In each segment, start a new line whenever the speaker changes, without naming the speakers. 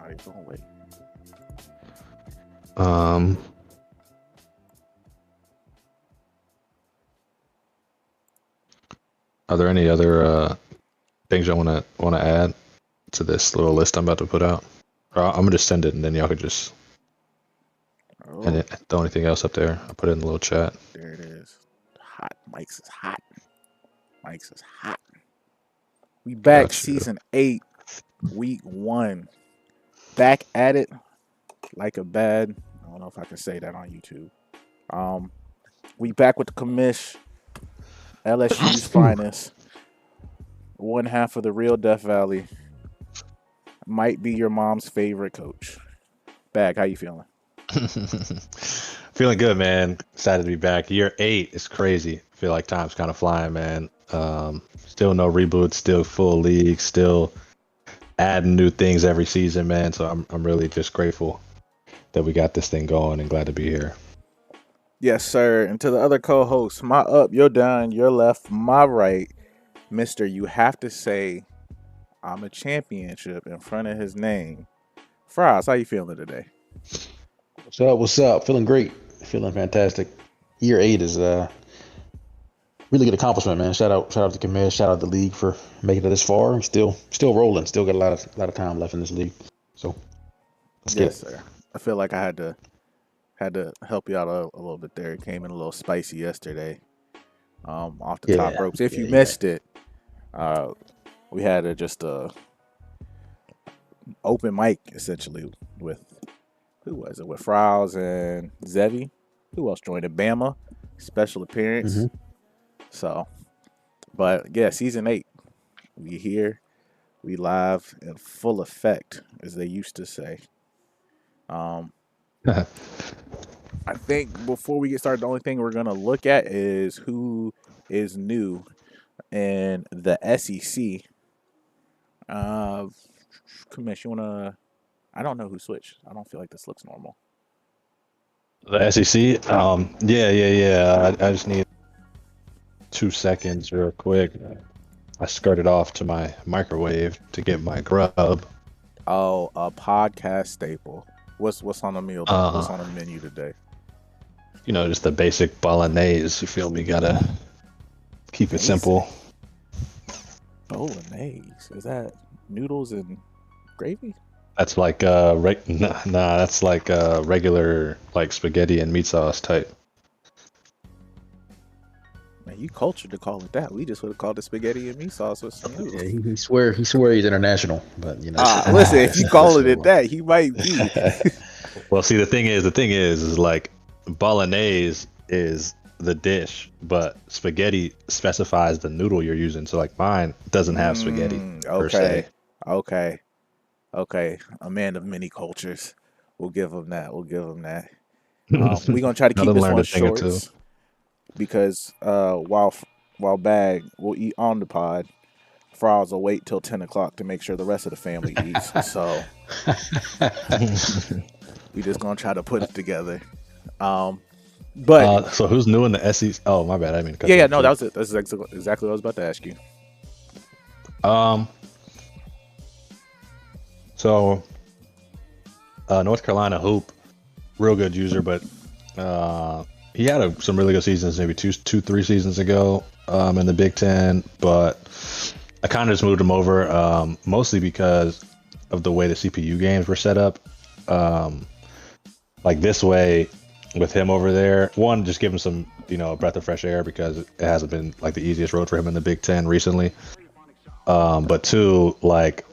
Everybody's gonna wait.
Um, are there any other things y'all wanna add to this little list I'm about to put out? I'm gonna just send it, and then y'all could just
Oh,
throw anything else up there. I'll put it in the little chat.
there it is. Hot. Mike's is hot. Mike's is hot. We back
Got you.
season 8, week 1. Back at it like a bad. I don't know if I can say that on YouTube. We back with the commish, LSU's finest. One half of the real Death Valley. Might be your mom's favorite coach. Bag, how you feeling?
Feeling good, man. Excited to be back. Year 8 is crazy. Feel like time's kind of flying, man. Still no reboots, still full league, still adding new things every season, man. So I'm really just grateful that we got this thing going and glad to be here.
Yes, sir. And to the other co-hosts, my up, your down, your left, my right, Mister. You have to say, "I'm a championship" in front of his name. Fries, how you feeling today?
What's up? What's up? Feeling great. Feeling fantastic. Year 8 is really good accomplishment, man. Shout out to Commish, shout out the league for making it this far. I'm still rolling. Still got a lot of time left in this league. So let's get
Yes,
it.
sir. I feel like I had to help you out a little bit there. It came in a little spicy yesterday. Off the top ropes. If you missed it, we had just a open mic essentially with who was it? With Frowz and Zevi. Who else joined it? Bama, special appearance.
Mhm.
So, but yeah, season 8. We here, we live in full effect, as they used to say. I think before we get started, the only thing we're gonna look at is who is new in the SEC. Commish, you wanna? I don't know who switched. I don't feel like this looks normal.
The SEC, yeah. I just need 2 seconds real quick. I skirted off to my microwave to get my grub.
Oh, a podcast staple. What's on the meal? What's on the menu today?
You know, just the basic bolognese. You feel me? Gotta keep it simple.
Bolognese. Is that noodles and gravy?
That's like that's like regular like spaghetti and meat sauce type.
Man, you cultured to call it that. We just would have called it spaghetti and meat sauce with some noodles.
Yeah, he swear he's international, but you know.
Listen, if you call it that, he might be.
Well, see, the thing is like bolognese is the dish, but spaghetti specifies the noodle you're using. So like mine doesn't have spaghetti per se.
Okay. A man of many cultures. We'll give him that. We're gonna try to keep this one short because while Bag will eat on the pod, Frowz will wait till 10 o'clock to make sure the rest of the family eats. So we just gonna try to put it together. But
so who's new in the SEC? Oh, my bad. I mean,
no, that was it. That's exactly what I was about to ask you.
So North Carolina Hoop, real good user, but he had some really good seasons, maybe 3 seasons ago in the Big Ten, but I kind of just moved him over mostly because of the way the CPU games were set up. Like this way, with him over there, one, just give him some, a breath of fresh air because it hasn't been like the easiest road for him in the Big Ten recently. But two, like,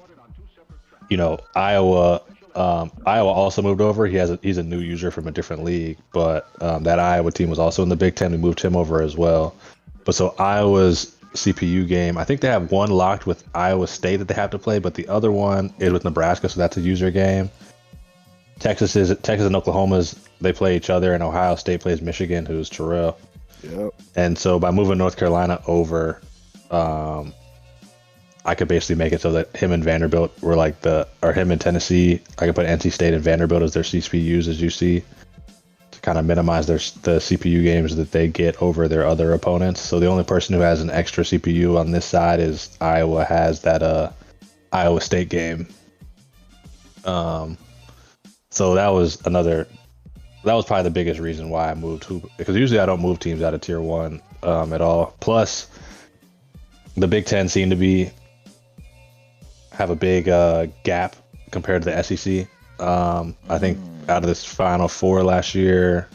Iowa also moved over. He's a new user from a different league, but that Iowa team was also in the Big Ten. We moved him over as well. But so Iowa's CPU game, I think they have one locked with Iowa State that they have to play, but the other one is with Nebraska, so that's a user game. Texas and Oklahoma's, they play each other, and Ohio State plays Michigan, who's Terrell.
Yep.
And so by moving North Carolina over, I could basically make it so that him and Vanderbilt were or him and Tennessee, I could put NC State and Vanderbilt as their CPUs, as you see, to kind of minimize the CPU games that they get over their other opponents. So the only person who has an extra CPU on this side is Iowa has that Iowa State game. So that was probably the biggest reason why I moved Hoop, because usually I don't move teams out of tier 1 at all. Plus, the Big Ten seemed to have a big gap compared to the SEC. I think out of this Final Four last year,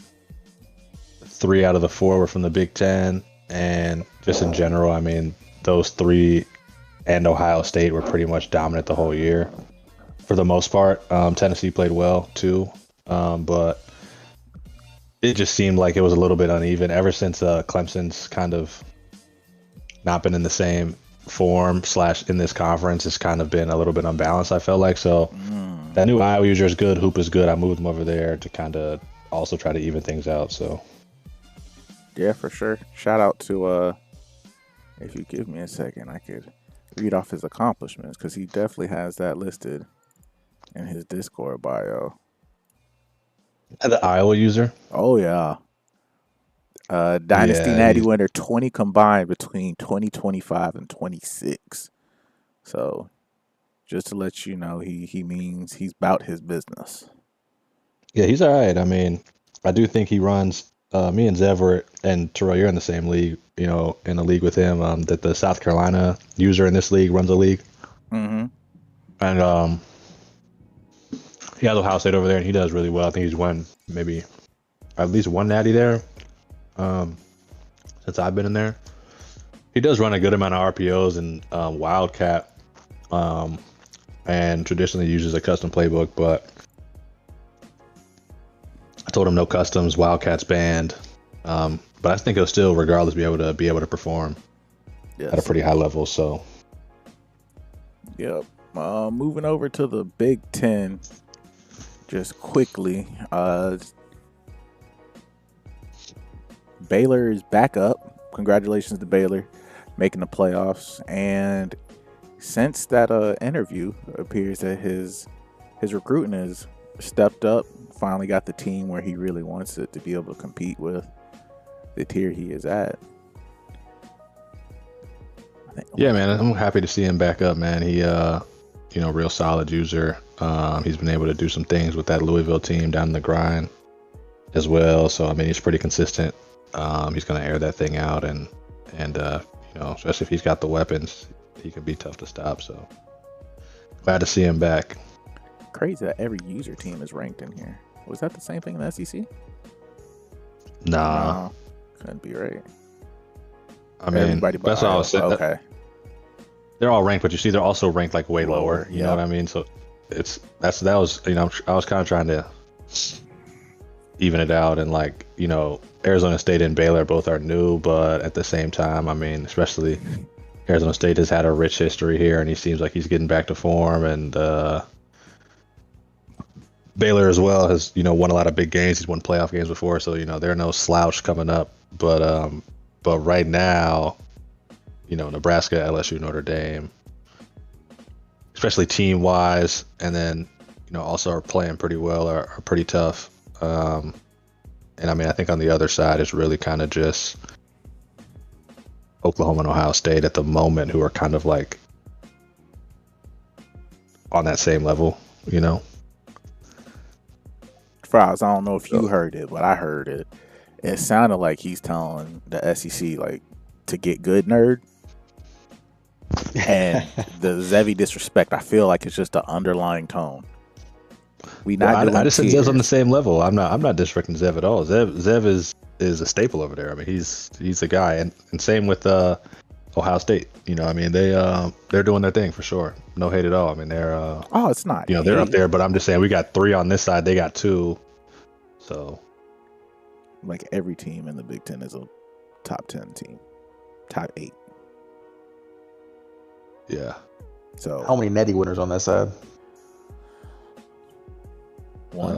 3 out of the 4 were from the Big Ten, and just in general, I mean, those 3 and Ohio State were pretty much dominant the whole year for the most part. Tennessee played well too, but it just seemed like it was a little bit uneven ever since Clemson's kind of not been in the same form / in this conference. It's kind of been a little bit unbalanced, I felt like. So that new Iowa user is good. Hoop is good. I moved them over there to kind of also try to even things out. So
yeah, for sure. Shout out to if you give me a second, I could read off his accomplishments, because he definitely has that listed in his Discord bio.
The Iowa user.
Oh yeah. Dynasty Natty winner 20 combined between 2025 and 26. So just to let you know, he means he's about his business.
Yeah, he's all right. I mean, I do think he runs. Me and Zev and Terrell, you're in the same league, in a league with him. That the South Carolina user in this league runs a league.
Mm-hmm.
And he has Ohio State over there, and he does really well. I think he's won maybe at least one natty there since I've been in there. He does run a good amount of RPOs and Wildcat, and traditionally uses a custom playbook, but I told him no customs, Wildcat's banned, but I think he'll still, regardless, be able to perform at a pretty high level. So,
yep. Moving over to the Big Ten, just quickly. Baylor is back up. Congratulations to Baylor making the playoffs. And since that interview, it appears that his recruiting has stepped up. Finally got the team where he really wants it to be able to compete with the tier he is at.
Yeah, man, I'm happy to see him back up, man. He, real solid user. He's been able to do some things with that Louisville team down in the grind as well. So, I mean, he's pretty consistent. He's going to air that thing out, and especially if he's got the weapons, he can be tough to stop. So, glad to see him back.
Crazy that every user team is ranked in here. Was that the same thing in the SEC?
Nah.
No, couldn't be right.
I mean,
everybody
that's what I was saying.
Okay.
They're all ranked, but you see, they're also ranked like way lower. You know what I mean? So that was I was kind of trying to even it out, and Arizona State and Baylor both are new, but at the same time, I mean, especially Arizona State has had a rich history here, and he seems like he's getting back to form, and Baylor as well has won a lot of big games. He's won playoff games before, so they're no slouch coming up. But right now, Nebraska, LSU, Notre Dame, especially team wise, and then also are playing pretty well, are pretty tough. And I mean, I think on the other side is really kind of just Oklahoma and Ohio State at the moment, who are kind of like on that same level,
Fries, I don't know if you heard it, but I heard it. It sounded like he's telling the SEC to get good, nerd. And the Zevi disrespect, I feel like it's just the underlying tone.
I just said Zev's on the same level. I'm not disrespecting Zev at all. Zev is a staple over there. I mean, he's the guy, and same with Ohio State. I mean, they're doing their thing for sure. No hate at all. I mean, they're
it's not.
They're up there, but I'm just saying we got 3 on this side. They got 2. So,
like, every team in the Big Ten is a top 10 team, top 8.
Yeah.
So how many Netty winners on that side?
1.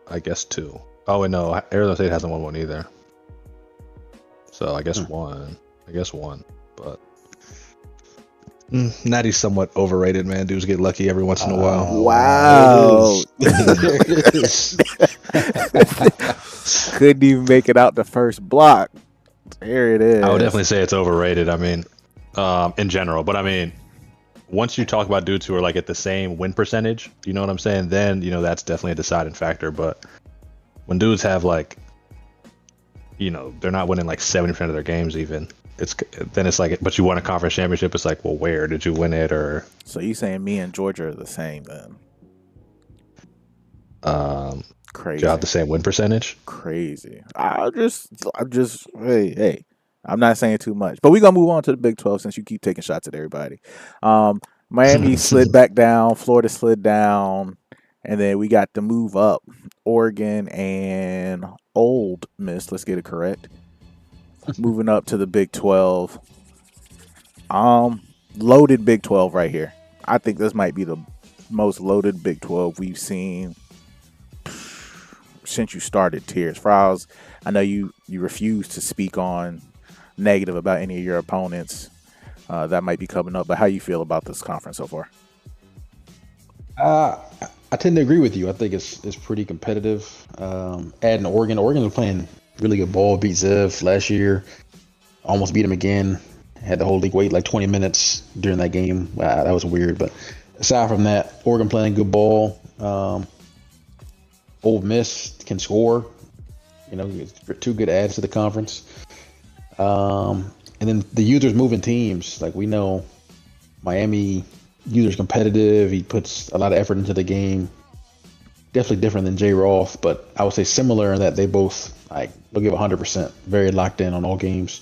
I guess 2. Oh, and no, Arizona State hasn't won one either. So I guess 1. But Natty's somewhat overrated, man. Dudes get lucky every once in a while.
Wow. Couldn't even make it out the first block. There it is.
I would definitely say it's overrated. I mean, in general, but I mean, once you talk about dudes who are like at the same win percentage, you know what I'm saying? Then that's definitely a deciding factor. But when dudes have like, they're not winning like 70% of their games even. It's like, but you won a conference championship. It's like, well, where did you win it? Or
So you saying me and Georgia are the same then? Crazy.
you have the same win percentage.
Crazy. I'm just. Hey. I'm not saying too much, but we're gonna move on to the Big 12 since you keep taking shots at everybody. Miami slid back down, Florida slid down, and then we got the move up. Oregon and Old Miss. Let's get it correct. Moving up to the Big 12. Loaded Big 12 right here. I think this might be the most loaded Big 12 we've seen since you started Tiers. Fries, I know you refuse to speak on negative about any of your opponents that might be coming up, but how you feel about this conference so far?
I tend to agree with you. I think it's pretty competitive. Adding Oregon was playing really good ball. Beat Zev last year, almost beat him again. Had the whole league wait like 20 minutes during that game. Wow, that was weird. But aside from that, Oregon playing good ball. Old Miss can score. It's two good adds to the conference. And then the users moving teams. Like we know, Miami user's competitive. He puts a lot of effort into the game. Definitely different than Jay Roth, but I would say similar in that they both they'll give 100%. Very locked in on all games.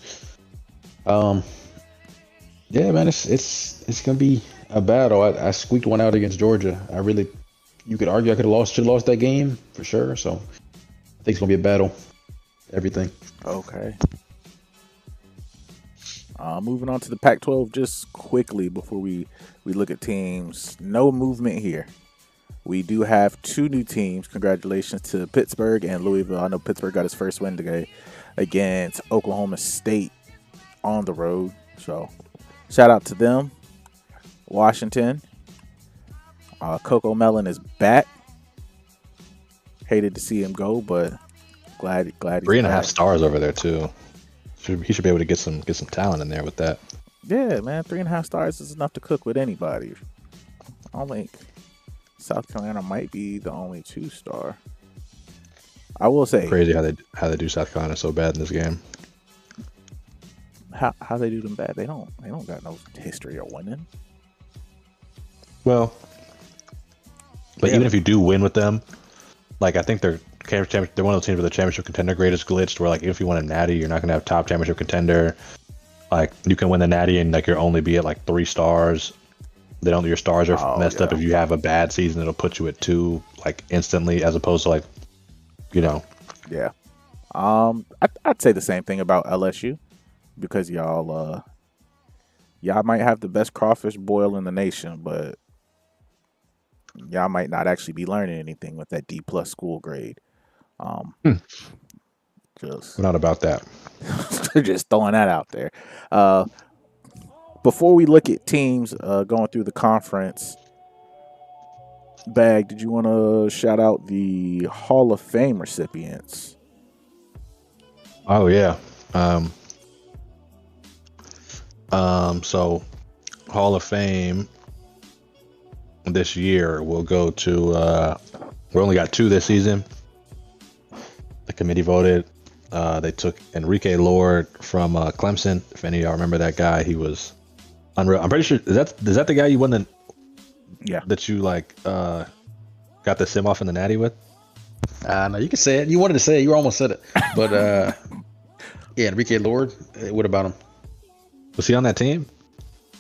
Yeah, man, it's gonna be a battle. I squeaked one out against Georgia. You could argue I should have lost that game for sure. So I think it's gonna be a battle. Everything.
Okay. Moving on to the Pac-12 just quickly before we look at teams. No movement here. We do have two new teams. Congratulations to Pittsburgh and Louisville. I know Pittsburgh got his first win today against Oklahoma State on the road. So shout out to them. Washington. Coco Melon is back. Hated to see him go, but glad he's
3.5
back.
stars over there too. He should be able to get some talent in there with that.
Yeah, man, 3.5 stars is enough to cook with anybody. I don't think South Carolina might be the only 2-star. I will say
Crazy how they do South Carolina so bad in this game.
how they do them bad. They don't got no history of winning.
Well, but even if you do win with them, like I think they're one of those teams where the championship contender grade is glitched. Where like if you win a natty, you're not gonna have top championship contender. Like you can win the natty and like you'll only be at like 3 stars. Your stars are messed up. If you have a bad season, it'll put you at 2 like instantly, as opposed to like,
Yeah. I'd say the same thing about LSU because y'all might have the best crawfish boil in the nation, but y'all might not actually be learning anything with that D+ school grade. Just
We're not about that.
just throwing that out there. Before we look at teams going through the conference, Bag, did you want to shout out the Hall of Fame recipients?
Oh yeah. So Hall of Fame this year will go to we only got 2 this season. The committee voted. They took Enrique Lord from Clemson. If any of y'all remember that guy, he was unreal. I'm pretty sure is that the guy you won that you got the sim off in the natty with?
No, you can say it. You wanted to say it. You almost said it. But yeah, Enrique Lord. What about him?
Was he on that team?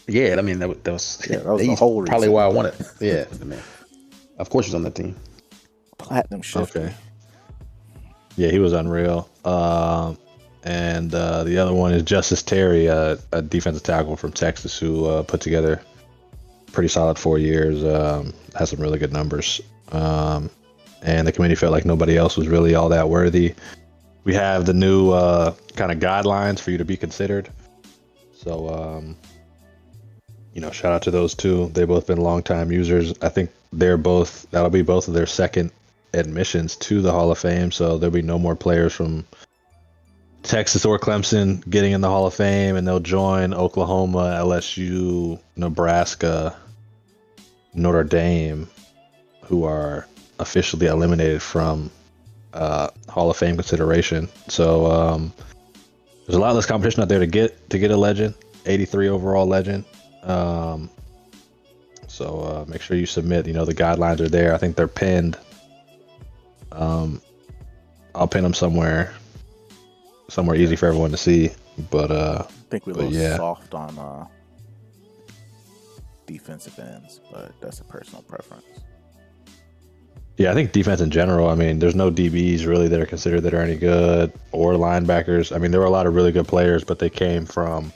Yeah, I mean that was
the whole
probably
reason.
why I won it. Yeah, I mean, of course he's on that team.
Platinum shift.
Okay. Yeah, he was unreal. And the other one is Justice Terry, a defensive tackle from Texas who put together pretty solid 4 years. Has some really good numbers. And the committee felt like nobody else was really all that worthy. We have the new kind of guidelines for you to be considered. So, shout out to those 2. They've both been longtime users. I think that'll be both of their second admissions to the Hall of Fame. So there'll be no more players from Texas or Clemson getting in the Hall of Fame, and they'll join Oklahoma, LSU, Nebraska, Notre Dame, who are officially eliminated from Hall of Fame consideration. So there's a lot less competition out there to get a legend, 83 overall legend. So make sure you submit. The guidelines are there. I think they're pinned. I'll pin them somewhere easy for everyone to see. But
I think we're a little
yeah.
soft on defensive ends, but that's a personal preference.
Yeah, I think defense in general. I mean, there's no DBs really that are considered that are any good, or linebackers. I mean, there were a lot of really good players, but they came from,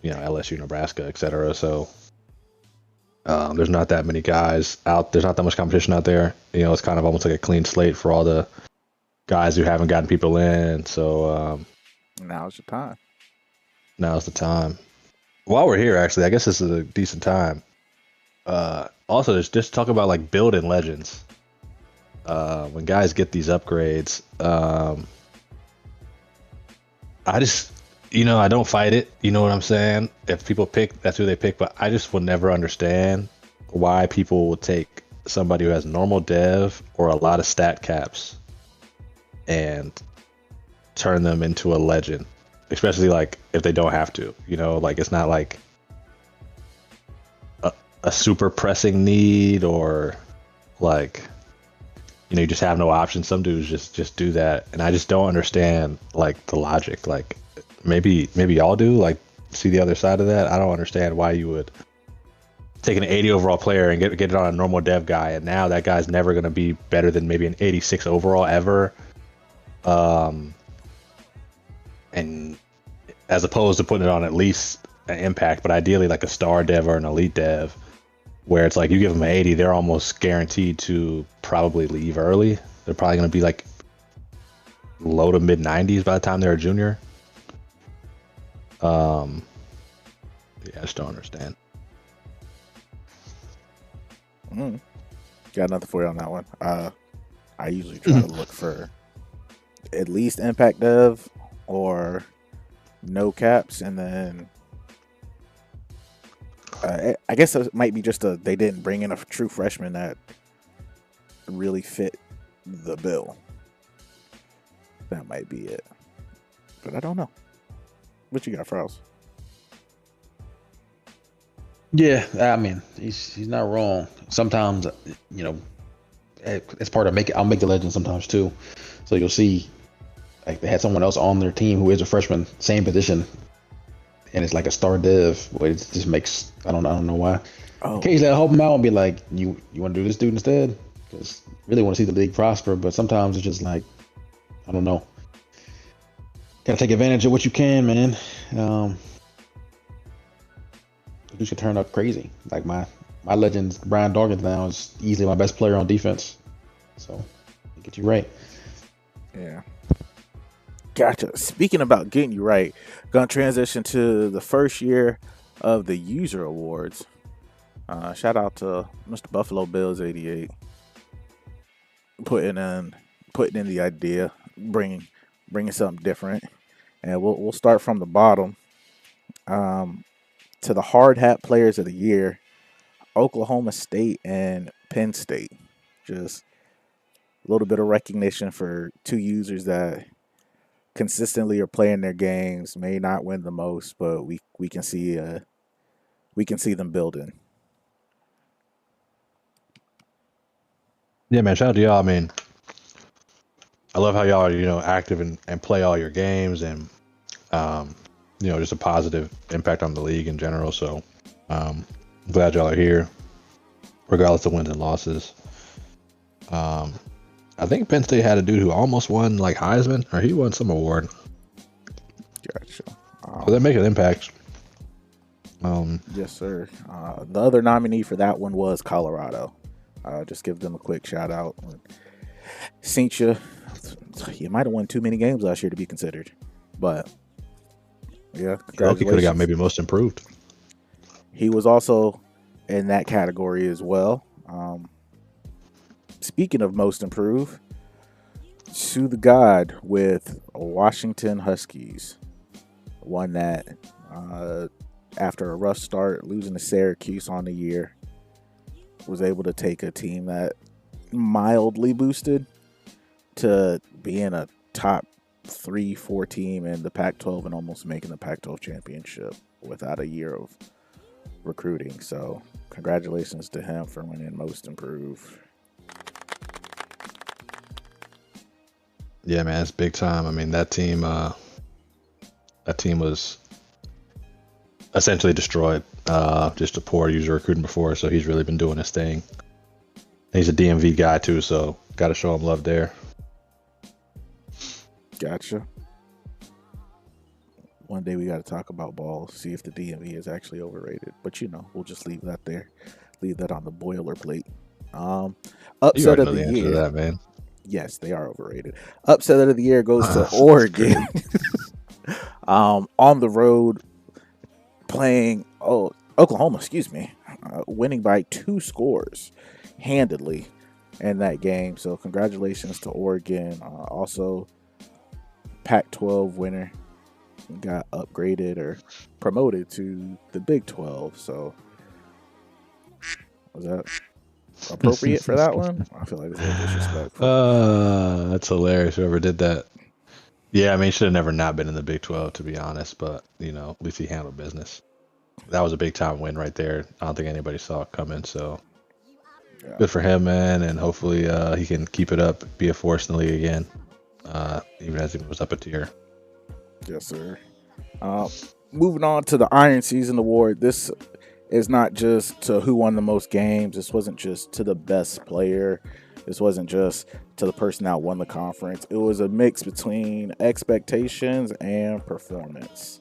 LSU, Nebraska, etc. So there's not that many guys out. There's not that much competition out there. It's kind of almost like a clean slate for all the guys who haven't gotten people in. So
now's your time.
Now's the time. While we're here, actually, I guess this is a decent time. Also, just talk about like building legends. When guys get these upgrades, I just, I don't fight it. You know what I'm saying? If people pick, that's who they pick. But I just will never understand why people will take somebody who has normal dev or a lot of stat caps and turn them into a legend, especially like if they don't have to. Like it's not like a super pressing need, or like you just have no option. Some dudes just do that, and I just don't understand like the logic. Like maybe y'all do, like see the other side of that. I don't understand why you would take an 80 overall player and get it on a normal dev guy, and now that guy's never going to be better than maybe an 86 overall ever, and as opposed to putting it on at least an impact, but ideally like a star dev or an elite dev, where it's like you give them an 80, they're almost guaranteed to probably leave early. They're probably going to be like low to mid 90s by the time they're a junior. Yeah, I just don't understand.
Got nothing for you on that one. I usually try to look for at least impact dev or no caps, and then I guess it might be just they didn't bring in a true freshman that really fit the bill. That might be it, but I don't know. What you got, Frost?
Yeah, I mean, he's not wrong. Sometimes, as part of I'll make the legend sometimes too. So you'll see, like they had someone else on their team who is a freshman, same position, and it's like a star dev. But it just makes I don't know why.
Oh.
Occasionally I'll help him out and be like, you want to do this dude instead? Because really want to see the league prosper. But sometimes it's just like, I don't know. Gotta take advantage of what you can, man. Dudes can turn up crazy. Like my legend Brian Dawkins now is easily my best player on defense. So get you right.
Yeah. Gotcha. Speaking about getting you right, gonna transition to the first year of the user awards. Shout out to Mr. Buffalo Bills 88 putting in the idea, bringing something different, and we'll start from the bottom. To the hard hat players of the year, Oklahoma State and Penn State. Just a little bit of recognition for two users that consistently are playing their games. May not win the most, but we can see them building.
Yeah, man, shout out to y'all. I mean, I love how y'all are, active and play all your games, and just a positive impact on the league in general. So I'm glad y'all are here, regardless of wins and losses. I think Penn State had a dude who almost won like Heisman, or he won some award.
Gotcha.
So they're making an impact.
Yes, sir. The other nominee for that one was Colorado. Just give them a quick shout out. Cincha, he might have won too many games last year to be considered, but yeah,
He could have got maybe most improved.
He was also in that category as well. Speaking of most improved, to the God with Washington Huskies. Won that after a rough start, losing to Syracuse on the year. Was able to take a team that mildly boosted to being a top 3-4 team in the Pac-12 and almost making the Pac-12 championship without a year of recruiting. So congratulations to him for winning Most Improved.
Yeah, man, it's big time. I mean, that team was essentially destroyed. Just a poor user recruiting before, so he's really been doing his thing. He's a DMV guy too, so got to show him love there.
Gotcha. One day we got to talk about ball, see if the DMV is actually overrated. But we'll just leave that there. Leave that on the boilerplate. Upset of the year.
That, man.
Yes, they are overrated. Upset of the year goes to Oregon. On the road, playing Oklahoma, winning by 2 scores handedly in that game. So congratulations to Oregon. Also, Pac-12 winner, got upgraded or promoted to the Big 12. So was that appropriate for that one? I feel like it's a little disrespectful.
That's hilarious. Whoever did that. Yeah, I mean, he should have never not been in the Big 12, to be honest. But at least he handled business. That was a big time win right there. I don't think anybody saw it coming. So good for him, man. And hopefully he can keep it up, be a force in the league again, even as he moves up a tier.
Yes, sir. Moving on to the Iron Season Award. This is not just to who won the most games. This wasn't just to the best player. This wasn't just to the person that won the conference. It was a mix between expectations and performance.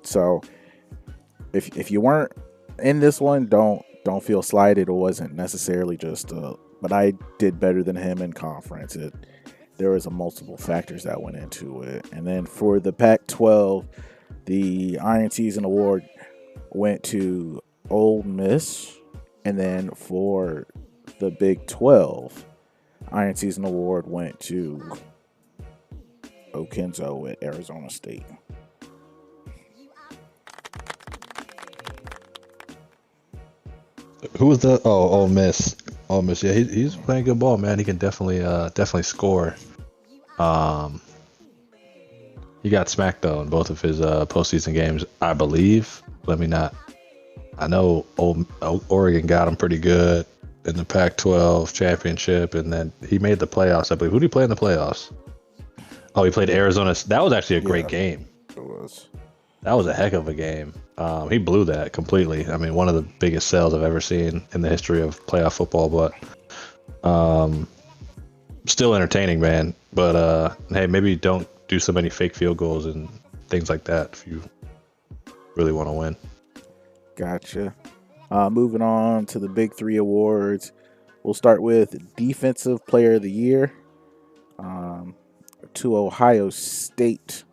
So if you weren't in this one, don't feel slighted. It wasn't necessarily just but I did better than him in conference. There was multiple factors that went into it. And then for the Pac-12, the Iron Season Award went to Ole Miss. And then for the Big 12, Iron Season Award went to Okenzo at Arizona State.
Who was the Ole Miss? Ole Miss, yeah, he's playing good ball, man. He can definitely score. He got smacked though in both of his postseason games, I believe. I know Oregon got him pretty good in the Pac-12 championship, and then he made the playoffs, I believe. Who did he play in the playoffs? Oh, he played Arizona. That was actually a great game.
It was.
That was a heck of a game. He blew that completely. I mean, one of the biggest sells I've ever seen in the history of playoff football, but still entertaining, man. But hey, maybe don't do so many fake field goals and things like that if you really want to win.
Gotcha. Moving on to the Big 3 awards. We'll start with Defensive Player of the Year to Ohio State.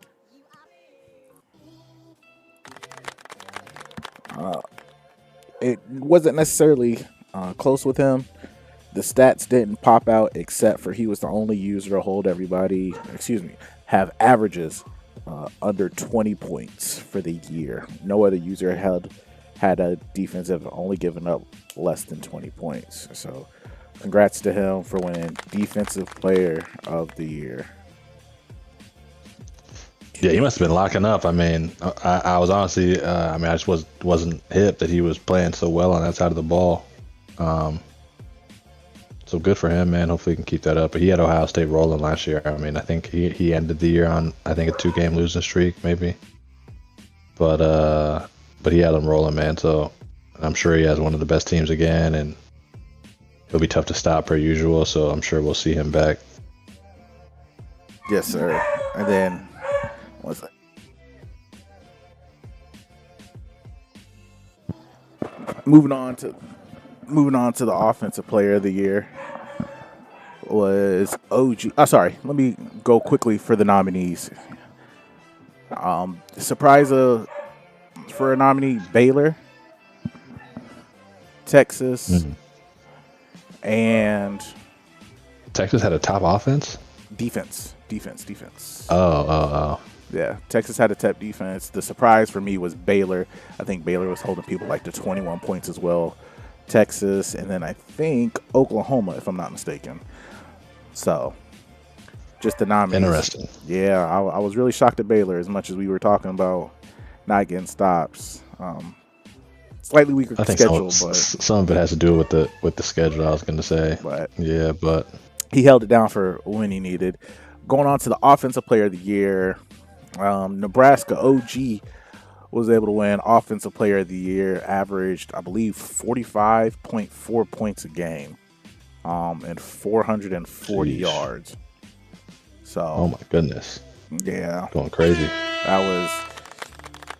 It wasn't necessarily close with him. The stats didn't pop out except for he was the only user to hold have averages under 20 points for the year. No other user had a defense that only given up less than 20 points. So congrats to him for winning Defensive Player of the Year.
Yeah, he must have been locking up. I mean, I was honestly, I just wasn't hip that he was playing so well on that side of the ball. So good for him, man. Hopefully he can keep that up. But he had Ohio State rolling last year. I mean, I think he ended the year on, I think, a 2-game losing streak, maybe. But he had them rolling, man. So I'm sure he has one of the best teams again, and he'll be tough to stop per usual. So I'm sure we'll see him back.
Yes, sir. And then what's that? Moving on to the Offensive Player of the Year was OG. Sorry, let me go quickly for the nominees. Surprise for a nominee: Baylor, Texas, and
Texas had a top offense.
Defense.
Oh.
Yeah, Texas had a top defense. The surprise for me was Baylor. I think Baylor was holding people like to 21 points as well. Texas, and then I think Oklahoma, if I'm not mistaken. So, just the nominees.
Interesting.
Yeah, I was really shocked at Baylor as much as we were talking about not getting stops. Slightly weaker
I think
schedule,
some of it has to do with the schedule. I was going to say,
but
he
held it down for when he needed. Going on to the Offensive Player of the Year, Nebraska OG was able to win Offensive Player of the Year. Averaged, I believe, 45.4 points a game, and 440 yards. So,
oh my goodness,
yeah,
going crazy.
That was.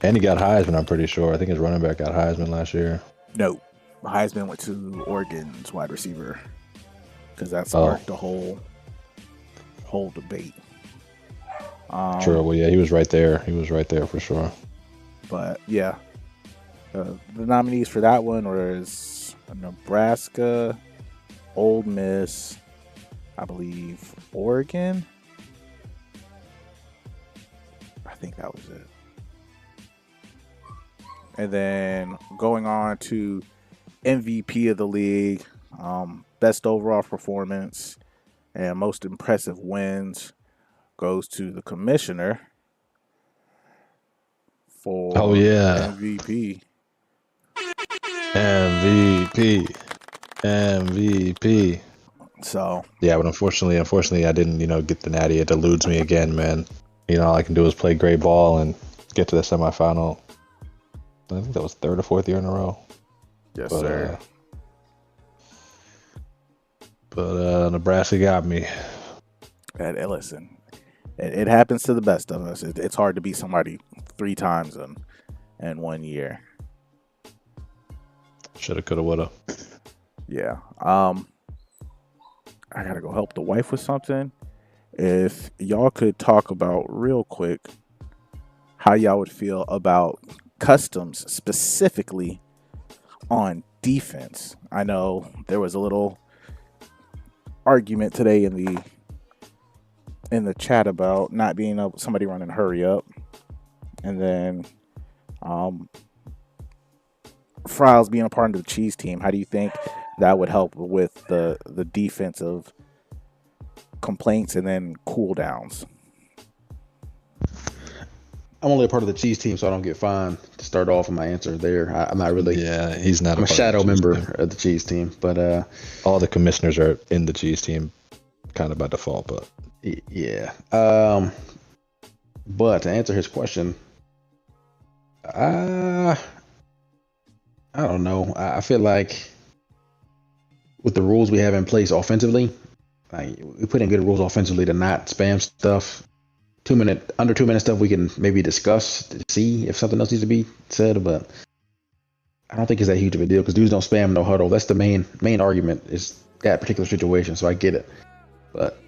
And he got Heisman, I'm pretty sure. I think his running back got Heisman last year.
No, Heisman went to Oregon's wide receiver because that sparked the whole debate.
True. Well, yeah, he was right there. He was right there for sure.
But yeah, the nominees for that one was Nebraska, Ole Miss, I believe Oregon. I think that was it. And then going on to MVP of the league, best overall performance, and most impressive wins goes to the commissioner for MVP.
MVP.
So
yeah, but unfortunately, I didn't, get the natty. It eludes me again, man. All I can do is play great ball and get to the semifinal. I think that was third or fourth year in a row.
Yes, sir.
But Nebraska got me.
And listen, it happens to the best of us. It's hard to beat somebody 3 times in 1 year.
Shoulda, coulda, woulda.
Yeah. I gotta go help the wife with something. If y'all could talk about real quick how y'all would feel about customs specifically on defense. I know there was a little argument today in the chat about not being able somebody running hurry up, and then Fryles being a part of the cheese team. How do you think that would help with the defensive complaints and then cooldowns?
I'm only a part of the cheese team, so I don't get fined to start off with my answer there. I'm not really.
Yeah, he's not.
I'm a shadow member of the cheese team, but
all the commissioners are in the cheese team, kind of by default. But
yeah. But to answer his question, I don't know. I feel like with the rules we have in place offensively, like we put in good rules offensively to not spam stuff. Under 2 minute stuff we can maybe discuss to see if something else needs to be said, but I don't think it's that huge of a deal because dudes don't spam no huddle. That's the main argument is that particular situation, so I get it. But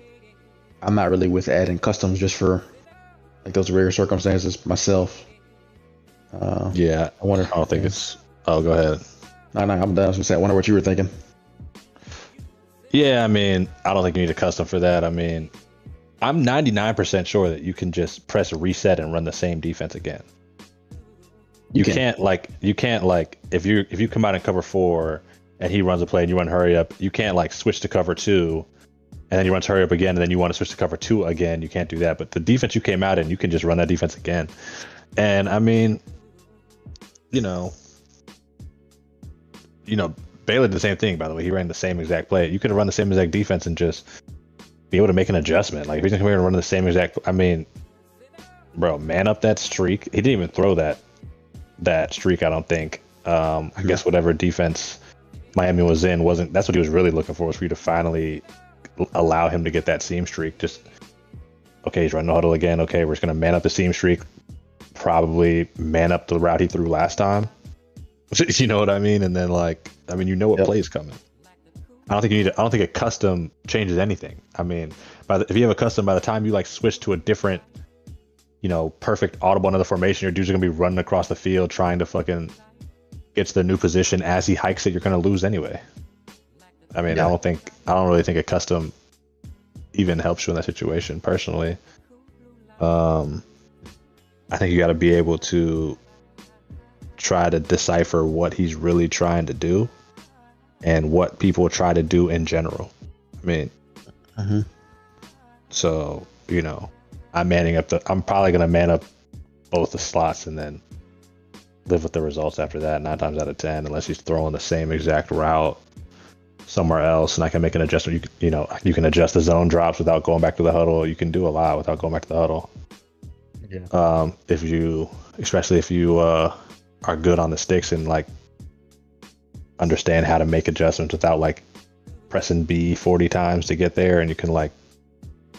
I'm not really with adding customs just for like those rare circumstances myself.
Yeah, I don't think it's. Oh, go ahead.
No, I'm done. I was gonna say, I wonder what you were thinking.
Yeah, I mean, I don't think you need a custom for that. I mean, I'm 99% sure that you can just press reset and run the same defense again. You can't if you come out in cover 4 and he runs a play and you run hurry up, you can't like switch to cover 2 and then you run hurry up again and then you want to switch to cover 2 again. You can't do that. But the defense you came out in, you can just run that defense again. And I mean, Baylor did the same thing, by the way. He ran the same exact play. You could have run the same exact defense and just be able to make an adjustment. Like if he's gonna come here and run the same exact, I mean, bro, man up that streak. He didn't even throw that streak, I don't think. I guess whatever defense Miami was in that's what he was really looking for, was for you to finally allow him to get that seam streak. Just okay, he's running the huddle again. Okay, we're just gonna man up the seam streak. Probably man up the route he threw last time. You know what I mean? And then what play's coming. I don't think a custom changes anything. I mean, if you have a custom, by the time you switch to a different, perfect audible another formation, your dudes are gonna be running across the field trying to fucking get to the new position. As he hikes it, you're gonna lose anyway. I mean, yeah. I don't really think a custom even helps you in that situation. Personally, I think you got to be able to try to decipher what he's really trying to do and what people try to do in general. I mean, so I'm probably gonna man up both the slots and then live with the results after that 9 times out of 10, unless he's throwing the same exact route somewhere else and I can make an adjustment. You can adjust the zone drops without going back to the huddle. You can do a lot without going back to the huddle. Yeah. Especially if you are good on the sticks and like understand how to make adjustments without like pressing B 40 times to get there, and you can like,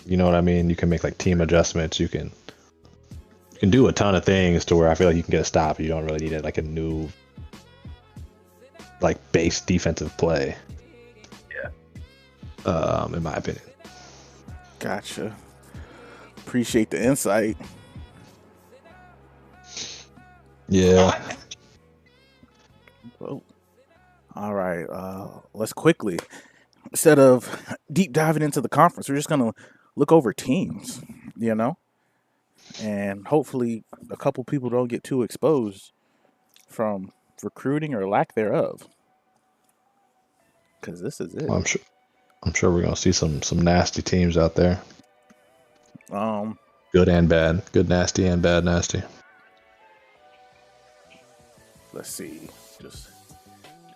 you know what I mean? You can make like team adjustments. You can do a ton of things to where I feel like you can get a stop. You don't really need it like a new like base defensive play. Yeah. In my opinion.
Gotcha. Appreciate the insight.
Yeah.
Well, all right. Let's quickly, instead of deep diving into the conference, we're just gonna look over teams, and hopefully a couple people don't get too exposed from recruiting or lack thereof. Because this is it.
Well, I'm sure we're gonna see some nasty teams out there. Good and bad. Good nasty and bad nasty.
Let's see.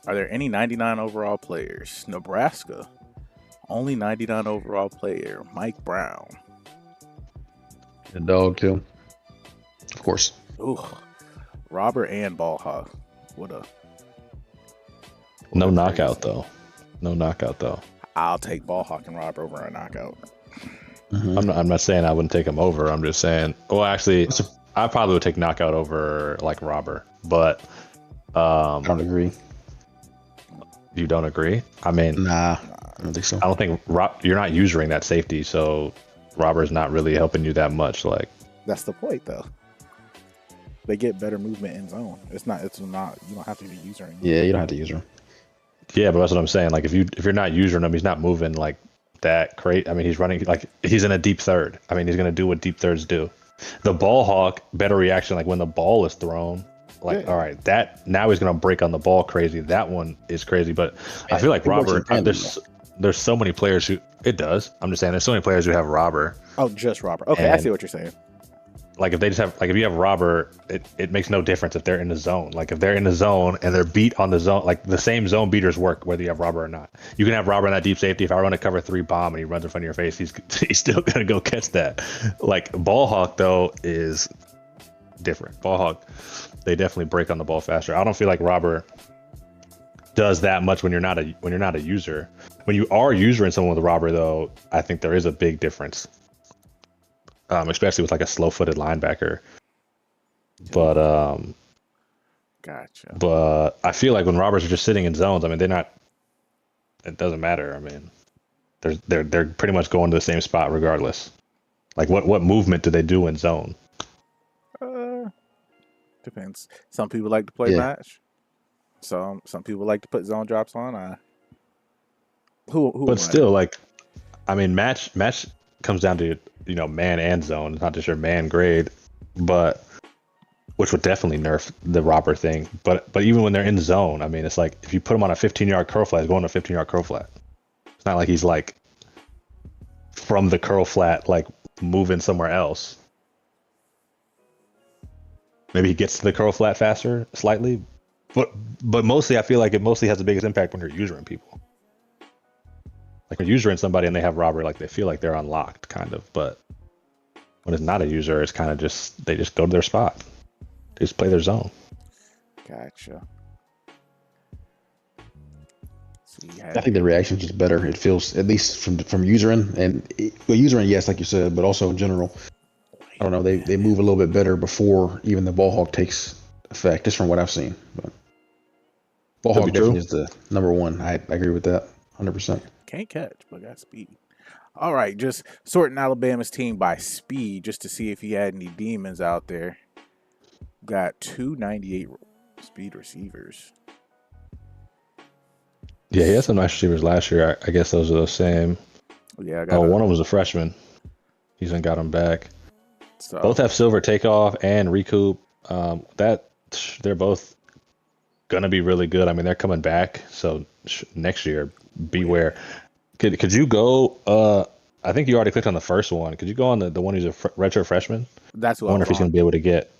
Are there any 99 overall players? Nebraska, only 99 overall player, Mike Brown.
A dog too, of course.
Ooh, Robert and Ball Hawk.
No knockout though.
I'll take Ball Hawk and Robert over a knockout.
Mm-hmm.
I'm not saying I wouldn't take him over. I'm just saying. Well, actually, I probably would take knockout over like Robert, but
I don't agree.
You don't agree? I mean,
nah, I don't think so.
I don't think you're not using that safety, so Robert's not really helping you that much. Like
that's the point, though. They get better movement in zone. It's not. You don't have to be using him.
Yeah, you don't have to use him.
Yeah, but that's what I'm saying. Like if you're not using him, he's not moving like that. I mean, he's running like he's in a deep third. I mean, he's gonna do what deep thirds do. The ball hawk, better reaction, like when the ball is thrown. Like, all right, that now he's gonna break on the ball crazy. That one is crazy, but I feel like Robert. There's so many players who it does. I'm just saying there's so many players who have Robert.
Oh, just Robert. Okay, and I see what you're saying.
Like if they just have if you have Robert, it makes no difference if they're in the zone. Like if they're in the zone and they're beat on the zone, like the same zone beaters work whether you have Robert or not. You can have Robert in that deep safety. If I run a cover 3 bomb and he runs in front of your face, he's still gonna go catch that. Like Ball Hawk though is different. Ball Hawk, they definitely break on the ball faster. I don't feel like Robert does that much when you're not a user. When you are using someone with Robert though, I think there is a big difference. Especially with like a slow-footed linebacker. But
gotcha.
But I feel like when Roberts are just sitting in zones, I mean, they're not. It doesn't matter. I mean, they're pretty much going to the same spot regardless. Like what movement do they do in zone?
Depends. Some people like to play match. Some people like to put zone drops on.
But still, like, I mean, match comes down to man and zone. It's not just your man grade, but which would definitely nerf the Robert thing. But even when they're in zone, I mean, it's like if you put him on a 15-yard curl flat, he's going to a 15-yard curl flat. It's not like he's like from the curl flat, like moving somewhere else. Maybe he gets to the curl flat faster, slightly, but mostly I feel like it mostly has the biggest impact when you're usering people. Like when you're usering somebody and they have Robert, like they feel like they're unlocked, kind of. But when it's not a user, it's kind of they just go to their spot. They just play their zone.
Gotcha.
I think the reaction is just better. It feels, at least from usering usering, yes, like you said, but also in general. I don't know. They move a little bit better before even the ball hawk takes effect, just from what I've seen. But ball hawk definitely is the number one. I agree with that, 100%.
Can't catch, but got speed. All right, just sorting Alabama's team by speed, just to see if he had any demons out there. Got 298 speed receivers.
Yeah, he had some nice receivers last year. I guess those are the same.
Yeah, I
Oh,
got
one of them was a freshman. He's got him back.
so
Both have silver takeoff and recoup. They're both gonna be really good. I mean, they're coming back. So next year, beware. Could you go? I think you already clicked on the first one. Could you go on the one who's a retro freshman?
that's who
I
I
wonder
was
if he's
on.
gonna be able to get.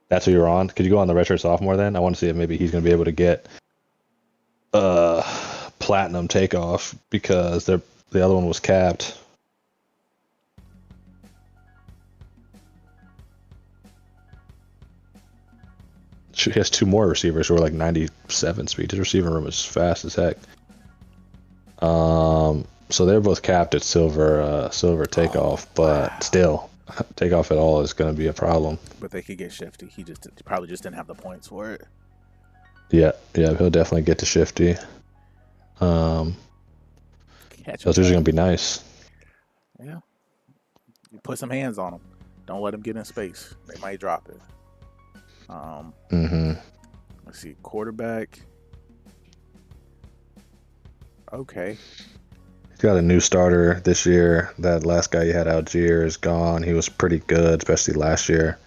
That's who you're on. Could you go on the retro sophomore then? I want to see if maybe he's gonna be able to get platinum takeoff because the other one was capped. He has two more receivers who are like 97 speed. His receiving room is fast as heck. So they're both capped at silver takeoff, but still, takeoff at all is going to be a problem.
But they could get shifty. He probably just didn't have the points for it.
Yeah, he'll definitely get to shifty. Those are going to be nice.
Yeah, you put some hands on them. Don't let them get in space. They might drop it. Let's see, quarterback. Okay.
He's got a new starter this year. That last guy you had, Algier, is gone. He was pretty good, especially last year.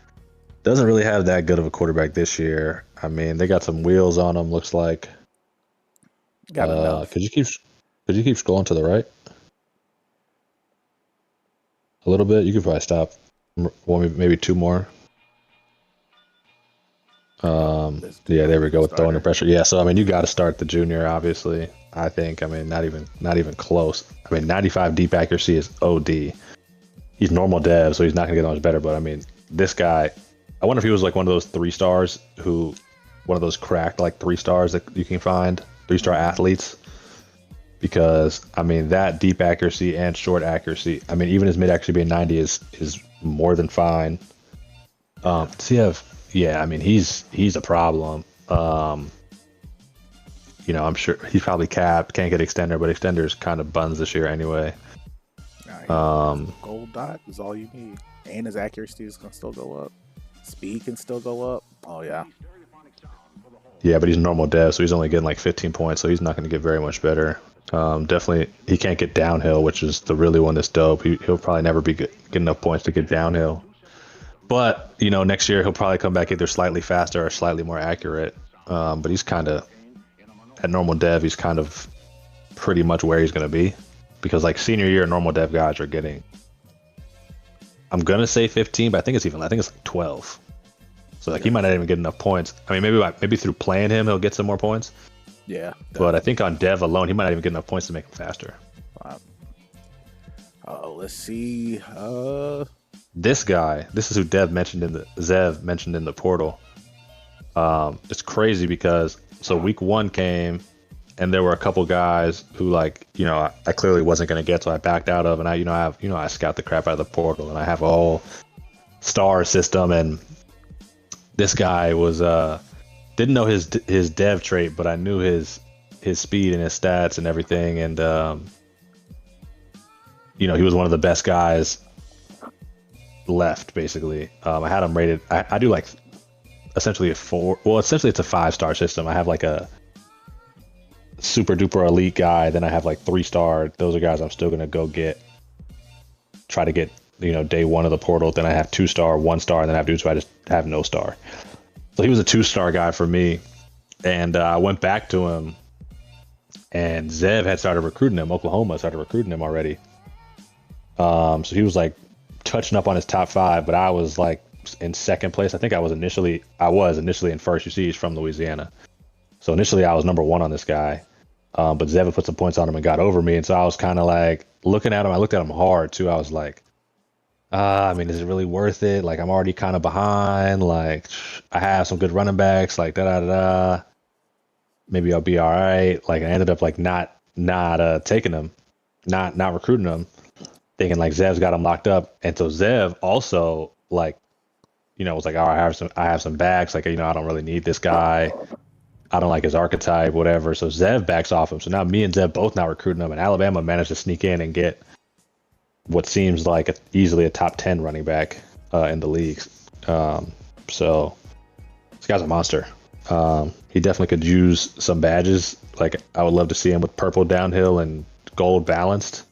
Doesn't really have that good of a quarterback this year. I mean, they got some wheels on him. Looks like.
Got enough.
Could you keep scrolling to the right a little bit? You could probably stop. Maybe two more. Yeah, there we go with throwing the pressure. Yeah, so I mean, you got to start the junior, obviously. I think. I mean, not even close. I mean, 95 deep accuracy is OD. He's normal dev, so he's not gonna get that much better. But I mean, this guy, I wonder if he was like one of those 3-stars one of those cracked like 3-stars that you can find, 3-star athletes. Because I mean, that deep accuracy and short accuracy. I mean, even his mid accuracy being 90 is more than fine. Yeah, I mean, he's a problem. I'm sure he's probably capped, can't get extender, but extender's kind of buns this year anyway.
Gold dot is all you need, and his accuracy is gonna still go up. Speed can still go up. Oh yeah.
Yeah, but he's normal dev, so he's only getting like 15 points, so he's not going to get very much better. Definitely, he can't get downhill, which is the really one that's dope. He'll probably never be get enough points to get downhill. But, next year he'll probably come back either slightly faster or slightly more accurate. But he's kind of, at normal dev, he's kind of pretty much where he's going to be. Because, like, senior year normal dev guys are getting, I'm going to say 15, but I think it's like 12. So, like, he might not even get enough points. I mean, maybe through playing him, he'll get some more points.
Yeah. Definitely.
But I think on dev alone, he might not even get enough points to make him faster.
Let's see.
This is who Zev mentioned in the portal. It's crazy because week 1 came and there were a couple guys who I clearly wasn't going to get, so I backed out of, and I scout the crap out of the portal, and I have a whole star system, and this guy was didn't know his dev trait, but I knew his speed and his stats and everything, and he was one of the best guys left, basically. I had him rated. I do like essentially a 4. Well, essentially it's a 5-star system. I have like a super duper elite guy, then I have like 3-star. Those are guys I'm still gonna go try to get day 1 of the portal. Then I have 2-star, 1-star, and then I have dudes who I just have no star. So he was a 2-star guy for me, and I went back to him, and Zev had started recruiting him. Oklahoma started recruiting him already. So he was like touching up on his top 5, but I was like in second place. I think I was initially in first. You see, he's from Louisiana. So initially I was number 1 on this guy. But Zev put some points on him and got over me. And so I was kind of like looking at him. I looked at him hard too. I was like, I mean, is it really worth it? Like, I'm already kind of behind. Like, I have some good running backs. Like, maybe I'll be all right. Like, I ended up like not taking him, not recruiting him, thinking like Zev's got him locked up. And so Zev also like, was like, all right, I have some backs. Like, I don't really need this guy. I don't like his archetype, whatever. So Zev backs off him. So now me and Zev both now recruiting him, and Alabama managed to sneak in and get what seems like easily a top 10 running back in the league. So this guy's a monster. He definitely could use some badges. Like, I would love to see him with purple downhill and gold balanced.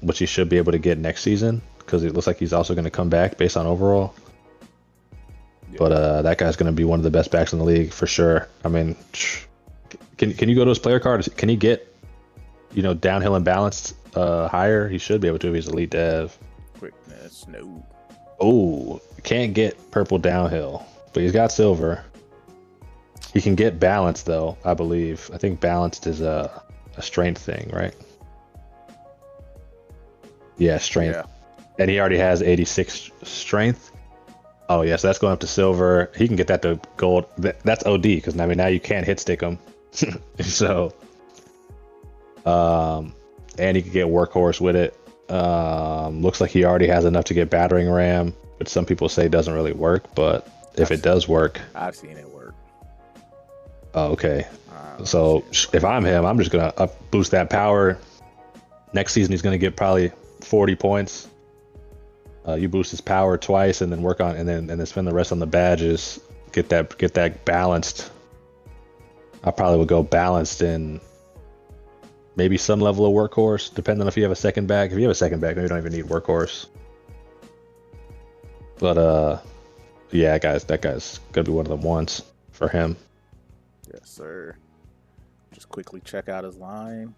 which he should be able to get next season because it looks like he's also going to come back based on overall.
Yeah.
But that guy's going to be one of the best backs in the league for sure. I mean, can you go to his player card? Can he get, downhill and balanced higher? He should be able to if he's elite dev.
Quickness, no.
Oh, can't get purple downhill, but he's got silver. He can get balanced though, I believe. I think balanced is a strength thing, right? Yeah, strength.
Yeah.
And he already has 86 strength. Oh, yes, yeah, so that's going up to silver. He can get that to gold. That's OD because now you can't hit stick him. So, and he can get workhorse with it. Looks like he already has enough to get battering ram, which some people say doesn't really work. But if it does work,
I've seen it work.
Oh, okay. So if I'm him, I'm just gonna boost that power. Next season, he's gonna get probably 40 points. You boost his power twice, and then work on, and then spend the rest on the badges. Get that balanced. I probably would go balanced in maybe some level of workhorse, depending on if you have a second back. If you have a second back, maybe you don't even need workhorse. But yeah, guys, that guy's gonna be one of the ones for him.
Yes, sir. Just quickly check out his line.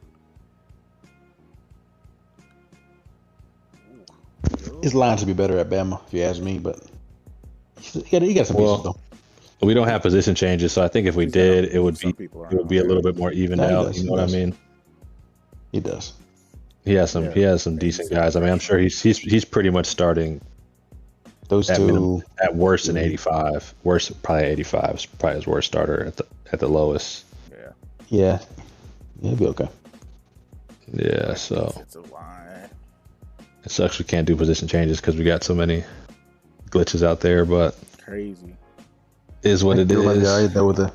His line should be better at Bama, if you ask me, but he got some pieces though.
We don't have position changes, so I think if we did, it would be a little bit more evened out. You know what I mean?
He does.
He has some decent guys. I mean, I'm sure he's pretty much starting.
Those two
at worst in 85. Worst probably 85 is probably his worst starter at the lowest.
Yeah, he'll be okay.
Yeah,
so
it's a line.
It sucks we can't do position changes because we got so many glitches out there, but
crazy
is what it is.
Might be all right though with the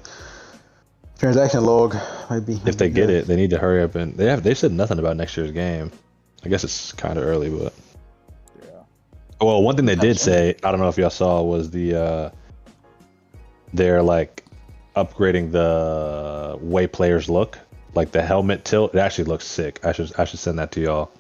transaction log.
If they get it, they need to hurry up, and they said nothing about next year's game. I guess it's kind of early, but
yeah.
Well, one thing they did say, I don't know if y'all saw, was they're like upgrading the way players look, like the helmet tilt. It actually looks sick. I should send that to y'all.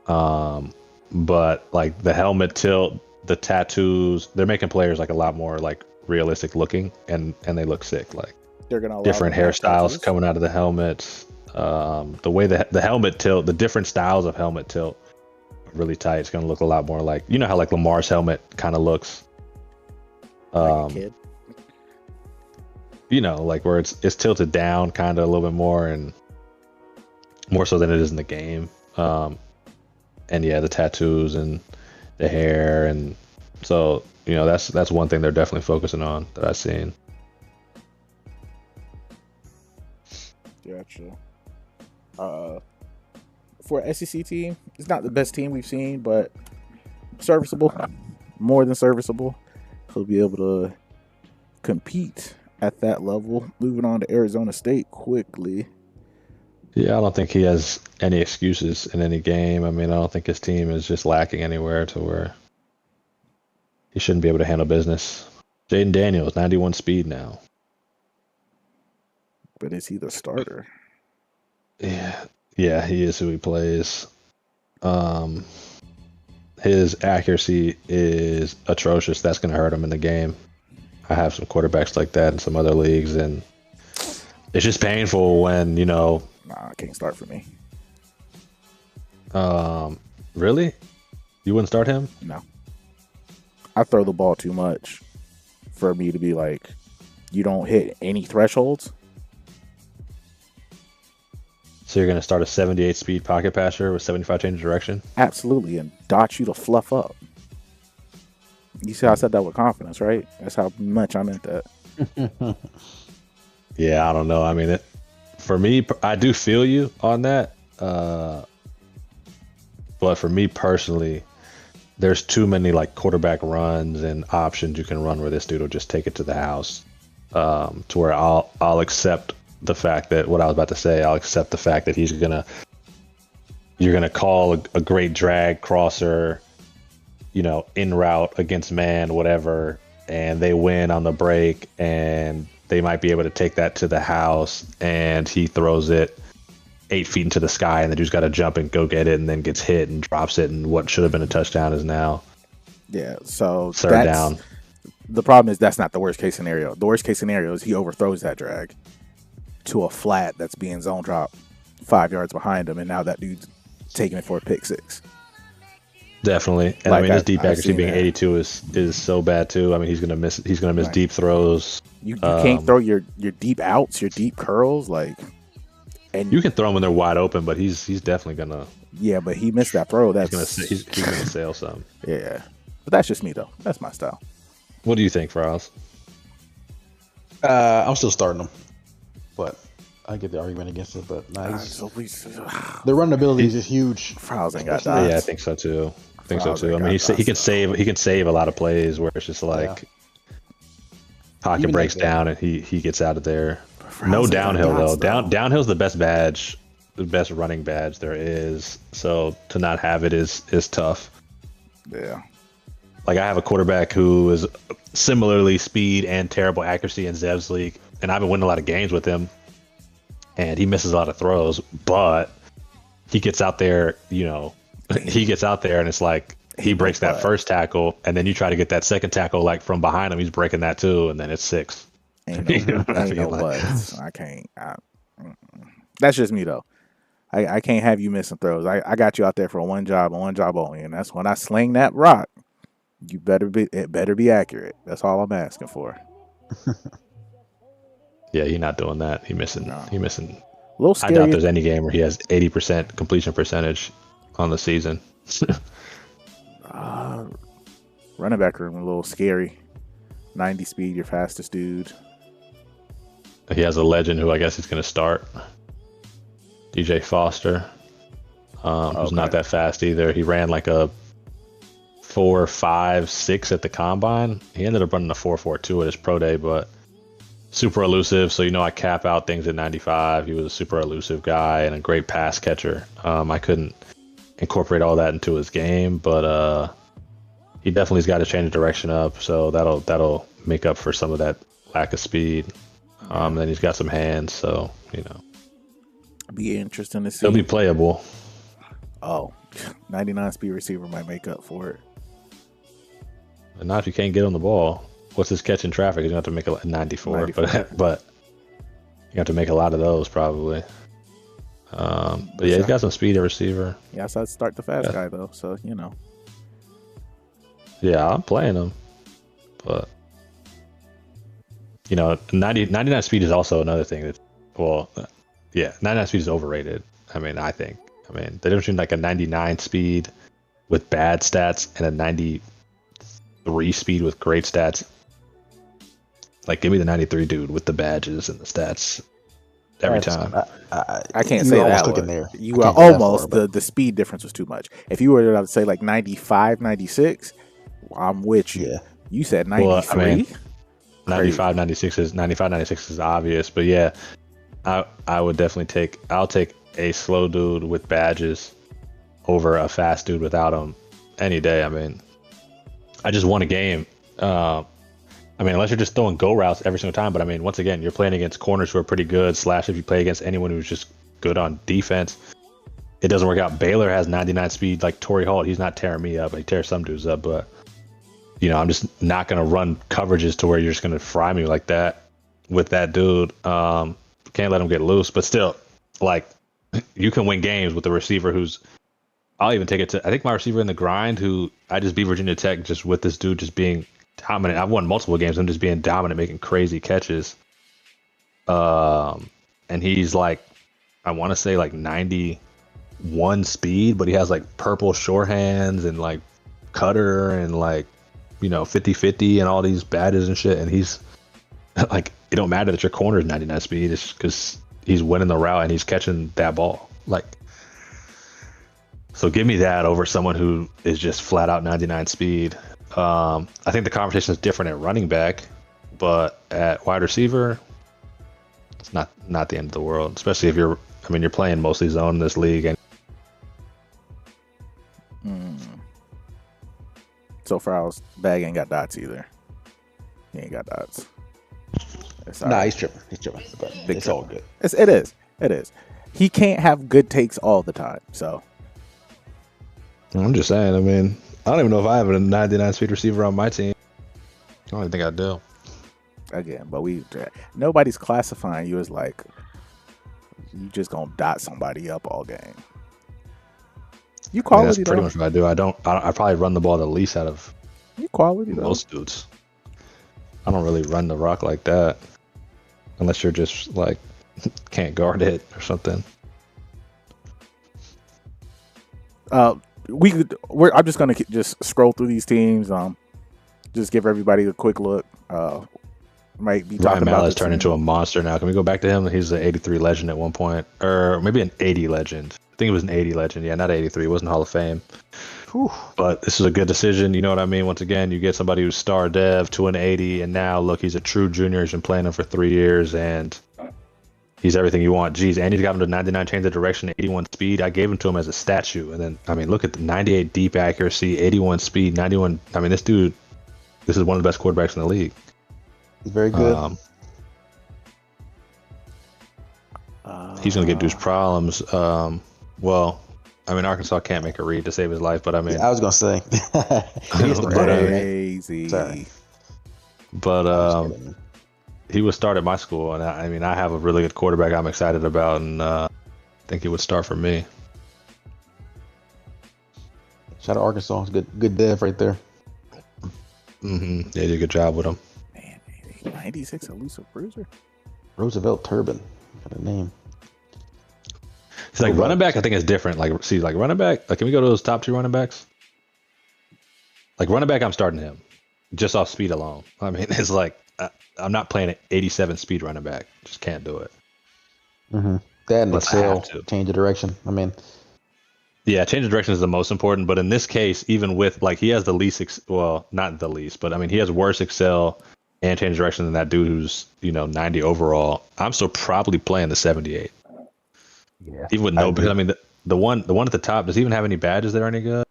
But like the helmet tilt, the tattoos, they're making players like a lot more like realistic looking, and they look sick. Like
they're gonna
different hairstyles coming out of the helmets. The way the helmet tilt, the different styles of helmet tilt, really tight. It's gonna look a lot more like, you know how like Lamar's helmet kind of looks.
Like a kid.
You know, like where it's tilted down kind of a little bit more, and more so than it is in the game. And yeah, the tattoos and the hair, and so that's one thing they're definitely focusing on that I've seen.
Gotcha. For an SEC team, it's not the best team we've seen, but serviceable, more than serviceable. He'll be able to compete at that level. Moving on to Arizona State quickly.
Yeah, I don't think he has any excuses in any game. I mean, I don't think his team is just lacking anywhere to where he shouldn't be able to handle business. Jaden Daniels, 91 speed now.
But is he the starter?
Yeah, he is who he plays. His accuracy is atrocious. That's going to hurt him in the game. I have some quarterbacks like that in some other leagues, and it's just painful when,
Nah, it can't start for me.
Really? You wouldn't start him?
No. I throw the ball too much for me to be like, you don't hit any thresholds.
So you're going to start a 78 speed pocket passer with 75 change of direction?
Absolutely, and dot you to fluff up. You see how I said that with confidence, right? That's how much I meant that.
Yeah, I don't know. I mean, for me, I do feel you on that. But for me personally, there's too many like quarterback runs and options you can run where this dude will just take it to the house. To where I'll accept the fact that what I was about to say, I'll accept the fact that you're gonna call a great drag crosser, in route against man, whatever, and they win on the break, and they might be able to take that to the house, and he throws it 8 feet into the sky, and the dude's got to jump and go get it, and then gets hit and drops it, and what should have been a touchdown is now
So
third down.
The problem is that's not the worst case scenario. The worst case scenario is he overthrows that drag to a flat that's being zone dropped 5 yards behind him, and now that dude's taking it for a pick six.
Definitely, and I mean his deep accuracy being 82 is so bad too. I mean he's gonna miss deep throws.
You can't throw your deep outs, your deep curls, and
you can throw them when they're wide open, but he's definitely gonna.
Yeah, but he missed that throw.
He's gonna sail some.
Yeah, but that's just me though. That's my style.
What do you think, Faraz?
I'm still starting him, but I get the argument against it. But the run ability is just huge.
Faraz ain't got that.
Yeah, I think so too. I mean, he can save a lot of plays where it's just like pocket breaks down and he gets out of there. No downhill though. Downhill's the best badge, the best running badge there is. So to not have it is tough.
Yeah.
Like I have a quarterback who is similarly speed and terrible accuracy in Zev's league, and I've been winning a lot of games with him. And he misses a lot of throws, but he gets out there, and it's like he breaks that first tackle, and then you try to get that second tackle like from behind him, he's breaking that too, and then it's 6.
Ain't no buts. I can't. That's just me though. I can't have you missing throws. I got you out there for one job and one job only, and that's when I sling that rock. It better be accurate. That's all I'm asking for.
Yeah, he's not doing that. He's missing.
No.
He missing.
A little scary.
I doubt there's any game where he has 80% completion percentage on the season.
Running back room a little scary. 90 speed, your fastest dude.
He has a legend who I guess he's going to start. DJ Foster, who's not that fast either. He ran like a 4.56 at the combine. He ended up running a 4.42 at his pro day, but super elusive. So I cap out things at 95. He was a super elusive guy and a great pass catcher. I couldn't incorporate all that into his game, but he definitely's got to change the direction up. So that'll make up for some of that lack of speed. Then he's got some hands, so
be interesting to see.
He'll be playable.
Oh, 99 speed receiver might make up for it.
But not if you can't get on the ball. What's his catch in traffic? He's gonna have to make a 94. But you have to make a lot of those probably. But yeah, he's got some speed at receiver.
Yeah, so I'd start the fast guy though. So
Yeah, I'm playing him, but 99 speed is also another thing that, 99 speed is overrated. I mean, the difference between like a 99 speed with bad stats and a 93 speed with great stats. Like, give me the 93 dude with the badges and the stats every time.
I can't say that one. There. You are almost, the speed difference was too much. If you were to say like 95, 96, I'm with you. Yeah. You said 93? Well, I mean,
95, 96 is obvious, but yeah, I would definitely take a slow dude with badges over a fast dude without them any day. I mean, I just won a game. Unless you're just throwing go routes every single time, but I mean, once again, you're playing against corners who are pretty good, / if you play against anyone who's just good on defense, it doesn't work out. Baylor has 99 speed, like Torrey Holt. He's not tearing me up. He tears some dudes up, but I'm just not going to run coverages to where you're just going to fry me like that with that dude. Can't let him get loose, but still, like, you can win games with a receiver who's, I'll even take it to, I think my receiver in the grind, who I just beat Virginia Tech just with this dude just being dominant. I've won multiple games, him just being dominant, making crazy catches. And he's like, I want to say like 91 speed, but he has like purple short hands and like cutter and like, 50-50 and all these badges and shit. And he's like, it don't matter that your corner is 99 speed. It's because he's winning the route and he's catching that ball. Like, so give me that over someone who is just flat out 99 speed. I think the conversation is different at running back, but at wide receiver, it's not the end of the world. Especially if you're playing mostly zone in this league. And
so far, Bag ain't got dots either. He ain't got dots.
Nah, he's tripping. But it's all good.
It is. he can't have good takes all the time. So
I'm just saying. I mean, I don't even know if I have a 99 speed receiver on my team. I don't even think I do.
again, but nobody's classifying you as like you just gonna dot somebody up all game. You
I mean,
quality
that's
though.
pretty much what I do. I probably run the ball the least out of
You quality though.
most dudes. I don't really run the rock like that, unless you're just like can't guard it or something.
I'm just gonna just scroll through these teams. Just give everybody a quick look. Might be talking
Ryan
about
Mallett's
the
turned
team.
into a monster now. Can we go back to him? He's an 83 legend at one point, or maybe an 80 legend. I think it was an 80 legend. Yeah, not 83. It wasn't Hall of Fame.
Whew.
But this is a good decision. You know what I mean? Once again, you get somebody who's star dev to an 80, and now look, he's a true junior. He's been playing him for 3 years, and he's everything you want. Geez, and he's got him to 99 change of direction, 81 speed. I gave him to him as a statue, and then I mean, look at the 98 deep accuracy, 81 speed, 91. I mean, this is one of the best quarterbacks in the league.
He's very good.
He's going to get Deuce problems. Well, I mean, Arkansas can't make a read to save his life, but I mean,
I was gonna say. He gets the butt out of it, right?
Crazy.
Sorry.
but he would start at my school, and I mean, I have a really good quarterback I'm excited about, and I think he would start for me.
Shout out Arkansas. It's good dev right there.
They did a good job with him.
Man, 96 elusive bruiser.
Roosevelt Turbin. What a name.
It's like running back, I think it's different. Like, see, like running back, like, can we go to those top 2 running backs? Like running back, I'm starting him just off speed alone. I mean, it's like I'm not playing an 87 speed running back. Just can't do it.
Mm-hmm. That and
Unless I have
excel,
to.
change of direction. I mean,
Yeah, change of direction is the most important. But in this case, even with like he has the least, well, not the least, but I mean he has worse excel and change of direction than that dude who's 90 overall. I'm still probably playing the 78.
yeah.
Even with no, because I mean the one at the top, does he even have any badges that are any good?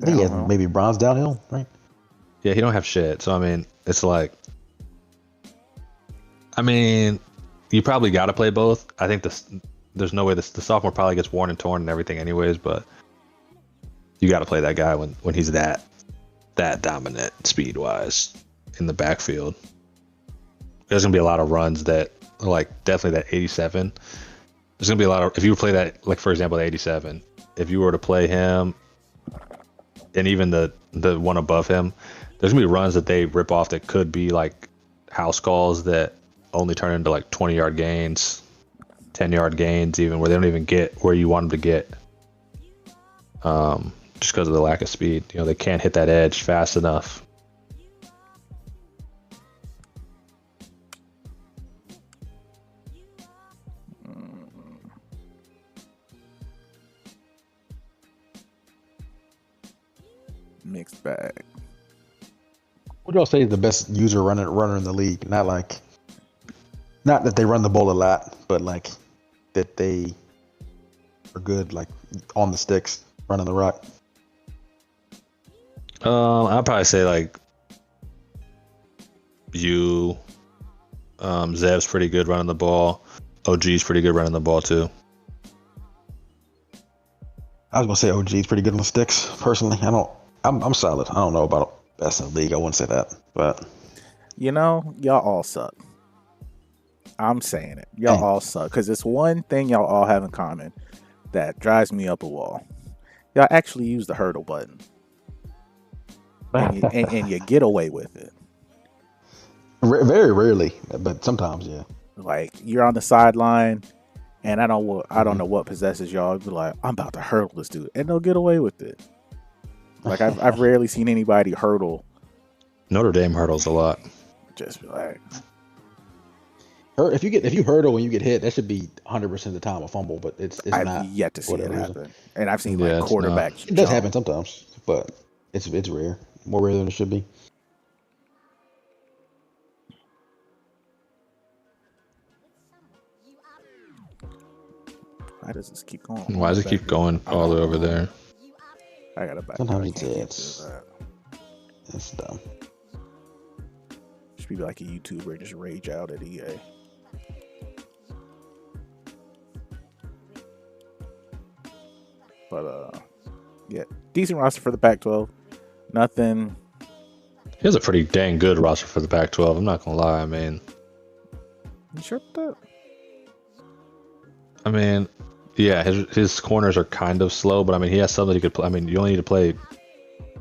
I think he had maybe bronze downhill, right?
Yeah, he don't have shit. So I mean, it's like, I mean, you probably got to play both. I think there's no way the sophomore probably gets worn and torn and everything, anyways. But you got to play that guy when he's that dominant speed wise in the backfield. There's gonna be a lot of runs that are like definitely that 87. There's gonna be a lot of, if you play that, like for example the 87, if you were to play him and even the one above him, there's gonna be runs that they rip off that could be like house calls that only turn into like 20-yard gains, 10-yard gains, even where they don't even get where you want them to get, just because of the lack of speed. They can't hit that edge fast enough.
Mixed bag.
What do y'all say is the best user runner in the league? Not that they run the ball a lot, but like that they are good, like on the sticks, running the rock.
I'll probably say like you, Zev's pretty good running the ball. OG's pretty good running the ball too.
I was gonna say OG's pretty good on the sticks. Personally, I'm solid. I don't know about best in the league. I wouldn't say that, but
Y'all all suck. I'm saying it. Y'all all suck. Because it's one thing y'all all have in common that drives me up a wall. Y'all actually use the hurdle button. And you get away with it.
Very rarely, but sometimes, yeah.
Like, you're on the sideline, and I don't know what possesses y'all. Be like, I'm about to hurdle this dude. And they'll get away with it. Like, I've rarely seen anybody hurdle.
Notre Dame hurdles a lot.
Just be like,
if you hurdle when you get hit, that should be 100% of the time a fumble, but it's not.
I've yet to see it happen. And I've seen
Yeah,
like
it's
quarterbacks.
It does happen sometimes, but it's rare. More rare than it should be.
Why does this keep going?
Why does it keep going all the way over there?
I gotta back.
Sometimes it's dumb.
Should be like a YouTuber, just rage out at EA. But yeah, decent roster for the Pac-12. Nothing.
He has a pretty dang good roster for the Pac-12. I'm not gonna lie. I mean,
You sure about
yeah, his corners are kind of slow, but I mean, he has something he could play. I mean, you only need to play.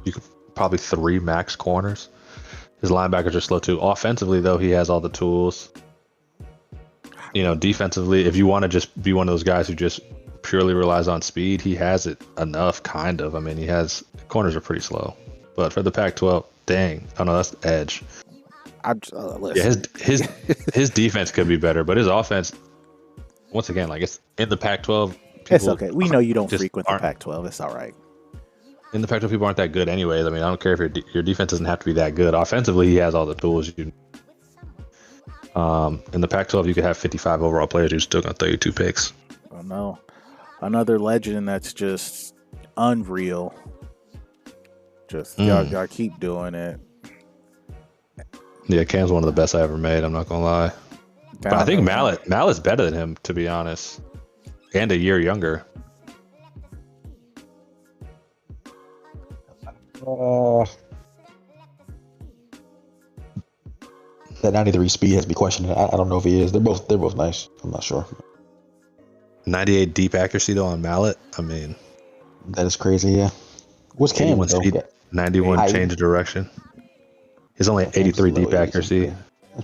You could probably 3 max corners. His linebackers are slow too. Offensively, though, he has all the tools. You know, defensively, if you want to just be one of those guys who just purely relies on speed, he has it enough, kind of. I mean, corners are pretty slow. But for the Pac-12, dang, oh no, that's the edge.
listen.
Yeah, his defense could be better, but his offense, once again, like it's in the Pac-12.
It's okay. We know you don't
just
frequent the
aren't-
Pac-12. It's all right.
In the Pac-12, people aren't that good anyways. I mean, I don't care if your defense doesn't have to be that good. Offensively, he has all the tools. In the Pac-12, you could have 55 overall players who's still got 32 picks.
Oh no, another legend that's just unreal. Just y'all keep doing it.
Yeah, Cam's one of the best I ever made. I'm not gonna lie, but I think Mallett's better than him, to be honest, and a year younger.
That 93 speed has to be questioned. I don't know if he is. They're both nice. I'm not sure.
98 deep accuracy though on Mallett. I mean,
That is crazy. Yeah. What's Cam
81
though?
speed, 91
Height.
change of direction. He's only 83 deep accuracy.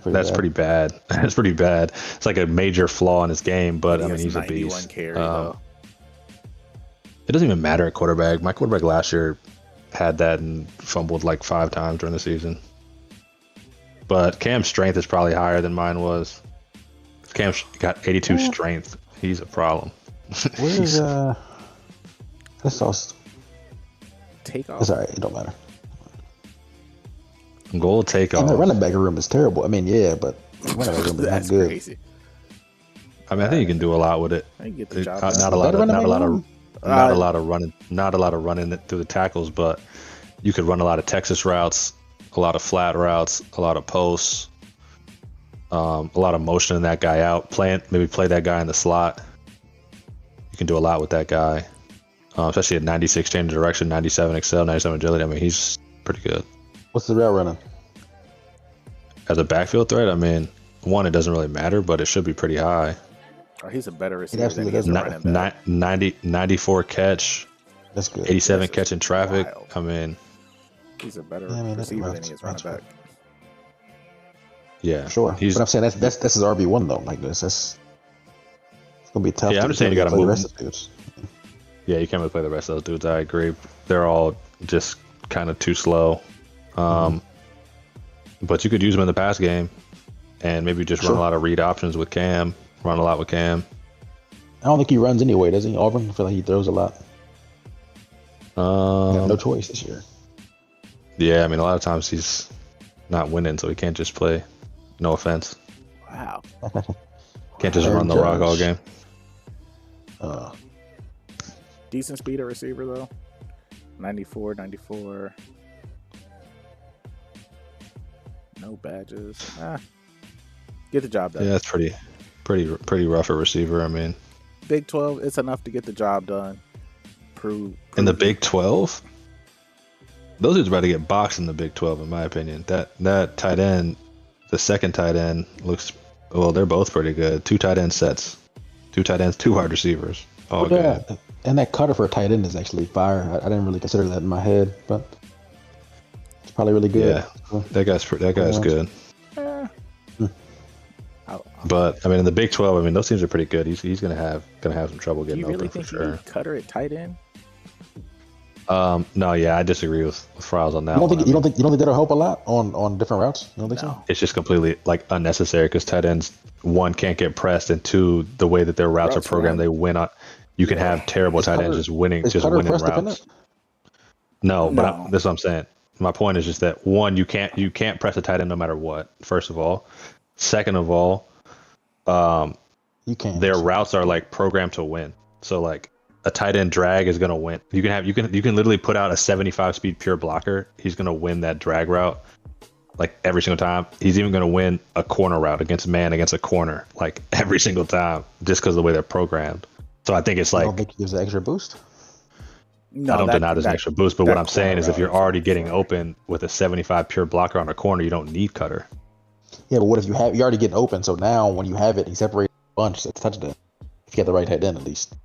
That's pretty bad. That's pretty bad. It's like a major flaw in his game, but I mean, he's a
91
beast.
carry, though.
It doesn't even matter at quarterback. My quarterback last year had that and fumbled like 5 times during the season. But Cam's strength is probably higher than mine was. Cam got 82 strength. He's a problem.
Where's That's all.
Take off.
It's all right. It don't matter.
Goal takeoff.
And the running back room is terrible. I mean, yeah, but the running back room is not
That's
good.
crazy.
I mean, I think you can do a lot with it.
I can get the job
Not
done.
a lot of running it through the tackles, but you could run a lot of Texas routes, a lot of flat routes, a lot of posts, a lot of motioning that guy out, maybe play that guy in the slot. You can do a lot with that guy, especially at 96 change of direction, 97 excel, 97 agility. I mean, he's pretty good.
What's the route running?
As a backfield threat, I mean, it doesn't really matter, but it should be pretty high.
Oh, he's a better receiver than
absolutely
he is a
doesn't.
running back.
94 catch,
That's good.
87 catch in traffic.
wild.
I mean,
He's a better
Yeah, I mean, that's
receiver
right.
than he is running
That's
back.
yeah,
Sure.
He's
But I'm saying that's his RB1 though. Like this, it's gonna be tough.
Yeah, I'm
to
just saying you gotta
play the
move
rest of the dudes.
Yeah, you can't really play the rest of those dudes. I agree. They're all just kind of too slow. But you could use them in the pass game and maybe just run a lot of read options with Cam, run a lot with Cam.
I don't think he runs anyway, does he? Auburn, I feel like he throws a lot. He got no choice this year.
Yeah, I mean, a lot of times he's not winning, so he can't just play. No offense.
Wow.
Can't just run the rock all game.
Decent speed at receiver, though. 94. No badges. Get the job done.
Yeah, that's pretty rough a receiver. I mean,
Big 12, it's enough to get the job done. Prove
in the Big 12, those dudes are about to get boxed in the Big 12, in my opinion. That tight end, the second tight end, looks well. They're both pretty good. 2 tight end sets, 2 tight ends, 2 wide receivers. All good.
And that cutter for a tight end is actually fire. I didn't really consider that in my head, but it's probably really good.
Yeah, that guy's good. But I mean, in the Big 12, I mean, those teams are pretty good. He's gonna have some trouble
Do
getting
you really
open for
think you
sure.
need Cutter at tight end?
No, yeah, I disagree with Fryles on that.
You don't
one.
think you don't think that'll help a lot on different routes? You don't think so?
It's just completely like unnecessary because tight ends, 1, can't get pressed, and 2, the way that their routes are programmed, they win on. You can have terrible tight ends just winning routes.
Dependent?
No, but that's what I'm saying. My point is just that 1, you can't press a tight end no matter what. First of all, second of all,
You can't.
their routes are like programmed to win. So like a tight end drag is gonna win. You can literally put out a 75 speed pure blocker. He's gonna win that drag route like every single time. He's even gonna win a corner route against a corner like every single time just because of the way they're programmed. So I think it's
I
like
don't think he gives an extra boost.
No,
I don't
that
deny there's an
that
extra boost, but
that
what I'm saying
corner
is if
route
you're
is
already getting
fire.
open with a 75 pure blocker on a corner, you don't need cutter.
Yeah, but what if you're already getting open? So now when you have it, he separates a bunch. That's a touchdown. If you get the right tight end, at least.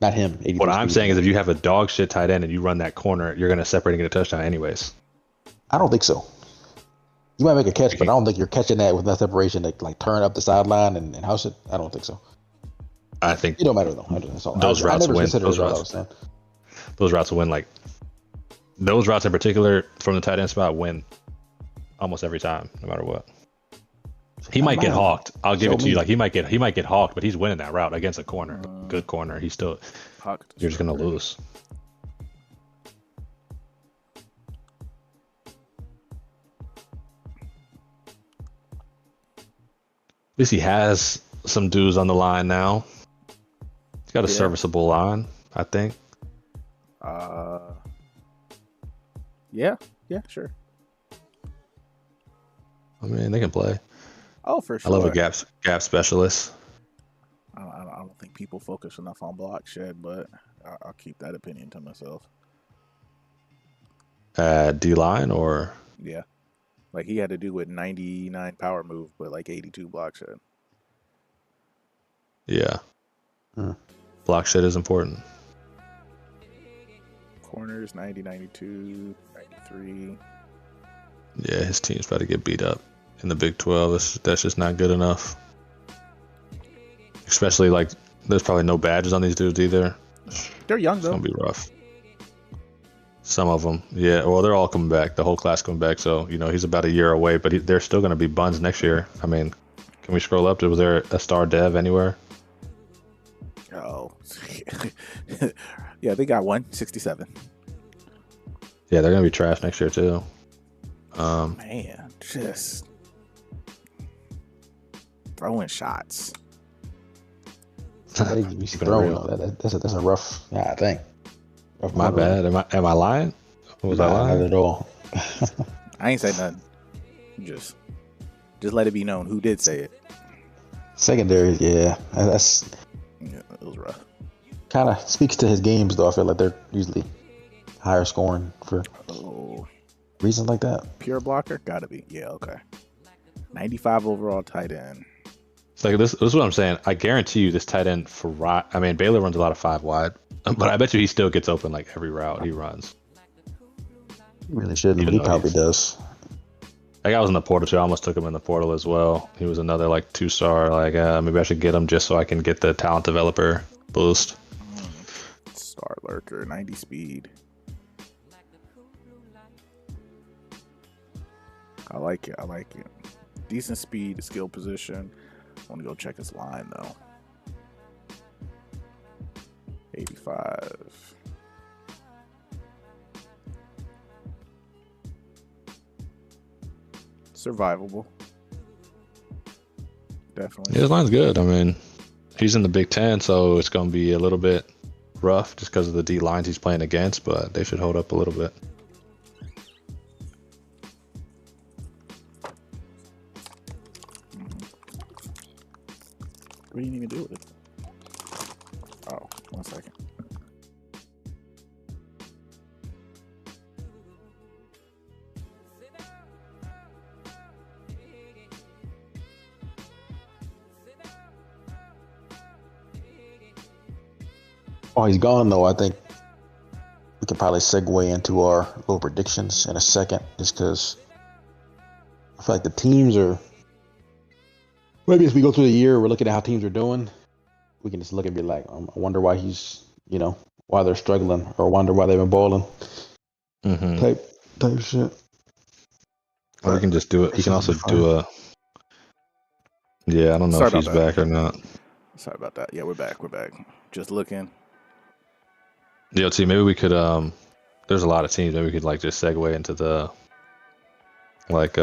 Not him.
What
83
I'm
speed.
saying is if you have a dog shit tight end and you run that corner, you're going to separate and get a touchdown anyways.
I don't think so. You might make a catch,
You
but I
can't-
don't think you're catching that with enough separation to like turn up the sideline and house it. I don't think so.
I think
It don't matter though. That's all.
those
I
routes
never
win.
considered
Those
it. All I
routes,
was saying.
those routes will win. Like those routes in particular from the tight end spot win almost every time, no matter what. He might get hawked. I'll give
Show
it to you.
me.
Like he might get hawked, but he's winning that route against a corner, good corner. He's still.
Pocket
You're just gonna
destroyer.
lose. At least he has some dudes on the line now. He's got a
Yeah.
serviceable line, I think.
Yeah, sure.
I mean, they can play.
Oh, for
I
sure.
love a gap specialist.
I don't think people focus enough on block shed, but I'll keep that opinion to myself.
D line or
Yeah, like he had to do with 99 power move, but like 82 block shed.
yeah,
Hmm.
block shit is important.
Corners 90, 92, 93.
Yeah, his team's about to get beat up in the Big 12. That's just not good enough. Especially like there's probably no badges on these dudes either.
They're young
It's
though.
gonna be rough. Some of them, yeah. Well, they're all coming back. The whole class coming back. So he's about a year away, but they're still gonna be buns next year. I mean, can we scroll up? Was there a star dev anywhere?
Oh, yeah, they got 167.
Yeah, they're gonna be trash next year too.
Man, just throwing shots.
That ain't be
Keeping it
thrown
real.
though. That's a rough thing. Rough
My
corner.
bad. Am I lying? Was I
Nah,
lying?
not at all.
I ain't say nothing. Just let it be known who did say it.
Secondary, yeah, that's
Yeah, it was rough.
kind of speaks to his games though. I feel like they're usually higher scoring for
Oh,
reasons like that.
pure blocker, gotta be. Yeah, okay. 95 overall tight end.
It's like this is what I'm saying. I guarantee you this tight end I mean, Baylor runs a lot of 5 wide, but I bet you he still gets open like every route he runs.
He really shouldn't,
Even
but he
though
probably
he's-
does.
That guy was in the portal too. I almost took him in the portal as well. He was another like 2-star. Like maybe I should get him just so I can get the talent developer boost.
Star lurker, 90 speed. I like it. Decent speed, skill position. I want to go check his line though. 85. Survivable. Definitely.
Yeah, his line's good. I mean, he's in the Big Ten, so it's going to be a little bit rough just because of the D lines he's playing against, but they should hold up a little bit.
What do you need to do with it? Oh, 1 second.
Oh, he's gone though. I think we can probably segue into our little predictions in a second, just because I feel like the teams are. Maybe as we go through the year, we're looking at how teams are doing. We can just look and be like, I wonder why why they're struggling, or wonder why they've been balling.
Mm-hmm.
Type shit.
Or we can just do it. You can also do a. Yeah, I don't know
Sorry
if he's
about that.
back or not.
Sorry about that. Yeah, we're back. Just looking.
DLT, maybe we could. There's a lot of teams. Maybe we could like just segue into the like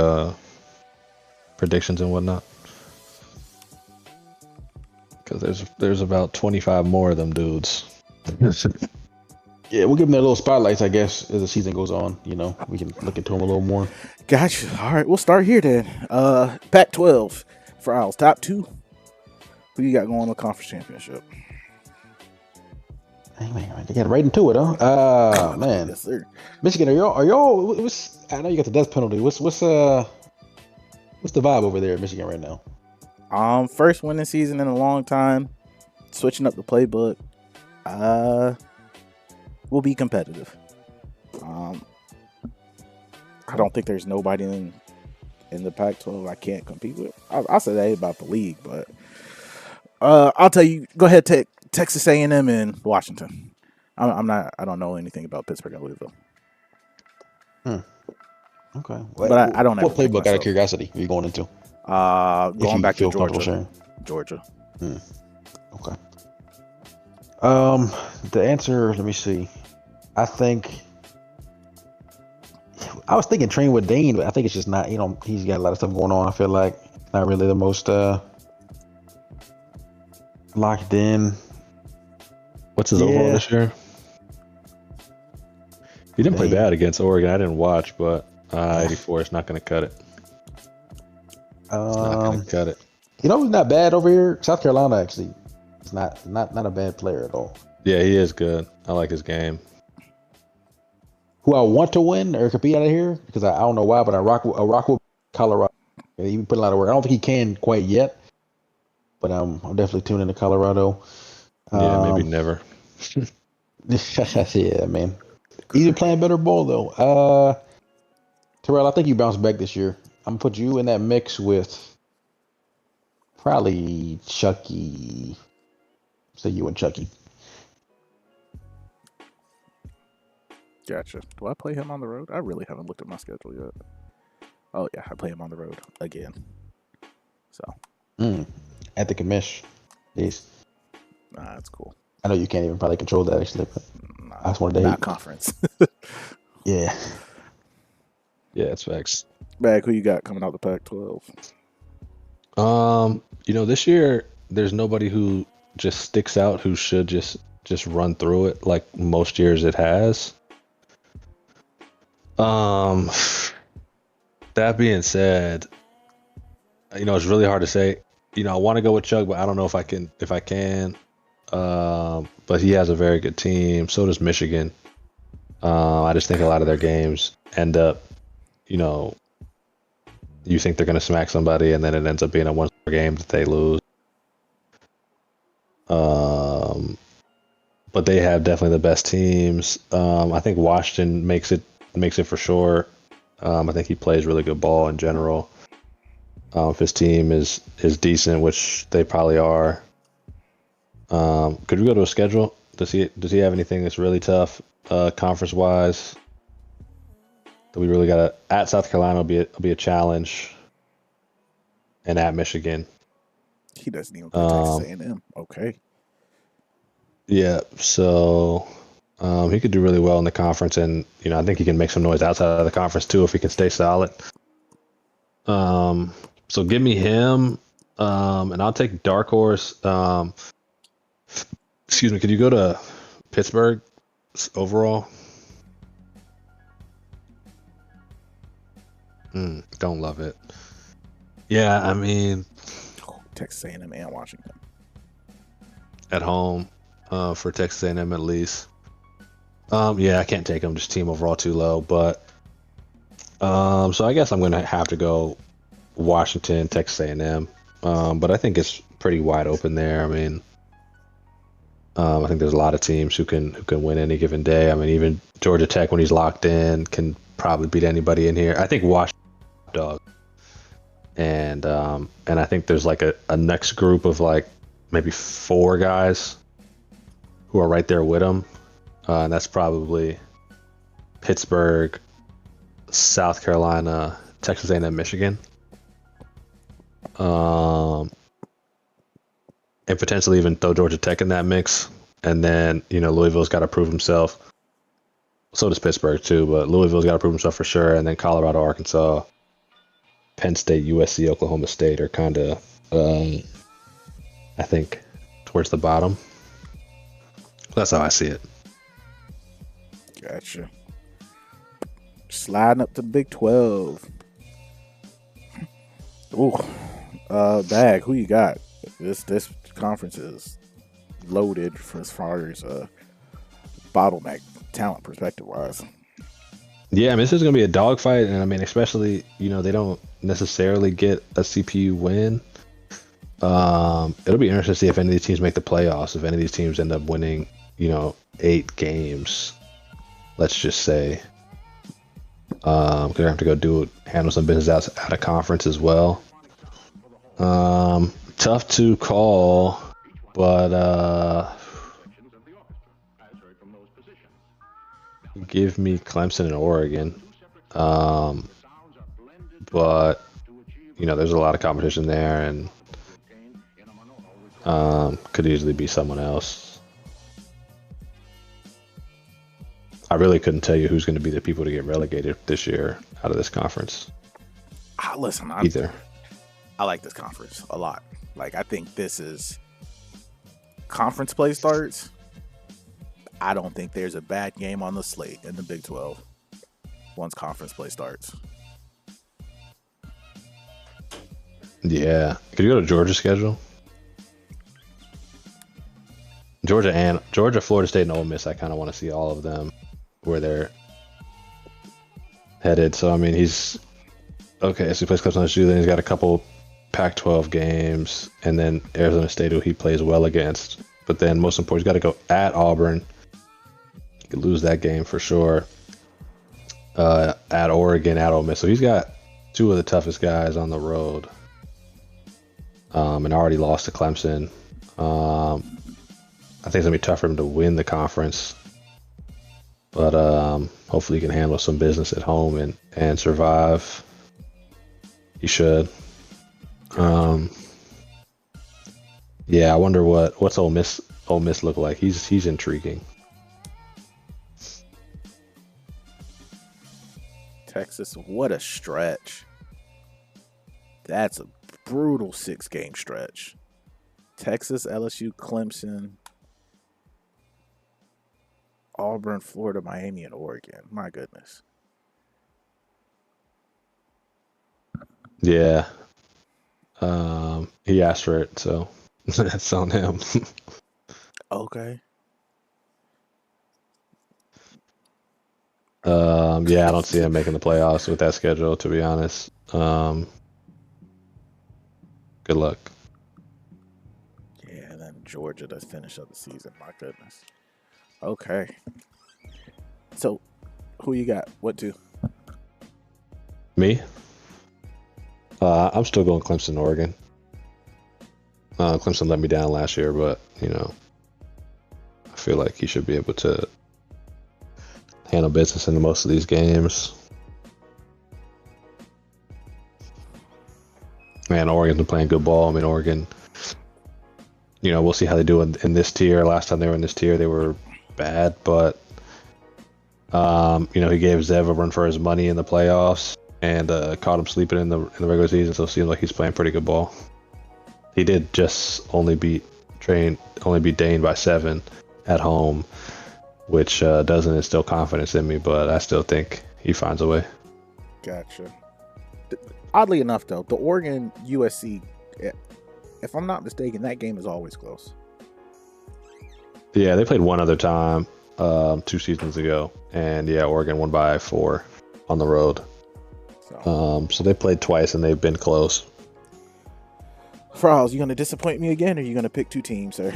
predictions and whatnot. Because there's about 25 more of them dudes.
Yeah, we'll give them their little spotlights, I guess, as the season goes on. We can look into them a little more.
Gotcha. All right, we'll start here then. Pac-12 for Owls. Top 2. Who you got going to the conference championship?
Man, Man, they got right into it, huh? Man,
Yes, sir.
Michigan, are y'all? I know you got the death penalty. What's the vibe over there in Michigan right now?
First winning season in a long time. Switching up the playbook. We'll be competitive. I don't think there's nobody in the Pac-12 I can't compete with. I'll say that about the league, but I'll tell you. Go ahead, take Texas A&M and Washington. I'm not. I don't know anything about Pittsburgh and Louisville.
Okay,
But I don't ever
What
pick
playbook, out
myself.
of curiosity, are you going into?
Going back to
feel comfortable
Georgia.
sharing.
Georgia.
Okay. The answer. Let me see. I was thinking train with Dane, but I think it's just not. He's got a lot of stuff going on. I feel like not really the most locked in.
What's his overall this year? He didn't play
Dane.
bad against Oregon. I didn't watch, but 84 is not going to cut it. It's not going to cut it.
He's not bad over here. South Carolina actually is not a bad player at all.
Yeah, he is good. I like his game.
Who I want to win or compete out of here, because I don't know why, but I rock with Colorado. He put a lot of work. I don't think he can quite yet, but I'm definitely tuning into Colorado.
Yeah, maybe never.
Yeah, man. He's playing better ball though. Terrell, I think you bounce back this year. I'm gonna put you in that mix with probably Chucky. Say you and Chucky.
Gotcha. Do I play him on the road? I really haven't looked at my schedule yet. Oh yeah, I play him on the road again. So.
At the commish. Jeez.
Nah, that's cool.
I know you can't even probably control that actually, but I just wanted to
not conference.
Yeah.
Yeah, it's facts.
Bag, who you got coming out the Pac-12?
This year there's nobody who just sticks out who should just run through it like most years it has. That being said, it's really hard to say. I want to go with Chuck, but I don't know if I can. But he has a very good team. So does Michigan. I just think a lot of their games end up, you think they're going to smack somebody, and then it ends up being a one-score game that they lose. But they have definitely the best teams. I think Washington makes it for sure. I think he plays really good ball in general. If his team is decent, which they probably are. Could we go to a schedule? Does he have anything that's really tough conference wise? That we really got at South Carolina will be a challenge, and at Michigan.
He doesn't even play Texas A&M. Okay.
Yeah, so he could do really well in the conference, and I think he can make some noise outside of the conference too if he can stay solid. So give me him, and I'll take dark horse. Excuse me, could you go to Pittsburgh overall? Don't love it. Yeah, I mean,
Texas A&M and Washington
at home for Texas A&M at least. Yeah, I can't take them. Just team overall too low. But so I guess I'm gonna have to go Washington, Texas A&M. But I think it's pretty wide open there. I mean, I think there's a lot of teams who can win any given day. I mean, even Georgia Tech, when he's locked in, can probably beat anybody in here. I think Washington dog. And I think there's like a next group of like maybe 4 guys who are right there with him. And that's probably Pittsburgh, South Carolina, Texas A&M, Michigan. And potentially even throw Georgia Tech in that mix. And then, Louisville's got to prove himself. So does Pittsburgh too, but Louisville's got to prove himself for sure. And then Colorado, Arkansas, Penn State, USC, Oklahoma State are kind of, I think, towards the bottom. That's how I see it.
Gotcha. Sliding up to the Big 12. Ooh. Bag, who you got? This conference is loaded as far as bottleneck talent perspective wise.
Yeah, I mean, this is going to be a dogfight, and I mean, especially they don't necessarily get a CPU win. It'll be interesting to see if any of these teams make the playoffs. If any of these teams end up winning, 8 games, let's just say. Gonna have to go handle some business out of conference as well. Tough to call, but give me Clemson and Oregon. But there's a lot of competition there, and could easily be someone else. I really couldn't tell you who's going to be the people to get relegated this year out of this conference.
Listen,
either.
I like this conference a lot. Like, I think this is conference play starts. I don't think there's a bad game on the slate in the Big 12 once conference play starts.
Yeah. Could you go to Georgia's schedule? Georgia, Florida State, and Ole Miss, I kind of want to see all of them where they're headed. So, I mean, he's okay. So he plays Clemson LSU, then he's got a couple Pac-12 games, and then Arizona State, who he plays well against. But then, most important, he's got to go at Auburn. He could lose that game for sure. At Oregon, at Ole Miss. So he's got 2 of the toughest guys on the road. And already lost to Clemson. I think it's going to be tough for him to win the conference. But hopefully he can handle some business at home and survive. He should. Yeah, I wonder what's Ole Miss look like. He's intriguing.
Texas, what a stretch. That's a brutal 6-game stretch. Texas, LSU, Clemson, Auburn, Florida, Miami, and Oregon. My goodness.
Yeah. He asked for it, so that's on him.
Okay.
Yeah, I don't see him making the playoffs with that schedule, to be honest. Good luck.
Yeah, and then Georgia to finish up the season. My goodness. Okay. So, who you got? What two?
Me? I'm still going Clemson, Oregon. Clemson let me down last year, but, I feel like he should be able to handle business in most of these games. Man, Oregon's been playing good ball. I mean, Oregon, we'll see how they do in this tier. Last time they were in this tier, they were bad, but, he gave Zev a run for his money in the playoffs and caught him sleeping in the regular season, so it seems like he's playing pretty good ball. He did just only beat Dane by 7 at home, which doesn't instill confidence in me, but I still think he finds a way.
Gotcha. Oddly enough, though, the Oregon USC, if I'm not mistaken, that game is always close.
Yeah, they played one other time 2 seasons ago, and yeah, Oregon won by 4 on the road. So they played twice, and they've been close.
Frows, you going to disappoint me again, or are you going to pick 2 teams, sir?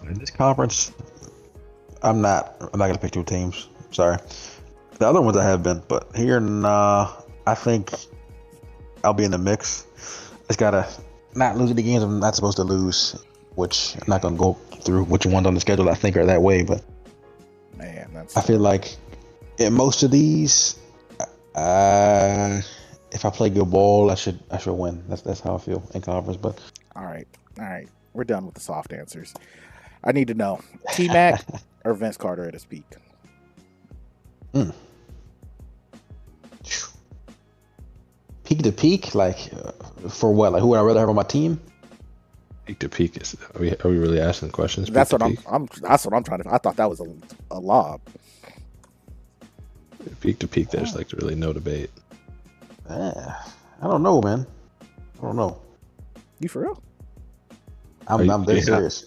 In this conference, I'm not going to pick 2 teams. Sorry. The other ones I have been, but here, I think I'll be in the mix. Just got to not lose the games I'm not supposed to lose, which I'm not going to go through which ones on the schedule I think are that way, but
man,
I feel like in most of these, if I play good ball, I should win. That's how I feel in conference. But
all right, we're done with the soft answers. I need to know T-Mac or Vince Carter at his peak.
Peak to peak, like for what? Like who would I rather have on my team?
Peak to peak is. Are we really asking questions?
That's what I'm. That's what I'm trying to. I thought that was a lob.
Peak to peak, there's like really no debate.
I don't know, man. I don't know.
You for real?
I'm dead serious.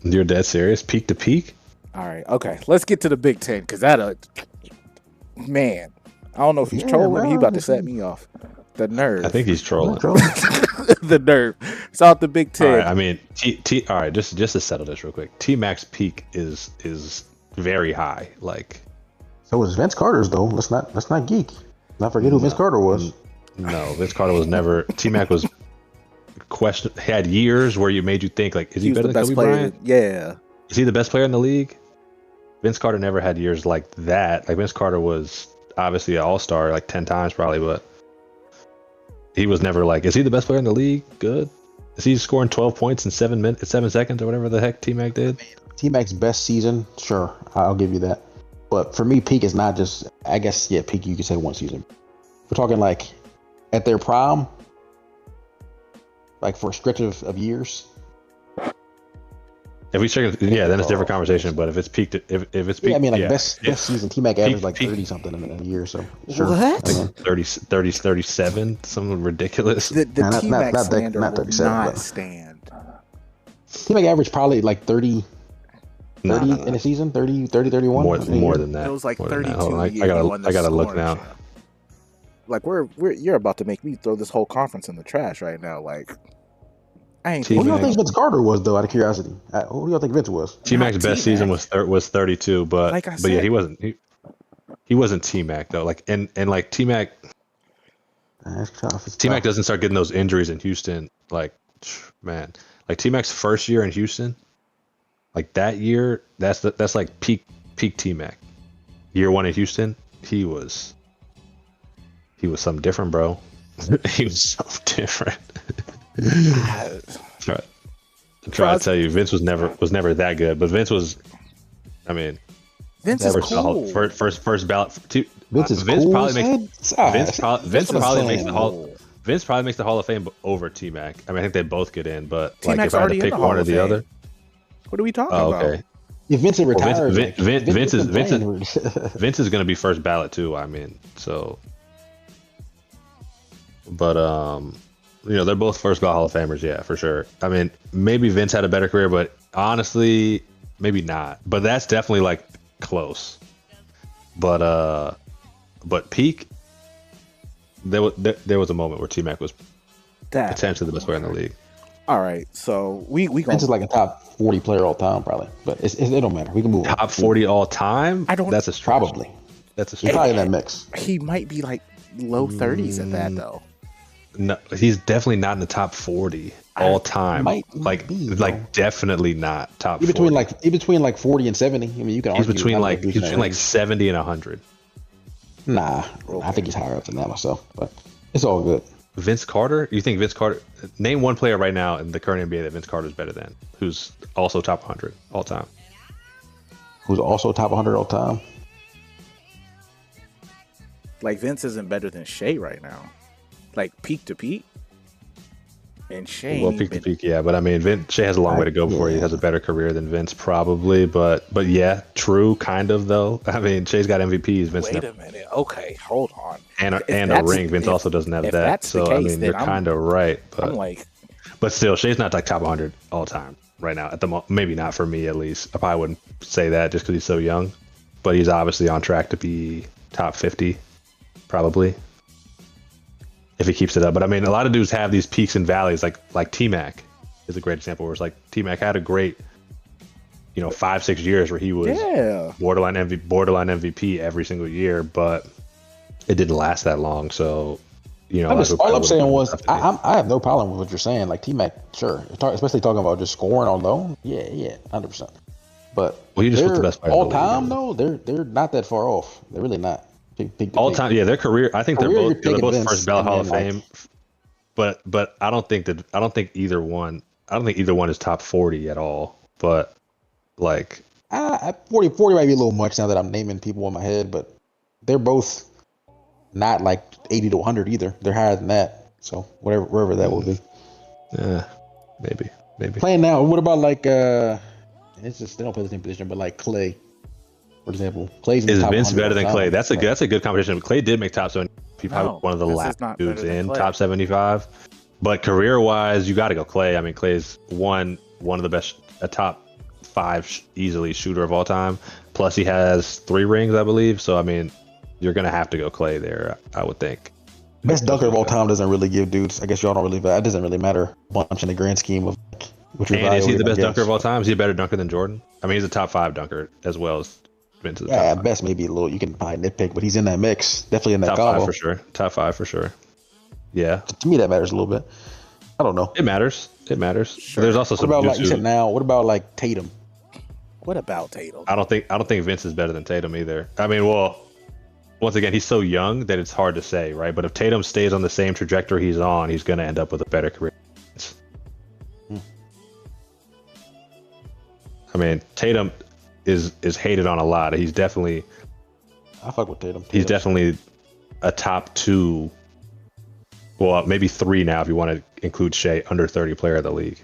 You're dead serious? Peak to peak?
All right, okay. Let's get to the Big Ten because man, I don't know if he's trolling. Or he about to set me off. The nerve.
I think he's trolling.
The nerve. It's out the Big Ten.
All right, I mean, all right, just to settle this real quick. T-Mac's peak is very high. Like,
so was Vince Carter's though. Let's not geek. Not forget who Vince Carter was.
No, Vince Carter was never. T-Mac was had years where you made you think like, is he better than Kobe Bryant?
Yeah.
Is he the best player in the league? Vince Carter never had years like that. Like Vince Carter was obviously an all-star like 10 times probably, but he was never like, is he the best player in the league? Good. Is he scoring 12 points in 7 seconds or whatever the heck T-Mac did?
T-Mac's best season, sure, I'll give you that. But for me, peak is not just, I guess, yeah, peak you could say one season. We're talking like at their prime, like for a stretch of years.
If we check, yeah, then it's a different conversation. But if it's peaked, if it's peaked,
yeah, I mean, like best season, T-Mac averaged like 30 something in a year, so sure.
What?
Like 30, 37, something ridiculous.
The T-Mac slander
not
will
37,
not
but
stand.
T-Mac averaged probably like 30 in a season, 30, 31.
More than that.
It was like
More
32.
I gotta look now.
Like you're about to make me throw this whole conference in the trash right now. Like I ain't.
Who do you think Vince Carter was though? Out of curiosity, who do you think Vince was?
T-Mac's best season was 32, but
like I
but yeah, he wasn't T-Mac though. Like and like T-Mac. T-Mac doesn't start getting those injuries in Houston. Like man, like T-Mac's first year in Houston. Like that year, that's like peak T-Mac. Year one in Houston, he was something different, bro. He was something different. Try to tell you, Vince was never that good, but Vince was. I mean,
Vince is cool.
First ballot.
Vince probably makes
the Hall of Fame over T-Mac. I mean, I think they both get in, but like
T-Mac's
if I had to pick one or the other.
What are we talking about?
If Vincent retires,
Vince is going to be first ballot too. I mean, so, but they're both first ballot Hall of Famers, yeah, for sure. I mean, maybe Vince had a better career, but honestly, maybe not. But that's definitely like close. But peak, there was a moment where T-Mac was potentially the best player in the league.
All right, so we
Vince is like a top 40 player all time, probably, but it don't matter. We can move
top 40 all time. That's a stretch.
Probably.
That's a
stretch. He's probably in that mix.
He might be like low 30s at that though.
No, he's definitely not in the top 40 all time. Definitely not top.
In between 40 and 70. I mean, you can.
He's between like 70 and 100.
Nah, okay. I think he's higher up than that myself, but it's all good.
Vince Carter? You think Vince Carter? Name one player right now in the current NBA that Vince Carter is better than, who's also top 100 all time.
Who's also top 100 all time?
Like Vince isn't better than Shea right now. Like peak to peak. And Shea.
Well, peak to peak, yeah. But I mean, Shea has a long way to go before he has a better career than Vince, probably. But yeah, true, kind of though. I mean, Shea's got MVPs. Vince.
Wait a minute. Okay, hold on.
And a ring. Vince also doesn't have that. So I mean, you're kind of right. But but still, Shea's not like top 100 all time right now. At the maybe not for me at least. I probably wouldn't say that just because he's so young. But he's obviously on track to be top 50, probably. If he keeps it up. But I mean, a lot of dudes have these peaks and valleys, like T-Mac is a great example where it's like T-Mac had a great, 5-6 years where he was borderline MVP every single year, but it didn't last that long. So,
all I'm saying was I have no problem with what you're saying. Like T-Mac, sure. Especially talking about just scoring alone. Yeah, 100%. But
he just was the best player
all time though, they're not that far off. They're really not.
All time, yeah, their career. I think they're both first ballot Hall of Fame, but I don't think either one is top 40 at all. But like,
40 might be a little much now that I'm naming people in my head, but they're both not like 80 to 100 either. They're higher than that. So wherever that will be.
Yeah, maybe.
Playing now. What about like it's just they don't play the same position, but like Clay. For example, Clay's
is Vince better than Clay? That's a good competition. Clay did make top 70. He's probably one of the last dudes in top 75. But career wise, you got to go Clay. I mean, Clay's one of the best, a top 5 easily shooter of all time. Plus, he has 3 rings, I believe. So I mean, you're gonna have to go Clay there, I would think.
Best dunker of all time doesn't really give dudes. I guess y'all don't really. That doesn't really matter much in the grand scheme of which.
And is he the best dunker of all time? Is he a better dunker than Jordan? I mean, he's a top 5 dunker as well as Vince.
Yeah, at best maybe a little. You can probably nitpick, but he's in that mix. Definitely in that
top
combo.
5 for sure. Top 5 for sure. Yeah.
To me, that matters a little bit. I don't know.
It matters. It matters. Sure. There's also some.
What about like you said now? What about like Tatum?
What about Tatum?
I don't think Vince is better than Tatum either. I mean, well, once again, he's so young that it's hard to say, right? But if Tatum stays on the same trajectory he's on, he's going to end up with a better career. I mean, Tatum is hated on a lot. He's definitely.
I fuck with Tatum.
He's definitely a top 2. Well, maybe 3 now if you want to include Shea, under 30 player of the league.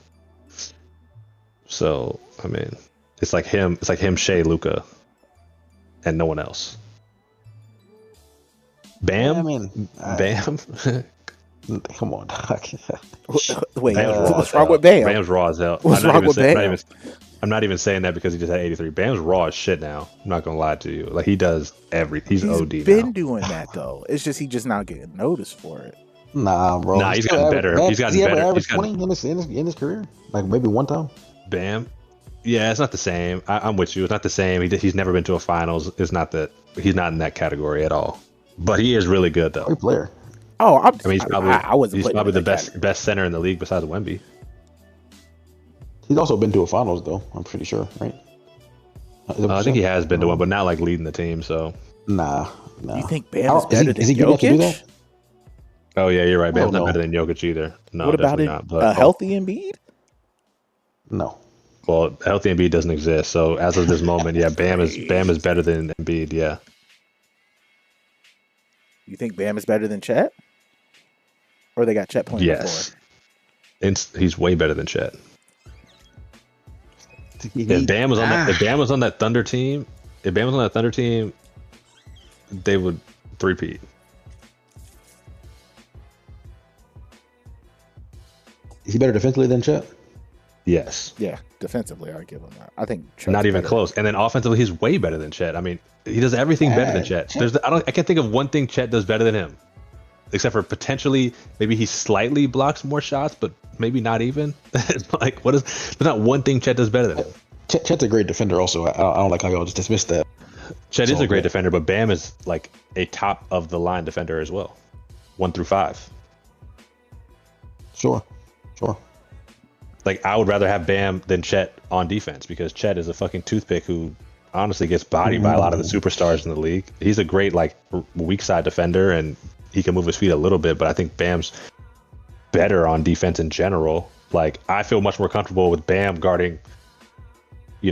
So, I mean, it's like him, Shea, Luka, and no one else. Bam?
Yeah, I mean,
Bam?
Come on.
Wait,
Bam's
what's wrong with Bam?
Bam's raw as hell.
What's wrong with Bam?
I'm not even saying that because he just had 83. Bam's raw as shit now. I'm not going to lie to you. Like, he does he's OD
He's been
now.
doing that, though. It's just he's just not getting noticed for it.
Nah, bro.
Nah, he's gotten better. He's gotten better.
Average 20 in his career? Like maybe one time?
Bam? Yeah, it's not the same. I'm with you. It's not the same. He's never been to a finals. It's not that he's not in that category at all. But he is really good, though.
Great player.
Oh,
I mean, he's probably the
category.
best center in the league besides Wemby.
He's also been to a finals, though. I'm pretty sure, right?
I think he has been to one, but not like leading the team. So
nah.
You think Bam is better than
he good enough to do
Jokic?
that?
Oh yeah, you're right. Bam's not better than Jokic either. No,
what about
definitely not. But,
a healthy Embiid?
No.
Well, healthy Embiid doesn't exist. So as of this moment, yeah, Bam is better than Embiid. Yeah.
You think Bam is better than Chet? Or they got Chet playing
Yes. He's way better than Chet. If Bam was on that Thunder team, they would three-peat.
Is he better defensively than Chet?
Yes.
Yeah, defensively, I give him that. I think Chet's
not even
better.
close. And then offensively, he's way better than Chet. I mean, he does everything better than Chet. I can't think of one thing Chet does better than him, except for potentially maybe he slightly blocks more shots, but maybe not even. Like, there's not one thing Chet does better than him.
Chet's a great defender. Also, I don't like how y'all just dismissed that.
Chet is a great defender, but Bam is like a top of the line defender as well, 1 through 5.
Sure.
Like, I would rather have Bam than Chet on defense because Chet is a fucking toothpick who honestly gets bodied by a lot of the superstars in the league. He's a great like weak side defender and he can move his feet a little bit, but I think Bam's better on defense in general. Like, I feel much more comfortable with Bam guarding, I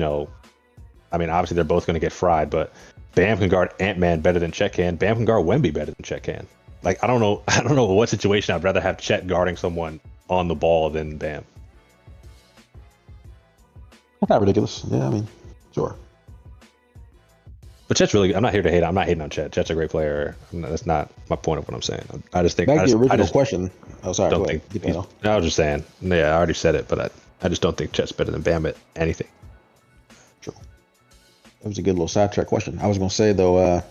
mean, obviously they're both going to get fried, but Bam can guard Ant-Man better than Chet can. Bam can guard Wemby better than Chet can. Like, I don't know what situation I'd rather have Chet guarding someone on the ball than Bam.
That's not ridiculous. Yeah, I mean, sure.
But Chet's really good. I'm not here to hate. I'm not hating on Chet. Chet's a great player. That's not my point of what I'm saying. I just think.
Back to the original question. Oh, sorry.
Don't think. I was just saying. Yeah, I already said it, but I just don't think Chet's better than Bam at anything.
True. That was a good little sidetrack question. I was going to say though,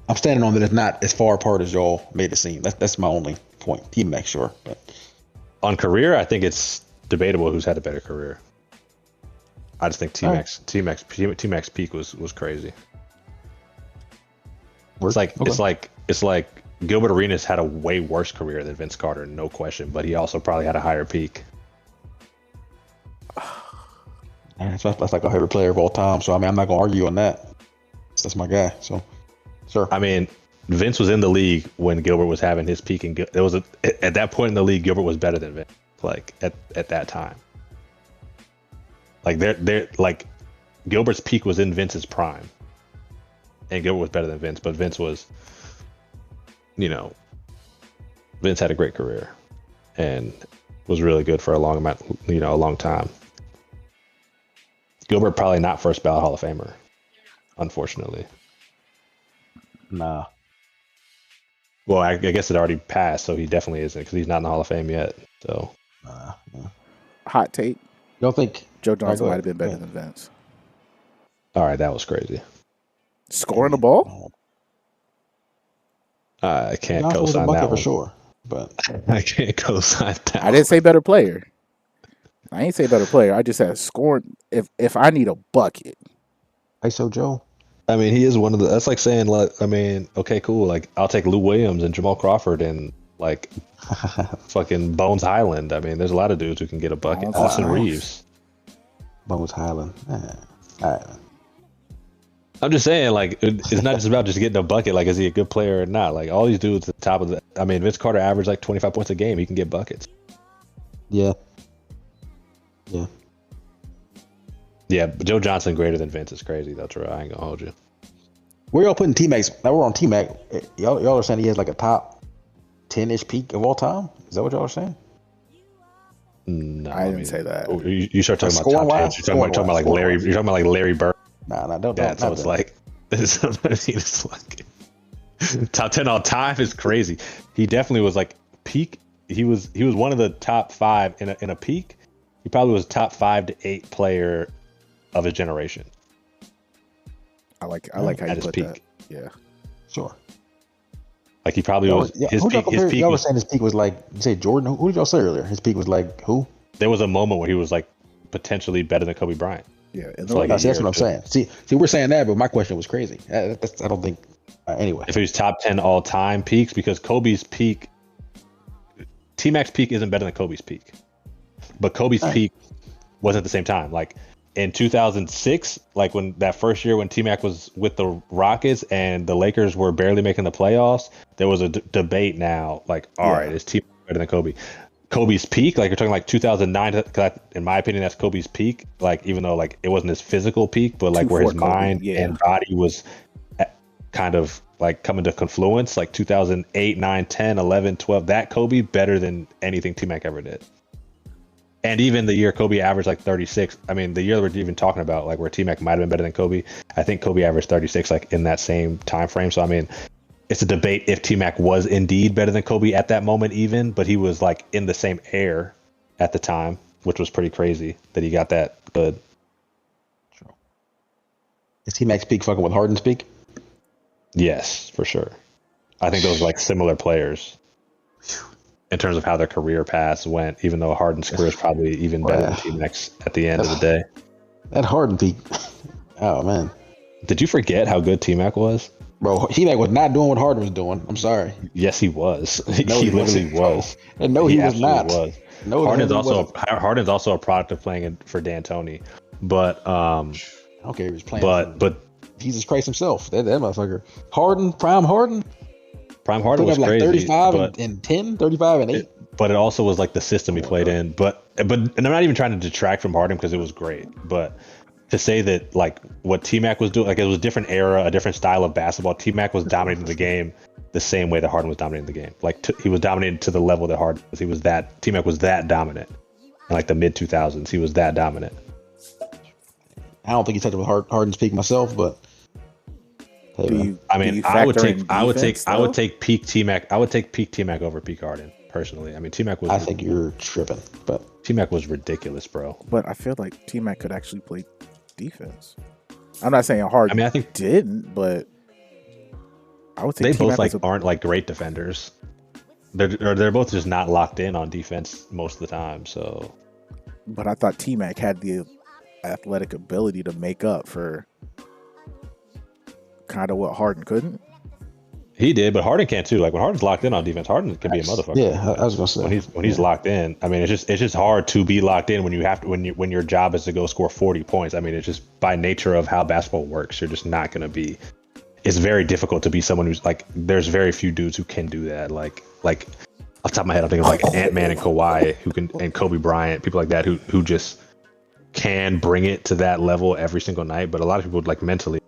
I'm standing on that it's not as far apart as y'all made it seem. That's my only point. T-Mac, sure. But
on career, I think it's debatable who's had a better career. I just think T-Mac's peak was crazy. It's like Gilbert Arenas had a way worse career than Vince Carter, no question, but he also probably had a higher peak.
That's like a favorite player of all time. So I mean, I'm not gonna argue on that. That's my guy. So, sure.
I mean, Vince was in the league when Gilbert was having his peak, and at that point in the league, Gilbert was better than Vince. Like at that time, like they're like Gilbert's peak was in Vince's prime, and Gilbert was better than Vince. But Vince was, Vince had a great career, and was really good for a long time. Gilbert probably not first ballot Hall of Famer, unfortunately.
Nah.
Well, I guess it already passed, so he definitely isn't because he's not in the Hall of Fame yet. So,
hot take.
You don't think
Joe Johnson
go
might have been
ahead.
better than Vince.
All right, that was crazy.
Scoring the ball?
I can't
Johnson was a
co-sign
bucket
that
for
one.
sure, but
I can't co-sign that.
I didn't say better player. I ain't say better player. I just said scoring. If I need a bucket,
ISO Joe.
I mean, he is one of the. That's like saying, like, I mean, okay, cool. Like, I'll take Lou Williams and Jamal Crawford and like fucking Bones Highland. I mean, there's a lot of dudes who can get a bucket.
Bones
Austin
Highland.
Reeves.
Bones Highland. All right.
I'm just saying, like, it's not just about just getting a bucket. Like, is he a good player or not? Like, all these dudes at the top of the. I mean, Vince Carter averaged like 25 points a game. He can get buckets.
Yeah.
Yeah, but Joe Johnson greater than Vince is crazy though, Troy. I ain't gonna hold you.
Where y'all putting T-Max? Now we're on T-Mac. Y'all are saying he has like a top 10-ish peak of all time? Is that what y'all are saying?
No,
I didn't say that.
You start talking about top
Scoring-wise?
10s. You're talking about like Larry. You're talking about like Larry Bird.
Nah, don't.
Yeah, so
not
it's
that.
like, it's like top 10 all time is crazy. He definitely was like peak. He was one of the top 5 in a peak. He probably was top 5 to 8 player of his generation.
I like how
At
you
his
put
peak.
that. Yeah.
Sure.
Like he probably was his
who
peak. His peak
y'all were
was,
saying his peak was like, you say Jordan? Who did y'all say earlier? His peak was like who?
there was a moment where he was like potentially better than Kobe Bryant.
Yeah. And
So, like,
That's
year
what
or
I'm
two.
saying. See, we're saying that, but my question was crazy. I don't think. Anyway,
If he was top 10 all time peaks, because Kobe's peak, T-Mac's peak isn't better than Kobe's peak, but Kobe's peak was at the same time. Like in 2006, like when that first year when T-Mac was with the Rockets and the Lakers were barely making the playoffs, there was a debate now. Like, all right, is T-Mac better than Kobe? Kobe's peak, like you're talking like 2009, in my opinion, that's Kobe's peak. Like, even though like it wasn't his physical peak, but like where his
2-4 Kobe,
mind
yeah.
and body was kind of like coming to confluence, like 2008, 9, 10, 11, 12, that Kobe better than anything T-Mac ever did. And even the year Kobe averaged like 36, I mean, the year that we're even talking about, like where T-Mac might have been better than Kobe, I think Kobe averaged 36 like in that same time frame. So I mean, it's a debate if T-Mac was indeed better than Kobe at that moment even, but he was like in the same air at the time, which was pretty crazy that he got that good.
is T-Max peak fucking with Harden's peak?
Yes, for sure. I think those are like similar players in terms of how their career paths went, even though Harden's career is probably even better than T-Mac's at the end of the day.
That Harden peak. Oh man,
Did you forget how good T-Mac was?
bro, T-Mac was not doing what Harden was doing. I'm sorry.
Yes, he was.
No,
he literally
wasn't, bro.
was.
And no, he was
absolutely
not.
was.
No,
Harden's
he
also
wasn't.
Harden's also a product of playing for D'Antoni, but
I don't care if he was playing.
but
Jesus Christ himself, that motherfucker. Harden, prime Harden,
Prime Harden
put
was
up like
crazy.
35
but,
and 10, 35 and 8.
but it also was like the system he played in. But and I'm not even trying to detract from Harden because it was great. But to say that like what T-Mac was doing, like it was a different era, a different style of basketball. T-Mac was dominating the game the same way that Harden was dominating the game. Like he was dominating to the level that Harden was. T-Mac was that dominant in like the mid 2000s. He was that dominant.
I don't think he touched with Harden's peak myself, but hey,
Do
man.
you,
I
do
mean,
you
I would
factor
take
in
I would
defense,
take peak T-Mac. I would take peak T-Mac over peak Harden personally. I mean, T-Mac was
I think you're tripping. But
T-Mac was ridiculous, bro.
But I feel like T-Mac could actually play defense. I'm not saying Harden
I mean, I think
didn't, but I would say
they
T-Mac
both like
was
aren't like great defenders. They're both just not locked in on defense most of the time. So
but I thought T-Mac had the athletic ability to make up for kind of what Harden couldn't.
he did, but Harden can too. Like when Harden's locked in on defense, Harden can be a motherfucker.
yeah, I was gonna say
When he's locked in, I mean, it's just hard to be locked in when you have to when your job is to go score 40 points. I mean, it's just by nature of how basketball works, you're just not gonna be. It's very difficult to be someone who's like. There's very few dudes who can do that. Like off the top of my head, I'm thinking of like Ant-Man and Kawhi and Kobe Bryant, people like that who just can bring it to that level every single night. But a lot of people like mentally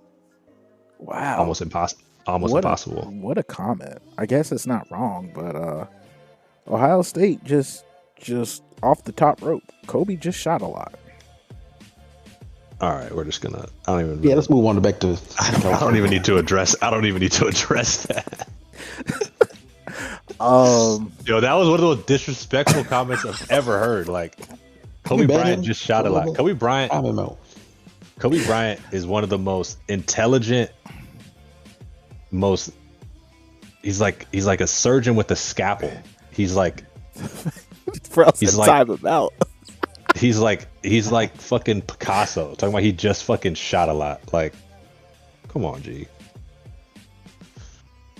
Wow.
almost impossible. Impossible.
What a comment. I guess it's not wrong, but Ohio State just off the top rope. Kobe just shot a lot.
All right, we're just gonna. I don't even.
yeah. Let's move on back to.
I don't even need to address. I don't even need to address that.
Um,
Yo, that was one of the most disrespectful comments I've ever heard. Like, Kobe
bang
Bryant
him
just shot
a
a
little
lot.
bit?
Kobe Bryant.
I'm him out.
Kobe Bryant is one of the most intelligent, most. He's like a surgeon with a scalpel. He's like
For us
He's
to
like-
time him out.
he's like fucking Picasso. Talking about he just fucking shot a lot. Like, come on, G.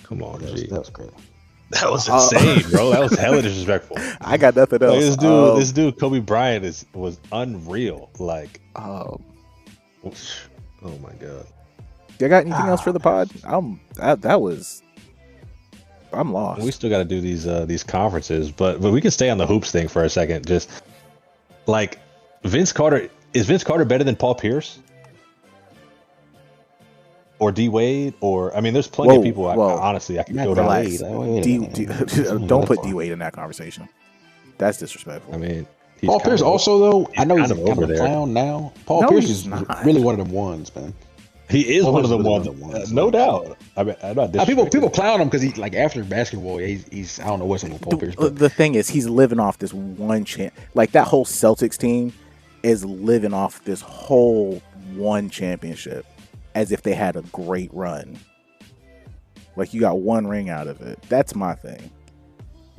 Come on, G.
That was crazy.
That was insane, bro. That was hella disrespectful.
I got nothing
Like,
else.
this dude, Kobe Bryant was unreal. Like,
Oh,
oh my god.
you got anything else for the pod? I'm lost.
We still got to do these conferences, but we can stay on the hoops thing for a second. Just like Vince Carter, is Vince Carter better than Paul Pierce or D Wade? Or I mean, there's plenty of people. Honestly, I can go down.
relax.
Wait,
Don't put D Wade in that conversation. That's disrespectful.
I mean,
Paul Pierce also though. I know he's
kind of
kind
over
of a
there.
clown now. Paul
No,
Pierce
he's
is
not.
really one of them ones, man.
He is
Paul
one of
Pierce
the
is
ones,
one of the ones,
no
man.
doubt. I mean, I'm not
People clown him because he's like after basketball. He's I don't know what's up with Paul Pierce. But
The thing is, he's living off this one chance. Like that whole Celtics team is living off this whole one championship, as if they had a great run. Like you got one ring out of it. That's my thing.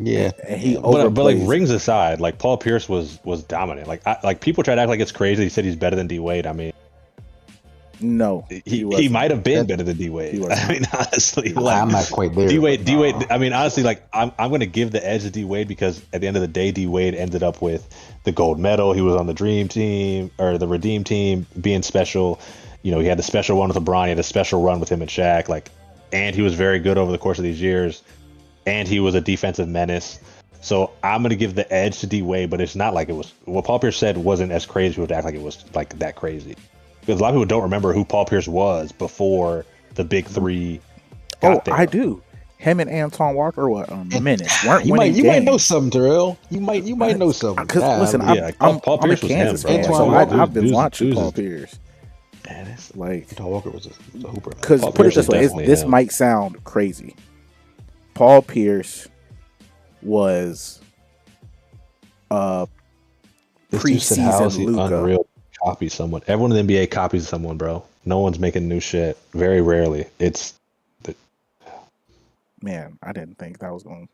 yeah,
And he
But like
overplays.
rings aside, like Paul Pierce was dominant. Like people try to act like it's crazy. He said he's better than D Wade. I mean,
No,
he
wasn't.
might have been better than D Wade.
He wasn't.
I mean, honestly, like,
I'm not quite there.
D Wade.
but,
I mean, honestly, like I'm going to give the edge to D Wade because at the end of the day, D Wade ended up with the gold medal. He was on the Dream Team or the Redeem Team, being special. You know, he had the special run with LeBron. He had a special run with him and Shaq. Like, and he was very good over the course of these years. And he was a defensive menace. So I'm going to give the edge to D Wade, but it's not like it was. What Paul Pierce said wasn't as crazy. People would act like it was like that crazy. Because a lot of people don't remember who Paul Pierce was before the big three got there.
I do. Him and Antoine Walker were menace. Weren't
you
winning
might know
games.
something, Terrell. You might know something.
Because listen,
Yeah,
I'm
Paul
a
Pierce was him,
Kansas
bro.
fan,
Antoine
so
Walker,
I've been
dudes-
watching
dudes-
Paul Pierce.
Man, it's-
Like,
Antoine Walker was a hooper. Man.
because
Paul
put it
Pierce
this
was
way,
definitely
this
him.
might sound crazy. Paul Pierce was
this dude said, how is
preseason
he
Luka.
unreal? Copy someone. Everyone in the NBA copies someone, bro. No one's making new shit. Very rarely. It's
Man, I didn't think that was going.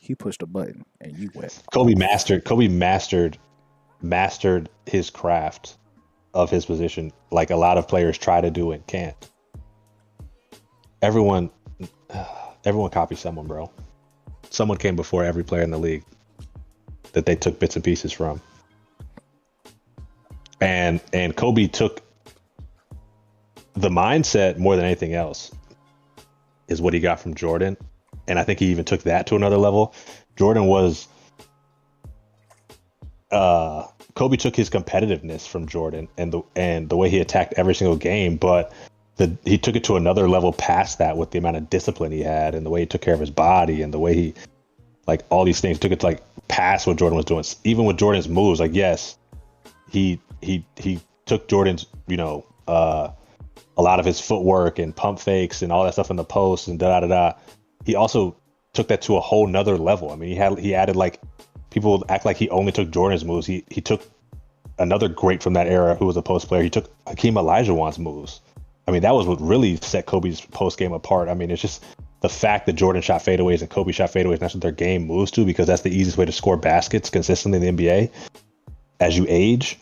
He pushed a button and you went.
Kobe mastered his craft of his position, like a lot of players try to do and can't. Everyone copies someone, bro. Someone came before every player in the league that they took bits and pieces from. And Kobe took the mindset more than anything else is what he got from Jordan. And I think he even took that to another level. Jordan was Kobe took his competitiveness from Jordan and the way he attacked every single game, but he took it to another level past that with the amount of discipline he had and the way he took care of his body and the way he, like, all these things, took it to like past what Jordan was doing. Even with Jordan's moves, like, yes, he took Jordan's, a lot of his footwork and pump fakes and all that stuff in the post and da. He also took that to a whole nother level. I mean, he added, like, people act like he only took Jordan's moves. He took another great from that era who was a post player. He took Hakeem Olajuwon's moves. I mean, that was what really set Kobe's post game apart. I mean, it's just the fact that Jordan shot fadeaways and Kobe shot fadeaways. And that's what their game moves to, because that's the easiest way to score baskets consistently in the NBA as you age.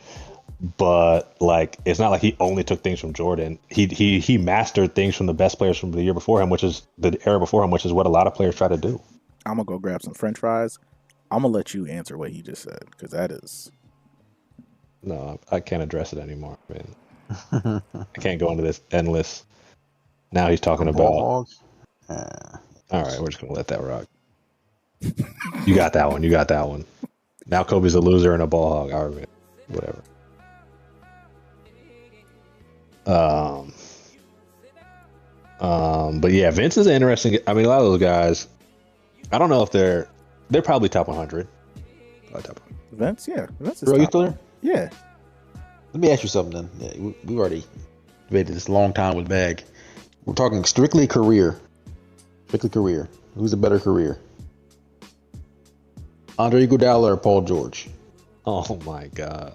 But, like, it's not like he only took things from Jordan. He mastered things from the best players from the year before him, which is the era before him, which is what a lot of players try to do.
I'm gonna go grab some French fries. I'm gonna let you answer what he just said because that is.
No, I can't address it anymore, man. I can't go into this endless. Now he's talking about. All right, we're just gonna let that rock. You got that one. Now Kobe's a loser and a ball hog. All right, whatever. But yeah, Vince is interesting. I mean, a lot of those guys, I don't know if they're probably top 100.
Vince, yeah. Vince is
Bro, you
top.
still there?
Yeah.
Let me ask you something then. Yeah, we already debated this a long time with Bag. We're talking strictly career. Strictly career. Who's a better career? Andre Iguodala or Paul George?
Oh my god.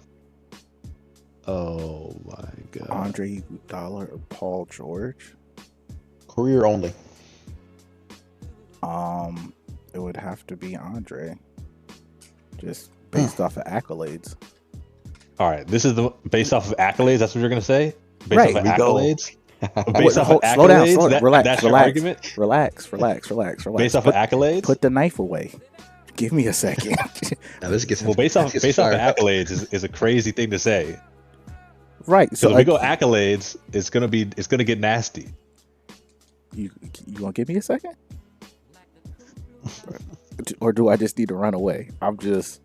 Oh my god.
Andre Iguodala or Paul George?
Career only.
It would have to be Andre, just based off of accolades.
All right, this is the based off of accolades. That's what you're gonna say. Based
Right,
off of
we go.
accolades.
Wait,
Based off of accolades.
slow down, slow down. Relax,
That's your
relax,
argument.
relax.
Based off of accolades.
Put the knife away. Give me a second.
Now this gets
Well, based off of
fired up.
accolades is a crazy thing to say.
Right.
So
So
if we go accolades, it's gonna get nasty.
you want to give me a second? Or do I just need to run away? I'm just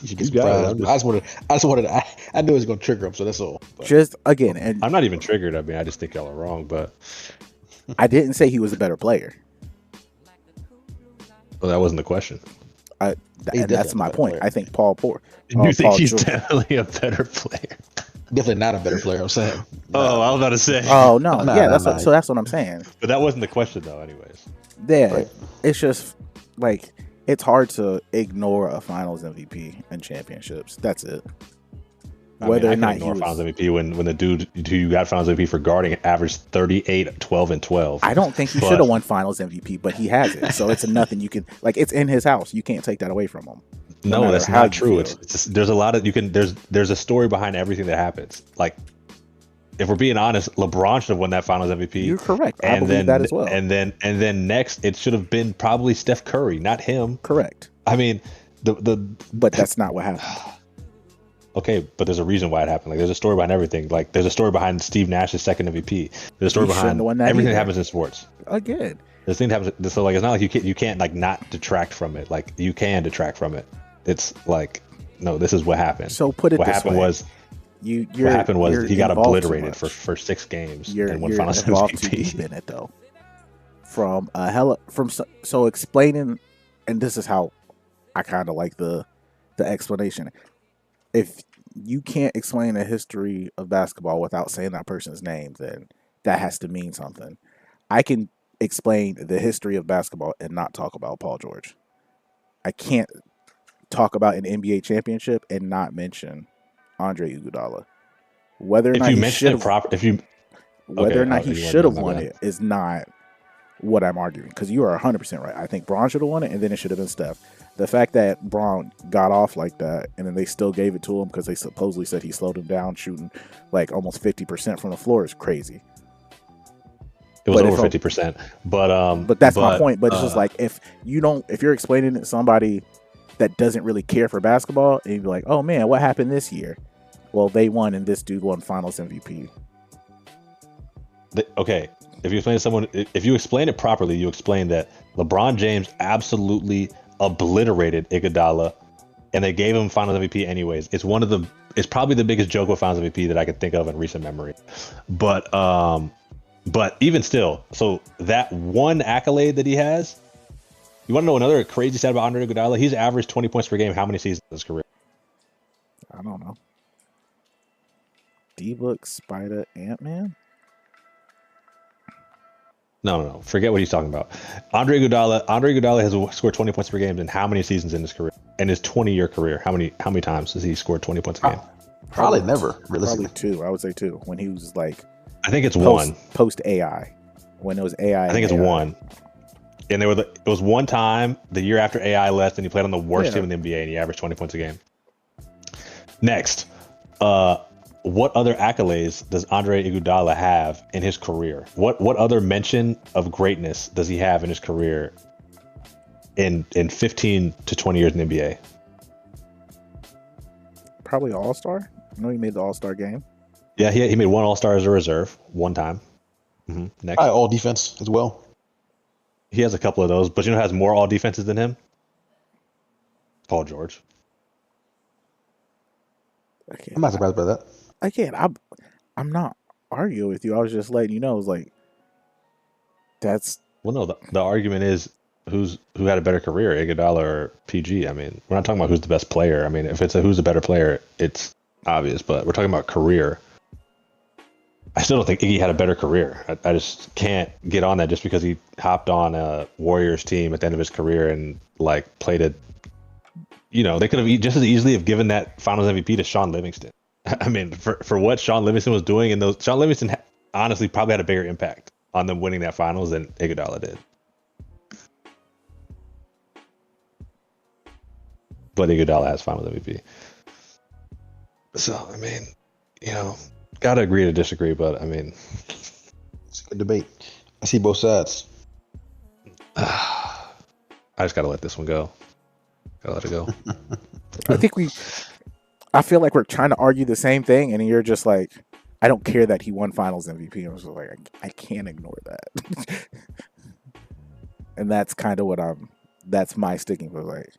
You should be
You got it.
surprised. I knew it was gonna trigger him, so that's all. But
again, and
I'm not even triggered. I mean, I just think y'all are wrong. But
I didn't say he was a better player.
well, that wasn't the question.
And that's
definitely
my
a better
point.
player.
I think Paul
You think
Paul
he's
George-
definitely a better player?
definitely not a better player. I'm saying.
Oh, I was about to say.
Oh no,
Nah,
yeah,
nah,
that's
nah.
so that's what I'm saying.
But that wasn't the question, though. Anyways,
Yeah,
Right.
it's just like it's hard to ignore a Finals MVP and championships. That's it. Whether
I
or
can
not he
ignore
was,
Finals MVP when the dude who you got Finals MVP for guarding averaged 38, 12, and 12.
I don't think he
But-
should have won Finals MVP, but he has it. So it's nothing you can like. It's in his house. You can't take that away from him. No
No,
matter
that's
how
not
you
true.
feel.
It's just, there's a lot of there's a story behind everything that happens. Like, if we're being honest, LeBron should have won that Finals MVP.
You're correct. I
and
believe
then
that as well.
And then next, it should have been probably Steph Curry, not him.
Correct.
I mean,
But that's not what happened.
okay, but there's a reason why it happened. Like, there's a story behind everything. Like, there's a story behind Steve Nash's second MVP. There's a story
He shouldn't
behind
have won that
everything that
either.
happens in sports.
Again,
This thing happens. So like, it's not like you can't like not detract from it. Like, you can detract from it. It's like, no, this is what happened.
so put it
what
this
happened
way.
was
You're,
what happened was
you're
he got
involved too
obliterated
much.
for 6 games
You're
and won Finals
involved too deep
MVP.
in it though. So explaining, and this is how I kind of like the explanation. If you can't explain the history of basketball without saying that person's name, then that has to mean something. I can explain the history of basketball and not talk about Paul George. I can't talk about an NBA championship and not mention Andre Iguodala. Whether or
If
not
you
he
mention it
should
proper, if you
whether or not he
you want
should have
to-
won
my
it is not what I'm arguing, because you are 100% right. I think Braun should have won it, and then it should have been Steph. The fact that Braun got off like that, and then they still gave it to him because they supposedly said he slowed him down shooting like almost 50% from the floor is crazy.
It was
But
over
if
50%. But
that's my point. But it's just like if you're explaining it to somebody that doesn't really care for basketball, and you're like, oh man, what happened this year? Well, they won, and this dude won Finals MVP.
Okay, if you explain to someone, if you explain it properly, you explain that LeBron James absolutely obliterated Iguodala, and they gave him Finals MVP anyways. It's probably the biggest joke with Finals MVP that I could think of in recent memory. But even still, so that one accolade that he has, you want to know another crazy stat about Andre Iguodala? He's averaged 20 points per game. How many seasons in his career?
I don't know. D-Book, Spider, Ant-Man?
No. Forget what he's talking about. Andre Iguodala has scored 20 points per game in how many seasons in his career? In his 20-year career, how many times has he scored 20 points a game?
Probably never,
Probably
realistically.
2. I would say 2. When he was like
I think it's one.
post AI. When it was AI.
I think it's
AI.
one. And it was one time the year after AI left, and he played on the worst
Yeah.
team in the NBA, and he averaged 20 points a game. Next, what other accolades does Andre Iguodala have in his career? What other mention of greatness does he have in his career in 15 to 20 years in the NBA?
Probably All-Star. I know he made the All-Star game.
Yeah, he made one All-Star as a reserve one time. Next,
Probably all defense as well.
he has a couple of those, but you know who has more all defenses than him? Paul George.
Okay.
I'm not surprised by that.
Again, I'm not arguing with you. I was just letting you know. It was like that's
Well, no, the argument is who had a better career, Iguodala or PG. I mean, we're not talking about who's the best player. I mean, if it's who's the better player, it's obvious. But we're talking about career. I still don't think Iggy had a better career. I just can't get on that just because he hopped on a Warriors team at the end of his career and like played a they could have just as easily have given that Finals MVP to Sean Livingston. I mean, for what Sean Livingston was doing in those, Sean Livingston honestly probably had a bigger impact on them winning that Finals than Iguodala did. But Iguodala has Finals MVP. So I mean, gotta agree to disagree. But I mean,
It's a good debate. I see both sides.
I just gotta let this one go. Gotta let it go.
I feel like we're trying to argue the same thing, and you're just like, I don't care that he won Finals MVP. I was just like, I can't ignore that. And that's kind of that's my sticking for, like,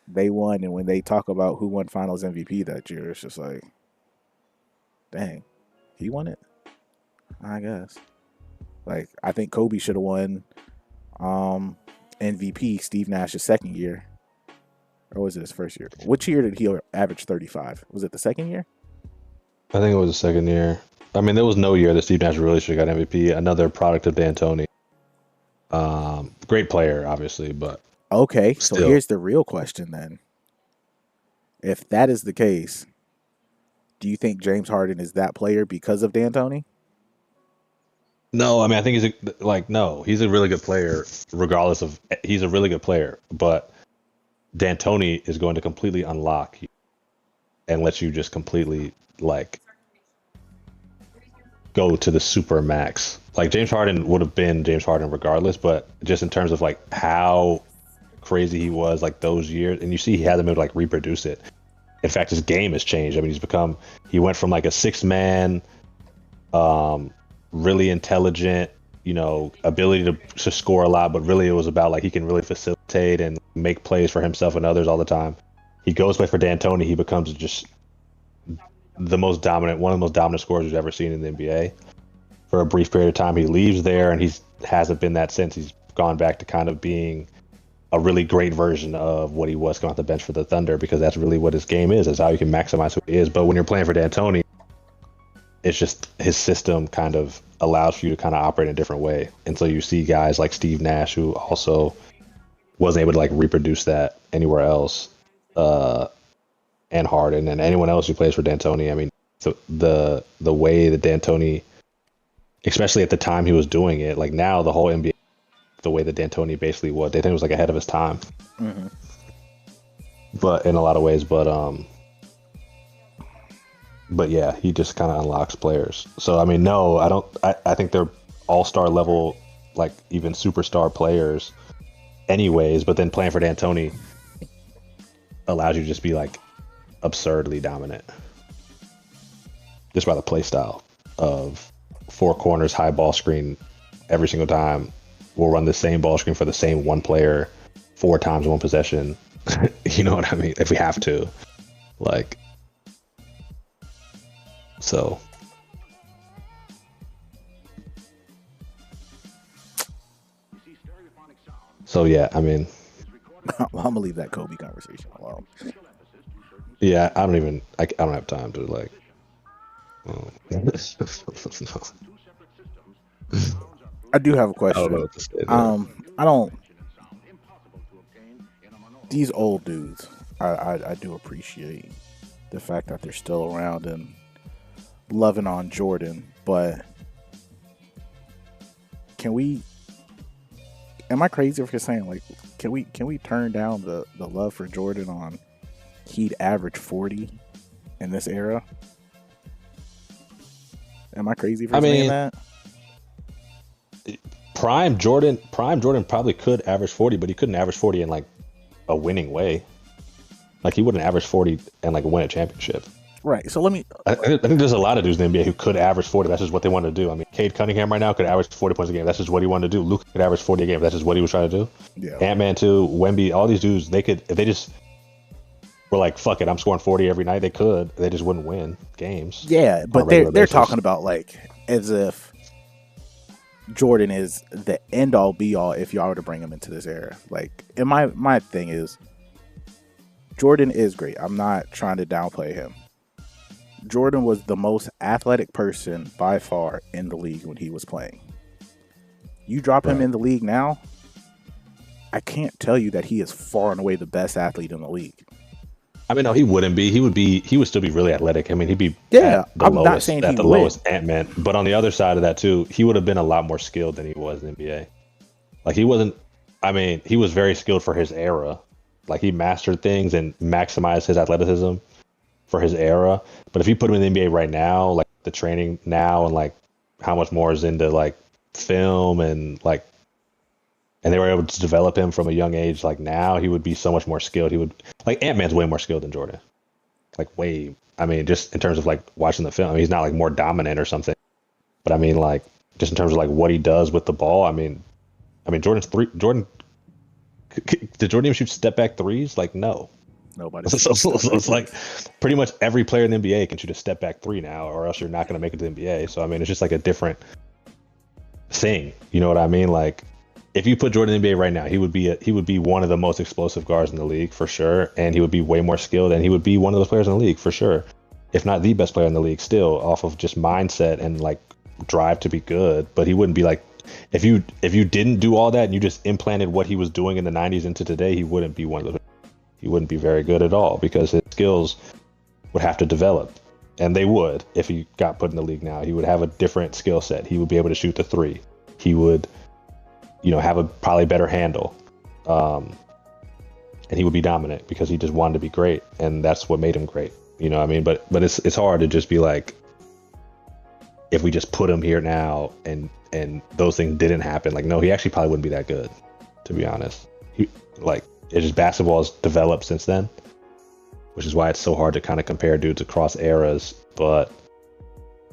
they won, and when they talk about who won Finals MVP that year, it's just like, dang, he won it? I guess. Like, I think Kobe should have won MVP Steve Nash's second year. Or was it his first year? Which year did he average 35? Was it the second year?
I think it was the second year. I mean, there was no year that Steve Nash really should have got MVP. Another product of D'Antoni. Great player, obviously, but
okay.
Still.
So here's the real question then. If that is the case, do you think James Harden is that player because of D'Antoni?
No, I mean, I think he's a really good player, regardless of, he's a really good player, but D'Antoni is going to completely unlock you and let you just completely, like, go to the super max. Like, James Harden would have been James Harden regardless, but just in terms of, like, how crazy he was, like, those years, and you see he hasn't been able to, like, reproduce it. In fact, his game has changed. I mean, he went from, like, a six-man, really intelligent, ability to score a lot, but really it was about, like, he can really facilitate and make plays for himself and others all the time. He goes play for D'Antoni, he becomes just one of the most dominant scorers we've ever seen in the NBA. For a brief period of time, he leaves there, and he hasn't been that since. He's gone back to kind of being a really great version of what he was coming off the bench for the Thunder, because that's really what his game is. That's how you can maximize who he is. But when you're playing for D'Antoni, it's just his system kind of allows for you to kind of operate in a different way. And so you see guys like Steve Nash, who also wasn't able to, like, reproduce that anywhere else, and Harden and anyone else who plays for D'Antoni. I mean, so the way that D'Antoni, especially at the time he was doing it, like now the whole NBA, the way that D'Antoni basically was, D'Antoni was like ahead of his time.
Mm-hmm.
But in a lot of ways, but yeah, he just kind of unlocks players. So I mean, no, I don't. I think they're all-star level, like even superstar players, anyways. But then playing for D'Antoni allows you to just be like absurdly dominant, just by the play style of four corners, high ball screen every single time. We'll run the same ball screen for the same one player 4 times in one possession. You know what I mean? If we have to, like. So yeah, I mean,
I'm gonna leave that Kobe conversation alone.
Yeah, I don't have time to, like. No.
I do have a question.
I don't know what to say.
These old dudes, I do appreciate the fact that they're still around and loving on Jordan, but am I crazy for saying, like, can we turn down the love for Jordan on he'd average 40 in this era? Am I crazy for saying that?
Prime Jordan probably could average 40, but he couldn't average 40 in, like, a winning way. Like, he wouldn't average 40 and, like, win a championship.
Right. So
I think there's a lot of dudes in the NBA who could average 40. That's just what they want to do. I mean, Cade Cunningham right now could average 40 points a game. That's just what he wanted to do. Luka could average 40 a game. That's just what he was trying to do.
Yeah.
Ant-Man too. Wemby. All these dudes, they could, if they just were like, fuck it, I'm scoring 40 every night. They could. They just wouldn't win games.
Yeah, but they're talking about, like, as if Jordan is the end all be all if y'all were to bring him into this era. Like, and my thing is, Jordan is great. I'm not trying to downplay him. Jordan was the most athletic person by far in the league when he was playing. You drop him in the league now, I can't tell you that he is far and away the best athlete in the league.
I mean, no, he wouldn't be. He would still be really athletic. I mean, he'd be
Yeah,
at the
I'm not
lowest
saying
at
he
the
would.
lowest Ant-Man. But on the other side of that too, he would have been a lot more skilled than he was in the NBA. Like he wasn't. I mean, he was very skilled for his era. Like he mastered things and maximized his athleticism for his era. But if you put him in the NBA right now, like the training now and like how much more is into like film and like, and they were able to develop him from a young age, like now he would be so much more skilled. He would like Ant-Man's way more skilled than Jordan. Like way, I mean, just in terms of like watching the film, I mean, he's not like more dominant or something. But I mean, like just in terms of like what he does with the ball, I mean, Jordan did Jordan even shoot step back threes? Like no.
Nobody.
So it's like pretty much every player in the NBA can shoot a step back three now, or else you're not going to make it to the NBA. So I mean, it's just like a different thing. You know what I mean? Like if you put Jordan in the NBA right now, he would be one of the most explosive guards in the league for sure, and he would be way more skilled, and he would be one of those players in the league for sure, if not the best player in the league still, off of just mindset and like drive to be good. But he wouldn't be like if you didn't do all that and you just implanted what he was doing in the 90s into today, he wouldn't be one of those. He wouldn't be very good at all because his skills would have to develop, and they would if he got put in the league now. He would have a different skill set. He would be able to shoot the three. He would, have a probably better handle, and he would be dominant because he just wanted to be great, and that's what made him great. You know what I mean? But it's hard to just be like, if we just put him here now and those things didn't happen. Like no, he actually probably wouldn't be that good, to be honest. It's just basketball has developed since then, which is why it's so hard to kind of compare dudes across eras. But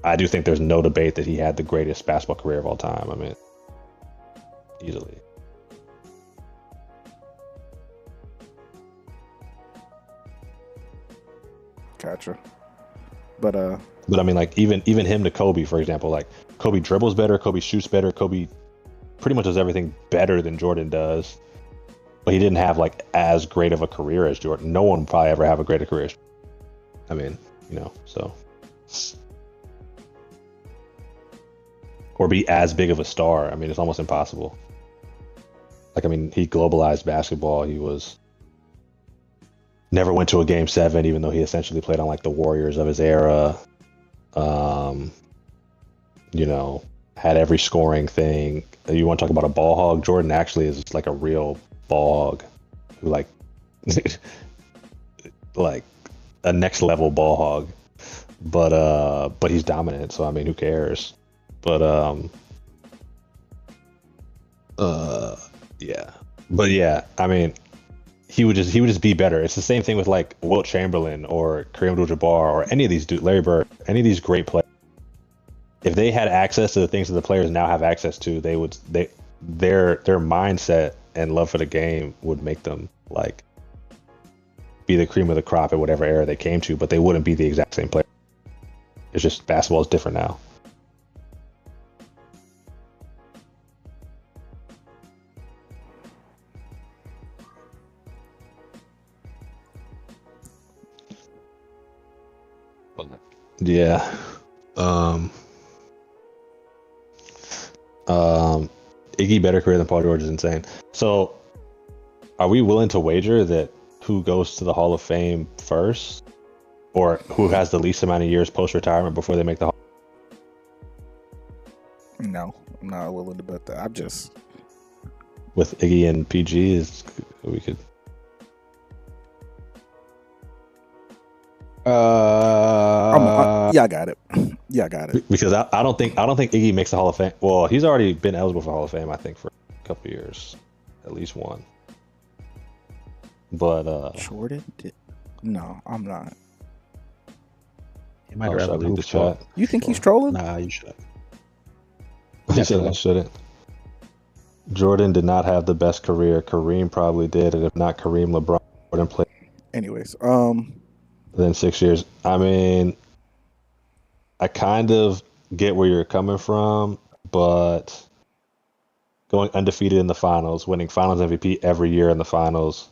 I do think there's no debate that he had the greatest basketball career of all time. I mean, easily.
Gotcha. But
I mean, like even him to Kobe, for example, like Kobe dribbles better, Kobe shoots better, Kobe pretty much does everything better than Jordan does. But he didn't have like as great of a career as Jordan. No one would probably ever have a greater career. I mean, so. Or be as big of a star. I mean, it's almost impossible. Like, I mean, he globalized basketball. He never went to a game 7, even though he essentially played on like the Warriors of his era. Had every scoring thing. You want to talk about a ball hog? Jordan actually is like a real ball hog, who like a next level ball hog, but he's dominant. So I mean, who cares? But yeah. I mean, he would just be better. It's the same thing with like Wilt Chamberlain or Kareem Abdul-Jabbar or any of these dudes, Larry Bird, any of these great players. If they had access to the things that the players now have access to, their mindset and love for the game would make them like be the cream of the crop at whatever era they came to, but they wouldn't be the exact same player. It's just basketball is different now. Yeah. Iggy better career than Paul George is insane. So are we willing to wager that who goes to the Hall of Fame first, or who has the least amount of years post-retirement before they make the Hall?
No, I'm not willing to bet that. I'm just
with Iggy and PG we could.
Yeah, I got it. Yeah, I got it.
Because I don't think Iggy makes the Hall of Fame. Well, he's already been eligible for Hall of Fame, I think, for a couple of years, at least one. But
Jordan did. No, I'm not.
He might rather
leave the chat.
You think he's trolling?
Nah, you should.
He said I shouldn't. Jordan did not have the best career. Kareem probably did, and if not Kareem, LeBron Jordan played.
Anyways,
Then 6 years. I mean, I kind of get where you're coming from, but going undefeated in the finals, winning Finals MVP every year in the finals,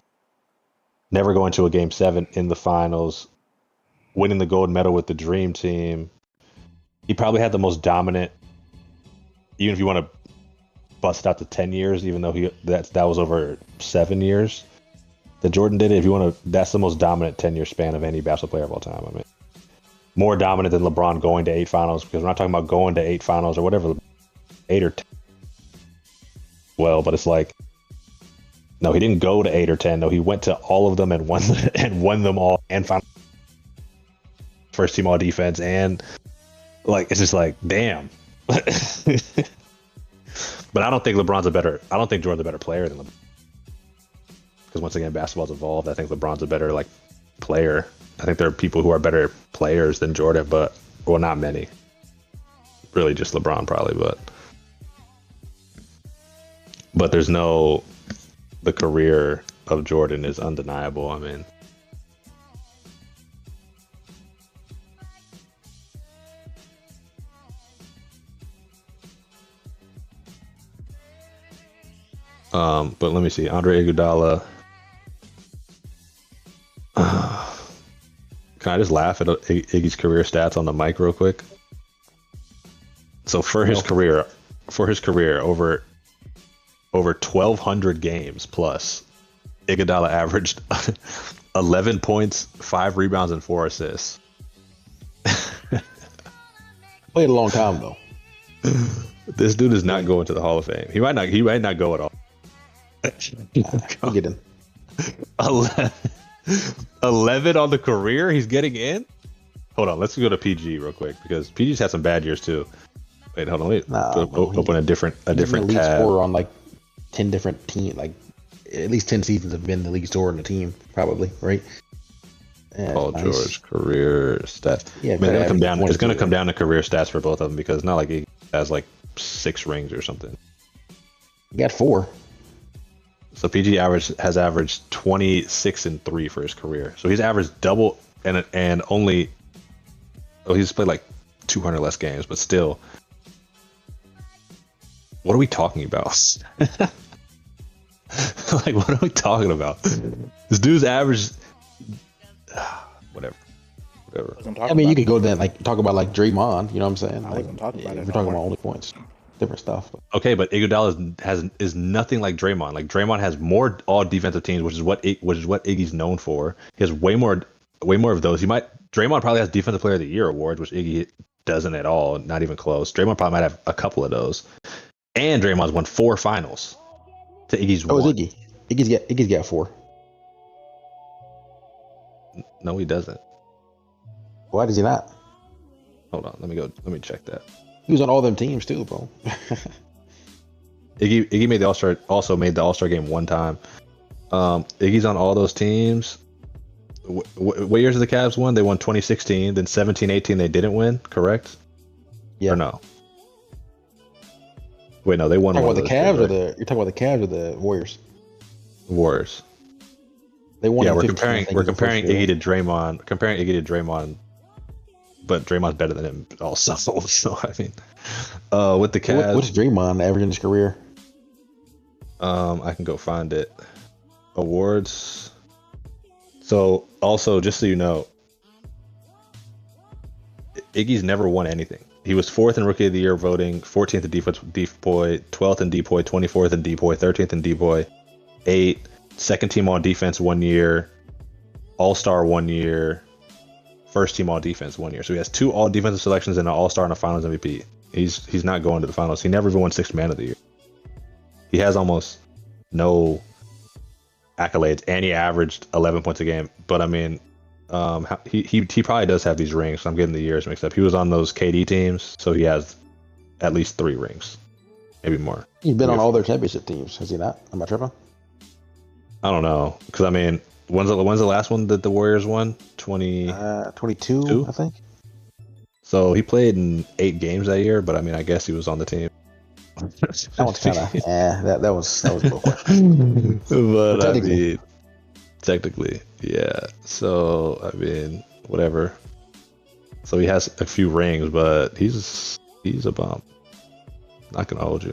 never going to a Game 7 in the finals, winning the gold medal with the Dream Team. He probably had the most dominant, even if you want to bust out to 10 years, even though that was over 7 years that Jordan did it. If you want to, that's the most dominant 10-year span of any basketball player of all time. I mean, more dominant than LeBron going to 8 finals, because we're not talking about going to 8 finals or whatever, 8 or 10. Well, but it's like, no, he didn't go to 8 or 10. No, he went to all of them and won them all and found first team all defense, and like it's just like damn. But I don't think Jordan's a better player than LeBron. Because once again, basketball's evolved. I think LeBron's a better like player. I think there are people who are better players than Jordan, but well, not many. Really, just LeBron probably, but there's no. The career of Jordan is undeniable. I mean, but let me see. Andre Iguodala. Can I just laugh at Iggy's career stats on the mic real quick? So for his career, over 1,200 games plus, Iguodala averaged 11 points, 5 rebounds, and 4 assists.
Played a long time though.
This dude is not going to the Hall of Fame. He might not go at all.
Get in.
11 on the career. He's getting in. Hold on, let's go to PG real quick because PG's had some bad years too. Wait, hold on. Open a different
league
tab.
Scorer on like 10 different teams. Like at least 10 seasons have been the league scorer in the team, probably, right?
Paul George career stats.
Yeah,
man, it's gonna come down to career stats for both of them because it's not like he has like 6 rings or something.
He got 4.
So PG has averaged 26 and 3 for his career. So he's averaged double and only. Oh, he's played like 200 less games, but still. What are we talking about? Like, what are we talking about? This dude's average. Whatever.
I mean, you could go then like talk about like Draymond. You know what I'm saying?
I wasn't talking about it.
If we're talking about only points, different stuff.
Okay, but Iguodala is nothing like Draymond. Like Draymond has more all defensive teams, which is what Iggy's known for. He has way more of those. Draymond probably has Defensive Player of the Year awards, which Iggy doesn't at all, not even close. Draymond probably might have a couple of those. And Draymond's won 4 finals to Iggy's 1.
Oh, it's Iggy. Iggy's got 4.
No, he doesn't.
Why does he not?
Hold on, let me check that.
He was on all them teams too, bro.
Iggy made the All-Star, also made the All-Star game 1 time. Iggy's on all those teams. What years did the Cavs won? They won 2016, then 17-18 they didn't win, correct?
Yeah.
Or no? Wait, no, they won.
You're talking about the Cavs or the Warriors?
Warriors.
They won.
Yeah, we're comparing Iggy to Draymond. Comparing Iggy to Draymond, but Draymond's better than him also. So I mean, with the Cavs,
what's Draymond average in his career?
I can go find it. Awards. So also, just so you know, Iggy's never won anything. He was 4th in Rookie of the Year voting, 14th in DPOY, 12th in DPOY, 24th in DPOY, 13th in DPOY, 8th, second team all defense 1 year, All-Star 1 year, first team all defense 1 year. So he has 2 all defensive selections and an All-Star and a Finals MVP. He's not going to the finals. He never even won 6th Man of the Year. He has almost no accolades, and he averaged 11 points a game. But I mean, he probably does have these rings. So I'm getting the years mixed up. He was on those KD teams, so he has at least 3 rings, maybe more.
He's been on all their championship teams, has he not? Am I tripping?
I don't know, because I mean, when's the last one that the Warriors won?
22, I think.
So he played in 8 games that year, but I mean, I guess he was on the team.
That one's kind of that was a little question.
But I mean, technically, yeah. So I mean, whatever. So he has a few rings, but he's a bum. Not gonna hold you.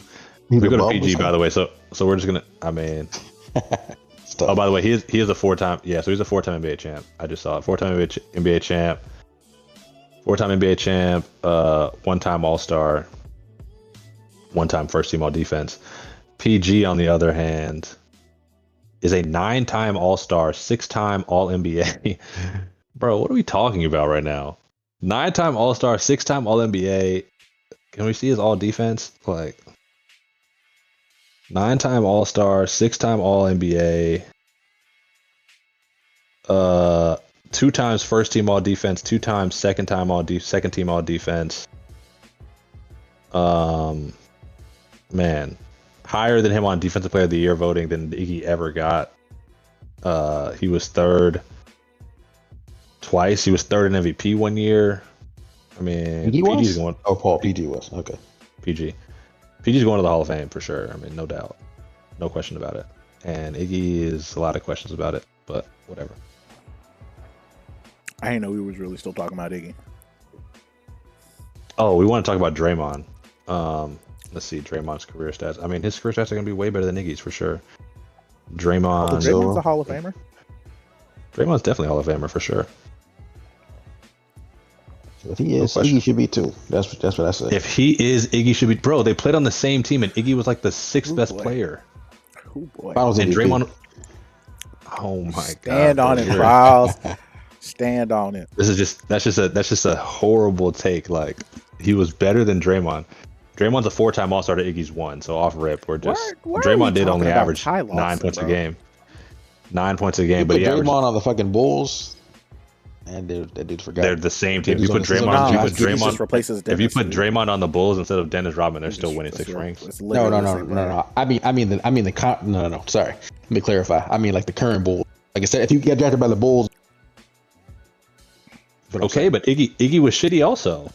We go to PG, by the way. So we're just gonna. I mean. Oh, by the way, he is a 4-time. Yeah, so he's a 4-time NBA champ. I just saw it. 4-time NBA champ. 4-time NBA champ. 1-time All-Star. one-time first-team All-Defense. PG, on the other hand, is a 9-time All-Star, 6-time All-NBA. Bro, what are we talking about right now? 9-time All-Star, 6-time All-NBA. Can we see his All-Defense? Like, 9-time All-Star, 6-time All-NBA. 2 times first-team All-Defense, 2 times second-team All-Defense. Man, higher than him on Defensive Player of the Year voting than Iggy ever got. He was third twice. He was third in MVP one year. I mean,
PG's going. Oh, Paul PG was okay.
PG's going to the Hall of Fame for sure. I mean, no doubt, no question about it. And Iggy is a lot of questions about it, but whatever.
I didn't know we was really still talking about Iggy.
Oh, we want to talk about Draymond. Let's see Draymond's career stats. I mean, his career stats are going to be way better than Iggy's for sure. Draymond's
a Hall of Famer?
Draymond's definitely a Hall of Famer for sure.
If he is, Iggy should be too. That's what I said.
If he is, Iggy should be. Bro, they played on the same team, and Iggy was like the 6th best player.
Oh boy!
And Draymond. Oh my god!
Stand on it, Miles. Stand on it.
That's just a horrible take. Like, he was better than Draymond. Draymond's a 4-time All-Star to Iggy's 1, so off rip, we're just Draymond did only average 9 points a game. 9 points a game, but he
Draymond
averaged
on the fucking Bulls. And that dude's forgot.
They're the same team. If you put Draymond, if you put Draymond on the Bulls instead of Dennis Rodman, they're still winning 6 rings.
No. I mean no. Sorry, let me clarify. I mean like the current Bulls. Like I said, if you get drafted by the Bulls.
Okay, but Iggy was shitty also.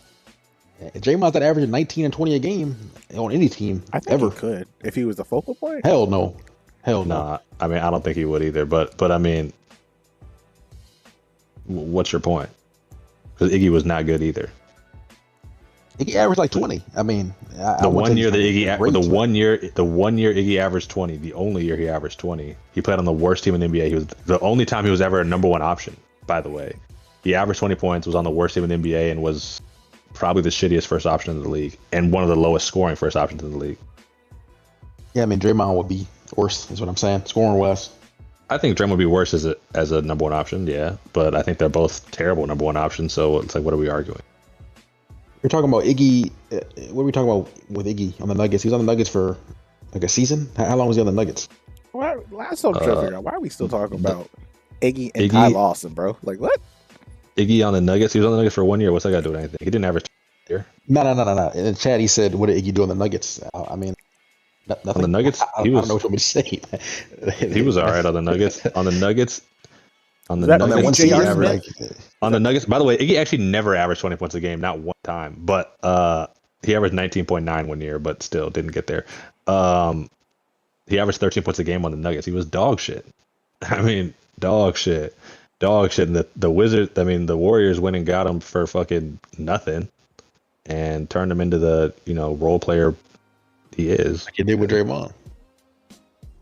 Draymond's not averaging 19 and 20 a game on any team.
I think he could if he was the focal point.
Hell no.
Nah, I mean I don't think he would either. But I mean, what's your point? Because Iggy was not good either.
Iggy averaged like 20. I mean,
the one year Iggy averaged 20. The only year he averaged 20, he played on the worst team in the NBA. He was the only time he was ever a number 1 option. By the way, he averaged 20 points, was on the worst team in the NBA, and was probably the shittiest first option in the league, and one of the lowest scoring first options in the league.
Yeah, I mean Draymond would be worse. Is what I'm saying. Scoring wise.
I think Draymond would be worse as a number 1 option, yeah. But I think they're both terrible number 1 options. So it's like, what are we arguing?
We're talking about Iggy. What are we talking about with Iggy on the Nuggets? He was on the Nuggets for like a season. How long was he on the Nuggets?
Well, last time I'm trying to figure out why are we still talking about Iggy and Ty Lawson, bro? Like what?
Iggy on the Nuggets. He was on the Nuggets for 1 year. What's that got to do with anything? He didn't average here.
No. In the chat, he said, "What did Iggy do on the Nuggets?" I mean. Nothing.
On the Nuggets,
I don't know what you want me to say.
He was all right on the Nuggets. On the Nuggets,
On the
Nuggets. By the way, Iggy actually never averaged 20 points a game, not one time. But he averaged 19.9 one year, but still didn't get there. He averaged 13 points a game on the Nuggets. He was dog shit. I mean, dog shit. And the Wizards, I mean, the Warriors went and got him for fucking nothing, and turned him into the role player he is.
Like he did with Draymond.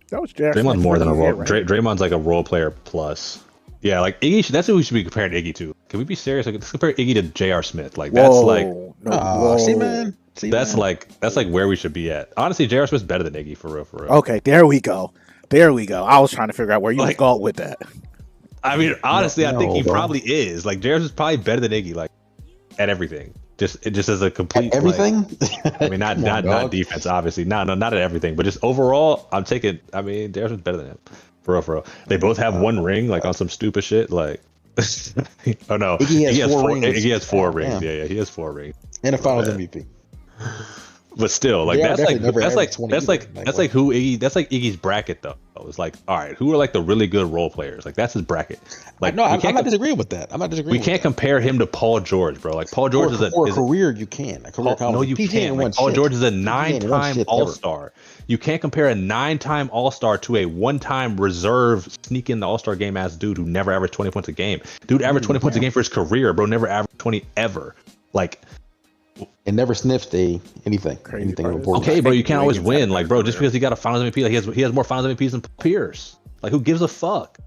That was
Draymond's more than a role. Right? Draymond's like a role player plus. Yeah, like Iggy. That's who we should be comparing Iggy to. Can we be serious? Like, let's compare Iggy to J.R. Smith. Like that's
see, man.
That's like where we should be at. Honestly, J.R. Smith's better than Iggy for real.
Okay, there we go. I was trying to figure out where you was going with that.
I mean, honestly, I think he probably is. Like J.R. Smith's probably better than Iggy. Like at everything. Just as a complete
everything.
Like, I mean, not defense, obviously. No, not at everything, but just overall, I'm taking. I mean, J.R. Smith's better than him, for real. They both have 1 ring, like on some stupid shit, like. Oh no, Iggy has 4 rings. Yeah, he has 4 rings.
And a Finals MVP.
But still, like that's like who Iggy. That's like Iggy's bracket though. It's like, all right, who are like the really good role players? Like that's his bracket. Like
no, I'm not disagreeing with that.
We can't compare him to Paul George, bro. Like Paul George is a
career. You can.
No, you can't. Like, Paul George is a 9-time All-Star. You can't compare a 9-time All-Star to a 1-time reserve sneak in the All-Star game ass dude who never averaged 20 points a game. Dude averaged 20 points a game for his career, bro. Never averaged 20 ever. Like.
And never sniffed anything important.
Okay, bro, you can't always win. Like, bro, just because he got a Finals MVP, like he has more Finals MVPs than Pierce. Like, who gives a fuck?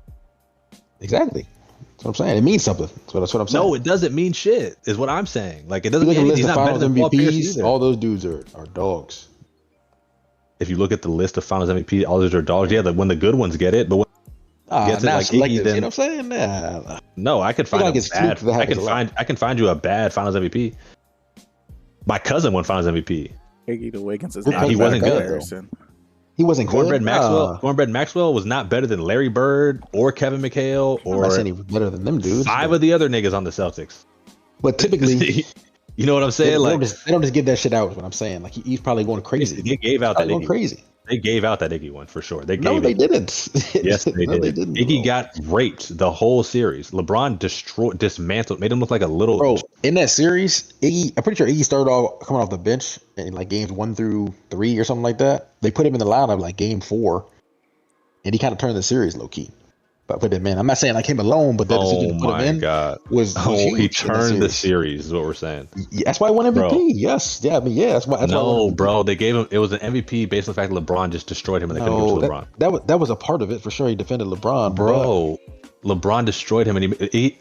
Exactly. That's what I'm saying. It means something. That's what I'm saying.
No, it doesn't mean shit. Is what I'm saying. Like, it doesn't mean
he's not better than Paul Pierce either. All those dudes are dogs.
if you look at the list of Finals MVP, all those are dogs. Yeah, when the good ones get it, but when gets it
now
like
selective,
Iggy, then
you know what I'm saying? Nah.
no, I could find
like
a
it's
bad.
fluke that happens a lot.
I can find you a bad Finals MVP. My cousin won Finals MVP.
Iggy the Wiggins is
Your
not
cousin
he wasn't
a
good,
though.
comparison.
He wasn't
Cornbread
good.
Maxwell. Cornbread Maxwell was not better than Larry Bird or Kevin McHale
I'm not
or
saying he was better than them dudes.
five of the other niggas on the Celtics.
But typically,
you know what I'm
they,
saying? Like
they don't just give that shit out. Is what I'm saying. Like he's probably going crazy.
they gave out that
Probably going
Iggy.
crazy.
They gave out that Iggy one for sure. They
No,
gave
they
it.
didn't.
Yes, they
No,
did.
they didn't.
Iggy
bro.
got raped the whole series. LeBron dismantled, made him look like a little.
Bro, in that series, Iggy, I'm pretty sure Iggy started off coming off the bench in like games 1 through 3 or something like that. They put him in the lineup like game 4, and he kind of turned the series low key. But put him in. I'm not saying like him alone, but that decision to put him in
God!
was
Oh,
huge
he
in that
turned the
series.
series. Is what we're saying.
Yeah, that's why he won MVP.
Bro.
Yes, yeah, I mean, yeah, that's why. That's why he
No,
won MVP.
bro, they gave him. It was an MVP based on the fact that LeBron just destroyed him, and they couldn't
No,
give it to LeBron.
that was a part of it for sure. He defended LeBron,
Bro, LeBron destroyed him, and he.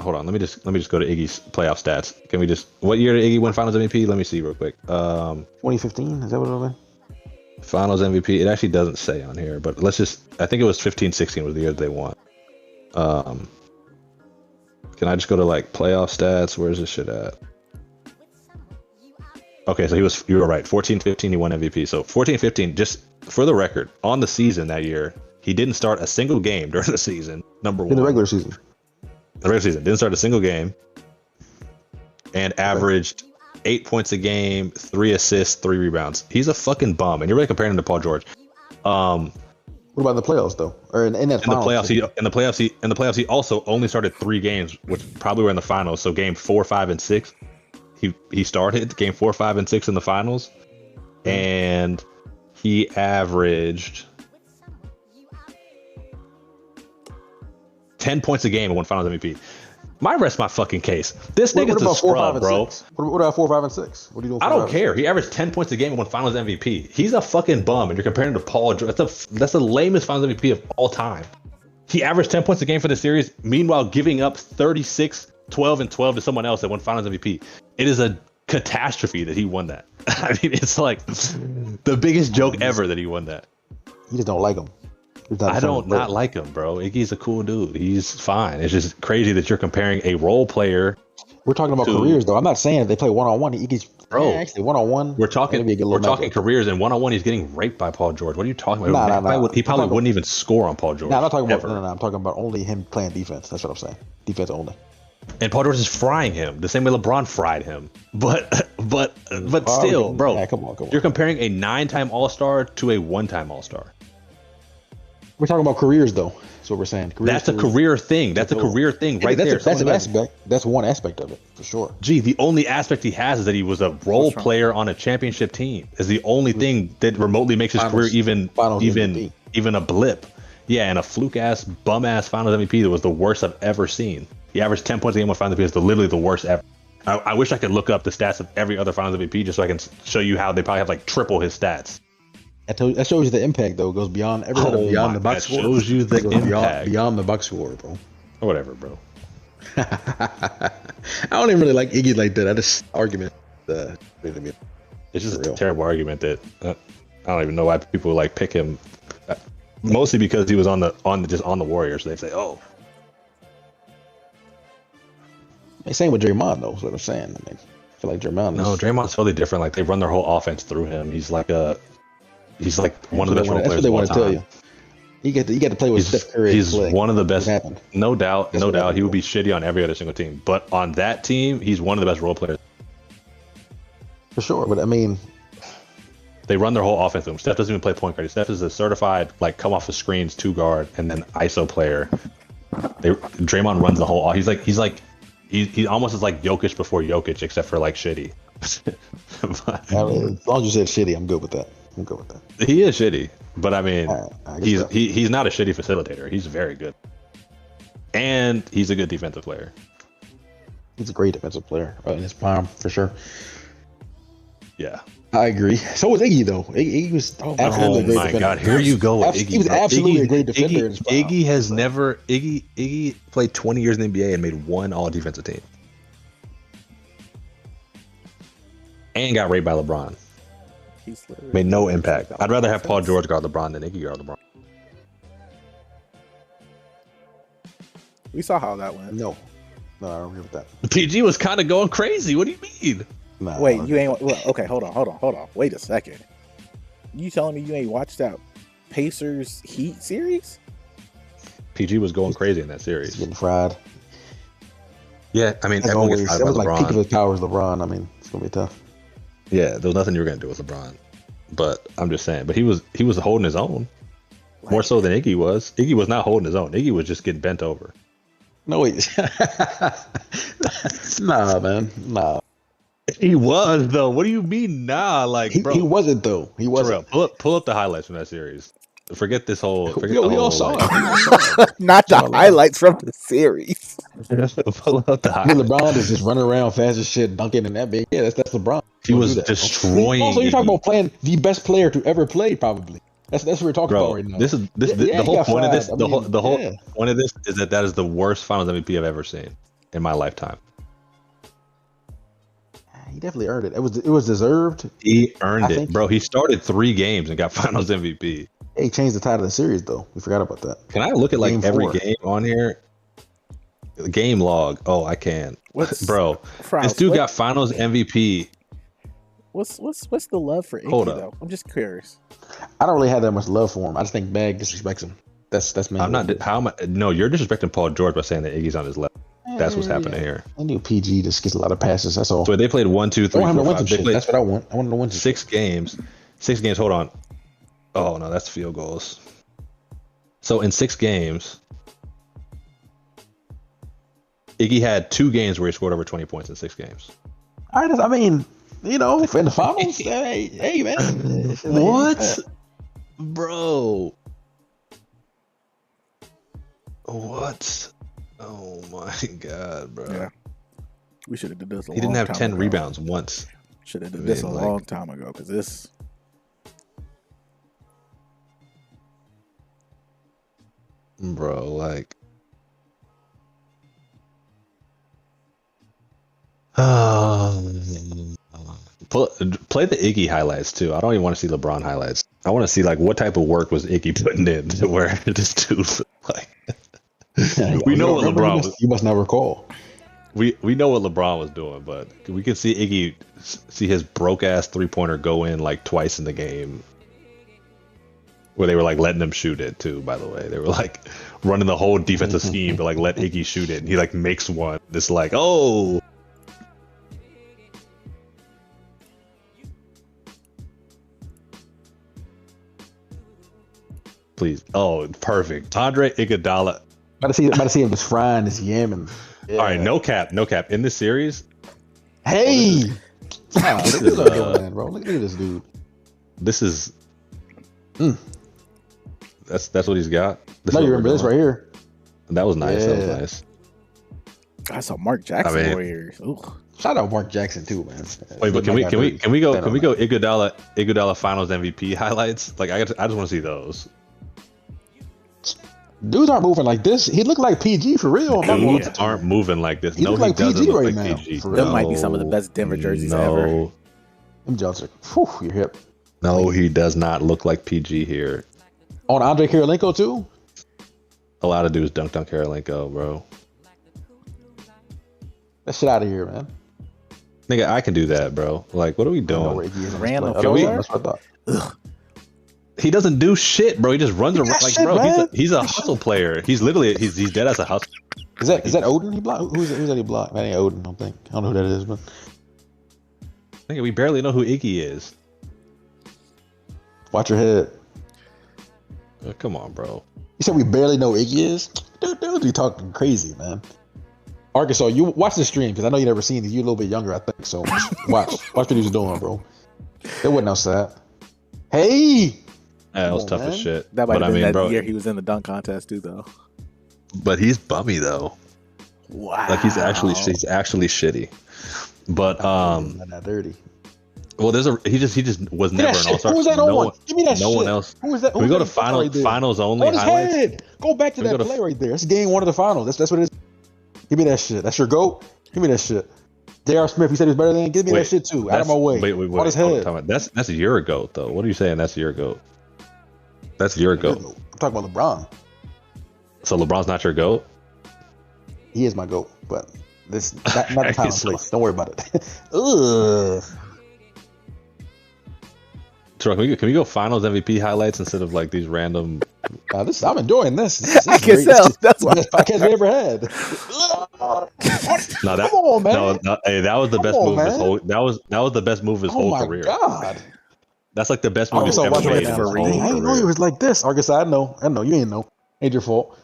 Hold on, let me just go to Iggy's playoff stats. Can we just? What year did Iggy win Finals MVP? Let me see real quick.
2015, is that what it was?
Finals MVP. It actually doesn't say on here, but let's just. I think it was 15-16 was the year that they won. Can I just go to like playoff stats? Where's this shit at? Okay, so you were right. 14-15, he won MVP. So 14-15, just for the record, on the season that year, he didn't start a single game during the season. Number one.
In the regular season.
The regular season. Didn't start a single game. And averaged 8 points a game, 3 assists, 3 rebounds. He's a fucking bum. And you're really comparing him to Paul George.
What about in the playoffs though? Or in that
In the
finals?
playoffs, he also only started 3 games, which probably were in the finals. So game 4, 5, and 6, he started game 4, 5, and 6 in the finals, and he averaged 10 points a game and won Finals MVP. Rest my fucking case. This
What
nigga's a
about 4, 5,
scrub,
and
bro.
6? What about 4, 5, and 6? What are you doing?
I don't care. He averaged 10 points a game and won Finals MVP. He's a fucking bum, and you're comparing him to Paul George. That's the lamest Finals MVP of all time. He averaged 10 points a game for the series, meanwhile giving up 36, 12, and 12 to someone else that won Finals MVP. It is a catastrophe that he won that. I mean, it's like the biggest joke ever that he won that.
You just don't like him.
I don't not like him, bro. Iggy's a cool dude. He's fine. It's just crazy that you're comparing a role player.
We're talking about careers though. I'm not saying if they play one-on-one. Iggy's actually one-on-one.
We're talking careers, and one-on-one he's getting raped by Paul George. What are you talking about? He probably wouldn't even score on Paul George.
No, I'm not talking about. No, I'm talking about only him playing defense. That's what I'm saying. Defense only.
And Paul George is frying him the same way LeBron fried him. But still, bro.
Yeah, come on.
You're comparing a 9-time All-Star to a 1-time All-Star.
We're talking about careers though. That's what we're saying.
That's a career thing. That's a career thing right there.
That's an aspect. That's one aspect of it for sure.
Gee, the only aspect he has is that he was a role player on a championship team. Is the only thing that remotely makes his career even a blip. Yeah, and a fluke ass, bum ass Finals MVP that was the worst I've ever seen. He averaged 10 points a game with Finals MVP. It's literally the worst ever. I wish I could look up the stats of every other Finals MVP just so I can show you how they probably have like triple his stats.
That shows you the impact though. It goes beyond everything. Beyond the box score.
Shows you the impact.
Beyond the box score, bro.
Or whatever, bro.
I don't even really like Iggy like that. I just argument.
It's just a terrible argument that I don't even know why people like pick him. Mostly because he was on the Warriors. They say, oh.
Same with Draymond though. Is what I'm saying. I mean, I feel like Draymond.
No, Draymond's totally different. Like they run their whole offense through him. He's like one of the best role players.
That's what they want to tell you. You get to play with Steph Curry.
He's one of the best. No doubt. He would be shitty on every other single team, but on that team, he's one of the best role players.
For sure, but I mean,
they run their whole offense through him. Steph doesn't even play point guard. Steph is a certified like come off the screens 2 guard and then ISO player. Draymond runs the whole. He almost is like Jokic before Jokic, except for like shitty.
As long as you said shitty, I'm good with that.
He is shitty, but I mean, he's not a shitty facilitator. He's very good, and he's a good defensive player.
He's a great defensive player in his prime for sure.
Yeah,
I agree. So was Iggy though. Iggy was absolutely a great defender. Oh my God,
here you go with Iggy.
He was absolutely a great defender. In his prime.
Iggy played 20 years in the NBA and made 1 all-defensive team, and got raped by LeBron.
He's literally
Made no impact.
like
I'd rather have Paul
offense.
George guard LeBron than Iggy guard LeBron.
We saw how that went.
No, I don't agree with that.
PG was kind of going crazy. What do you mean?
Nah,
Wait, you ain't. Well, okay, hold on. Wait a second. You telling me you ain't watched that Pacers Heat series?
PG was going crazy in that
He's
series.
getting fried.
Yeah, I mean,
As
everyone
always,
gets fried
that
by
was like peak of
LeBron.
his powers, LeBron. I mean, it's gonna be tough.
Yeah, there was nothing you were gonna do with LeBron. But I'm just saying. But he was holding his own more so than Iggy was. Iggy was not holding his own. Iggy was just getting bent over.
No wait, nah, man, nah.
He was though. What do you mean? Nah, like
He,
bro.
he wasn't though. He wasn't.
Terrell, pull up the highlights from that series. Forget this whole. Forget
We
the whole.
all saw
like,
it. We all saw it.
Not the highlights from the series.
pull up the
I mean,
highlights.
LeBron is just running around fast as shit, dunking in that big. Yeah, that's LeBron.
He
Don't
was
do that, bro.
destroying.
Also, you're talking
Iggy.
about playing the best player to ever play, probably. That's what we're talking about
Bro,
right now.
this is
Yeah,
the
he
whole
got
point of this.
fried.
The
I
whole
mean, yeah.
point of this is that is the worst Finals MVP I've ever seen in my lifetime.
He definitely earned it. It was deserved.
He earned
I
it,
think-
bro. He started 3 games and got Finals MVP.
He changed the title of the series, though. We forgot about that.
Can I look at like
Game
every
4.
game on here? The game log. Oh, I can.
What's
Bro,
Frowns,
this dude
what-
got Finals MVP.
What's the love for Iggy
Hold up.
though? I'm just curious.
I don't really have that much love for him. I just think Mag disrespects him. That's mainly.
I'm not. How am I? No, you're disrespecting Paul George by saying that Iggy's on his left. That's what's happening here.
I knew PG just gets a lot of passes. That's all.
So they played 1, 2,
I
3,
want him to
4,
win some
5. They
shit.
played
That's what I want. I want him to win some
6 games. 6 games. Hold on. Oh no, that's field goals. So in 6 games, Iggy had 2 games where he scored over 20 points in 6 games.
All right, I mean, in the finals, hey man.
What, bro? What? Oh my god, bro.
Yeah. We should have did this.
He didn't have 10 rebounds once.
Should have did
I
this a
mean, like-
long time ago because this.
Bro, like. Play the Iggy highlights too. I don't even want to see LeBron highlights. I want to see like what type of work was Iggy putting in to where this dude looked like. We know what LeBron was.
You must not recall.
We know what LeBron was doing, but we can see Iggy see his broke ass 3-pointer go in like twice in the game. Where they were like letting him shoot it too, by the way. They were like running the whole defensive scheme to like let Iggy shoot it, and he like makes one. It's like, oh. Please. Oh, perfect. Andre Iguodala.
Might have seen him just frying this yamming. Yeah.
All right, no cap. In this series,
Hey. Wow,
This
look
is,
at this bro. Look at this dude.
this is that's what he's got. This
No,
is
you
what
remember
we're
this
doing.
right here.
That was nice. That was
Yeah.
nice.
I saw Mark Jackson
I mean-
Warriors. Ooh.
Shout out Mark Jackson too, man.
Wait, but can we go Iguodala Finals MVP highlights? Like I just want to see those.
Dudes aren't moving like this. He looked like PG for real.
Dudes aren't moving like this.
He
No,
look
he
like
doesn't
PG
look
right
like
now,
PG.
for
Them
real.
might be some of the best Denver jerseys ever.
Them Jones are, whew, your hip.
No, he does not look like PG here.
On Andre Kirilenko too.
A lot of dudes dunked on Karolinko, bro.
That shit out of here, man.
Nigga, I can do that, bro. Like, what are we
I don't know where
doing?
he is on
Randall
this play.
Fuller?
That's what I thought.
He doesn't do shit, bro. He just runs around
that
like,
shit,
bro.
man.
He's a hustle player. He's literally he's dead as a hustle.
Is that Odin? He blocked. Who's that? He blocked? That ain't Odin. I don't think. I don't know who that is, but
Nigga, we barely know who Iggy is.
watch your head.
Come on, bro.
You said we barely know Iggy is? Dude, be talking crazy, man. Arkansas, you watch the stream because I know you never seen it. You a little bit younger, I think. So watch what he was doing, bro. It wasn't outside. Hey,
That was
on,
tough as
man.
shit.
That might
But
have
I
been
mean,
that
bro,
year he was in the dunk contest too, though.
but he's bummy though.
Wow.
Like he's actually shitty. But
not that dirty.
well, he just was
Give me
never
that
an all
shit.
star.
Who was that
no
on? Give me that
no
shit.
one else.
Who was that?
Can we go to
right there?
finals only
On his
highlights?
head. Go back to
Can we
that
go to-
play right there. That's game 1 of the finals. That's what it is. Give me that shit. That's your GOAT. Give me that shit. J.R. Smith, you said he was better than. Give me that shit too. Out of my way.
Wait.
On his head.
That's a year ago though. What are you saying? That's a year ago. That's a year ago.
I'm talking about LeBron.
So LeBron's not your GOAT?
He is my GOAT, but this not the time and place. Don't worry about it. Ugh.
Troy, can we go Finals MVP highlights instead of like these random?
I'm enjoying this. This
I can
great.
tell.
This is
That's
the
why.
best podcast we ever had.
No,
Come on, man.
No, hey, that was the best move.
Man.
That was the best move of his whole career.
Oh my God.
That's like the best move he's
Arkansas
ever
watching
made.
right
in
now.
his whole
I didn't know he
career.
was like this. Arkansas, I know. You ain't know. Ain't your fault.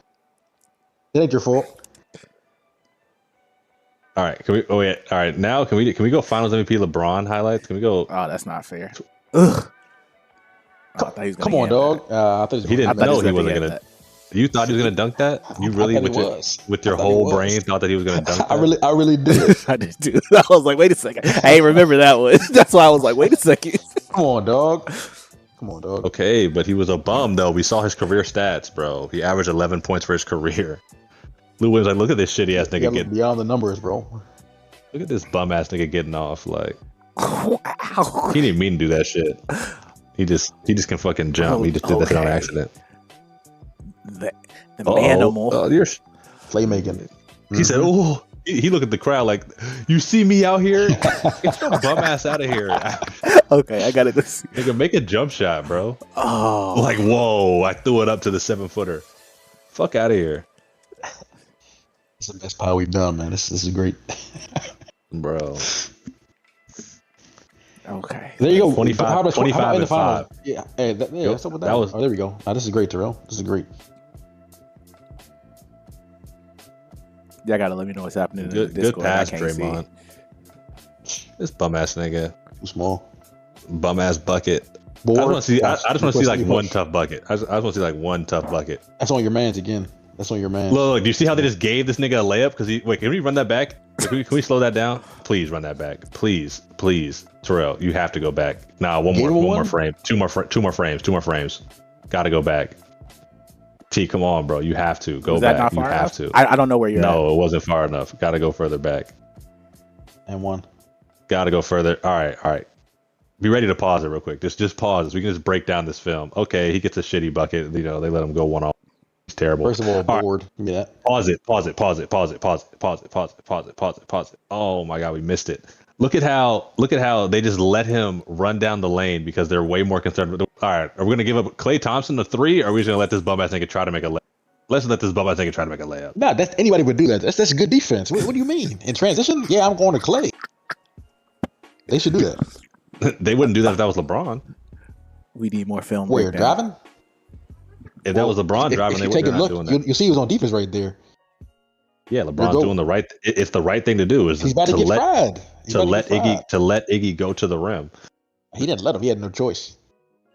It ain't your fault.
All right, can we? Oh wait, all right. Now can we go Finals MVP LeBron highlights? Can we go?
Oh, that's not fair. Ugh. Oh, I thought he was gonna
Come on,
get
dog.
that.
I thought
He didn't
I thought
know
was
he
gonna
wasn't
get
gonna.
that.
You thought he was gonna dunk that? You really
I thought
with your
I thought he
whole
was.
brain thought that he was gonna dunk that?
I really did.
I did too. I was like, wait a second. I ain't remember that one. That's why I was like, wait a second.
Come on, dog. Come on, dog.
Okay, but he was a bum though. We saw his career stats, bro. He averaged 11 points for his career. Lou Williams like, look at this shitty ass nigga getting.
Beyond the numbers, bro.
Look at this bum ass nigga getting off. Like
Wow.
he didn't mean to do that shit. He just can fucking jump. He just did that shit on
Okay.
accident.
The manimal.
You're
Playmaking.
He said, "Oh." He looked at the crowd like, "You see me out here? Get your bum ass out of here,
Okay, I gotta go see.
nigga. Make a jump shot, bro."
Oh,
Like, whoa! I threw it up to the 7-footer. Fuck out of here,
It's the best pod we've done, man. This is great.
bro.
okay.
There you go.
25
How about in the
and
finals?
5.
Yeah, hey,
Yep,
what's up with that?
that was-
Oh, there we go. Now, this is great, Terrell. This is great.
Y'all gotta let me know what's happening in the
Good
Discord.
pass,
I can't see.
Draymond. This bum ass nigga,
Too small.
bum ass bucket.
Board.
I just want to see. I just want to see like
Push.
one tough bucket. I just want to see like one tough bucket.
That's on your man's again. That's on your man.
Look, do you see how they just gave this nigga a layup? Because wait, can we run that back? Can we slow that down? Please run that back. Please, Terrell, you have to go back. Nah, one more frame. Two more frames. Gotta go back. T, come on, bro. You have to go
Was that
back.
not far
You have
enough?
to.
I don't know where you're at.
No, it wasn't far enough. Gotta go further back.
And one.
Gotta go further. All right. Be ready to pause it real quick. Just pause this. We can just break down this film. Okay, he gets a shitty bucket. You know, they let him go one off. It's terrible.
First of all,
right.
board. Give me that.
Pause it. Oh my god, we missed it. Look at how they just let him run down the lane because they're way more concerned. All right, are we gonna give up Klay Thompson a 3, or are we just gonna let this bum ass nigga try to make a layup? Let's let this bum ass nigga try to make a layup.
Nah, that's anybody would do that. That's good defense. What do you mean? In transition? Yeah, I'm going to Clay. They should do that.
They wouldn't do that if that was LeBron.
We need more film.
Where,
breakdown.
driving?
If that was LeBron driving, they
take a
wouldn't
look,
doing that.
you'll see he was on defense right there.
Yeah, LeBron's doing the right. It's the right thing to do. Is
He's about to get fried.
to let Iggy go to the rim.
He didn't let him. He had no choice.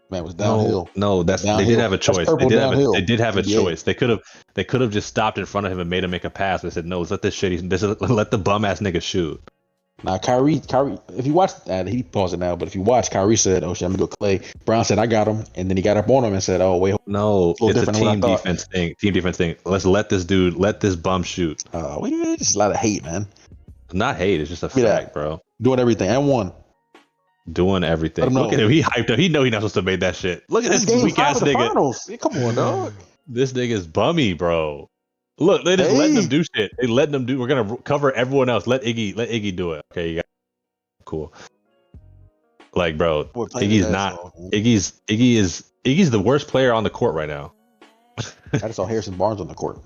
Man, it was downhill.
No, they
Downhill.
did have a
That's
choice.
purple downhill.
They did have a
Yeah.
choice. They could have just stopped in front of him and made him make a pass. They said, no, let's let this shitty, let the bum ass nigga shoot.
Now, Kyrie, if you watch, he paused it now, but if you watch, Kyrie said, oh shit, I'm going to go Clay. Brown said, I got him. And then he got up on him and said, oh, wait.
No, it's a
different than what I
team
thought.
defense thing. Team defense thing. Let's let this bum shoot.
It's a lot of hate, man.
Not hate. It's just a
Yeah.
fact, bro.
Doing everything. And one.
Doing everything.
Let him know.
Look at him. He hyped up. He know he not supposed to make that shit. Look at this
game
weak
5
ass
of the
nigga.
finals. Yeah, come on, dog.
This nigga's bummy, bro. Look, they just letting them do shit. They letting them do. We're gonna cover everyone else. Let Iggy do it. Okay, you got cool. Like, bro,
Boy, playing
Iggy's
his
not.
ass off, man.
Iggy's the worst player on the court right now.
I just saw Harrison Barnes on the court.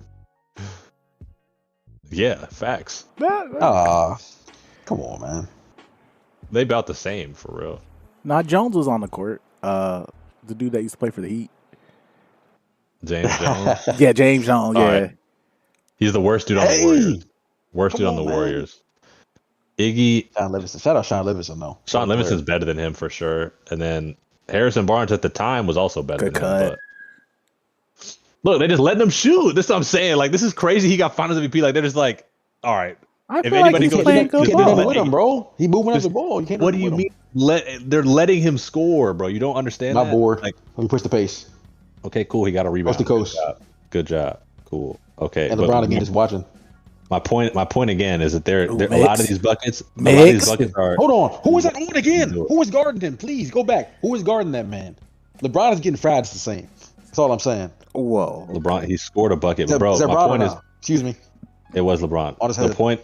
Yeah, facts.
Come on, man.
They about the same for real.
Nah, Jones was on the court. The dude that used to play for the Heat.
James Jones.
Yeah, James Jones.
All
Yeah.
right. He's the worst dude on the Warriors. Worst dude on the Warriors. Iggy.
Sean Livingston. Shout out Sean Livingston, though.
Sean Livingston's better than him for sure. And then Harrison Barnes at the time was also better
Good
than
cut.
him. But look, they just letting him shoot. This is what I'm saying. Like, this is crazy. He got finals MVP. Like, they're just like, all right.
I
If
feel like
anybody
he's
goes-
playing
You
good
can't do nothing
ball.
with him, bro. He moving
Just-
up the ball. You can't.
What do you mean? They're letting him score, bro. You don't understand
Not
that?
bored.
Like,
Let me push the pace.
okay, cool. He got a rebound.
Coast to coast.
Good job. Cool. Okay.
And
but
LeBron again is watching.
My point again is that
Ooh,
a lot of
Mix.
these buckets,
Mix.
are.
Hold on. Who is that going again? Who is guarding him? Please go back. Who is guarding that man? LeBron is getting fried. It's the same. That's all I'm saying.
Whoa.
LeBron, he scored a bucket,
Is
but bro,
that
my
Bron or
point is,
not? Excuse me.
it was LeBron.
On his
The
head.
point,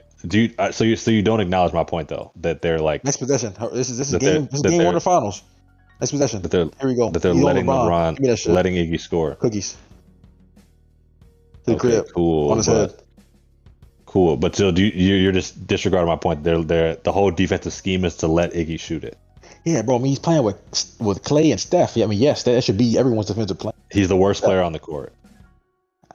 so you don't acknowledge my point though, that they're like
Next possession. This is
That
game. This is
that
game one
they're-
of the finals. Next possession.
that they're
Here we go.
that they're
He's on
letting
LeBron. Give me that
LeBron
shit.
letting Iggy score.
Cookies. To the
Okay,
crib.
cool.
On his
but-
head.
Cool, but still, you're just disregarding my point. The whole defensive scheme is to let Iggy shoot it.
Yeah, bro. I mean, he's playing with Clay and Steph. Yeah, I mean, yes, that should be everyone's defensive plan.
He's the worst player on the court.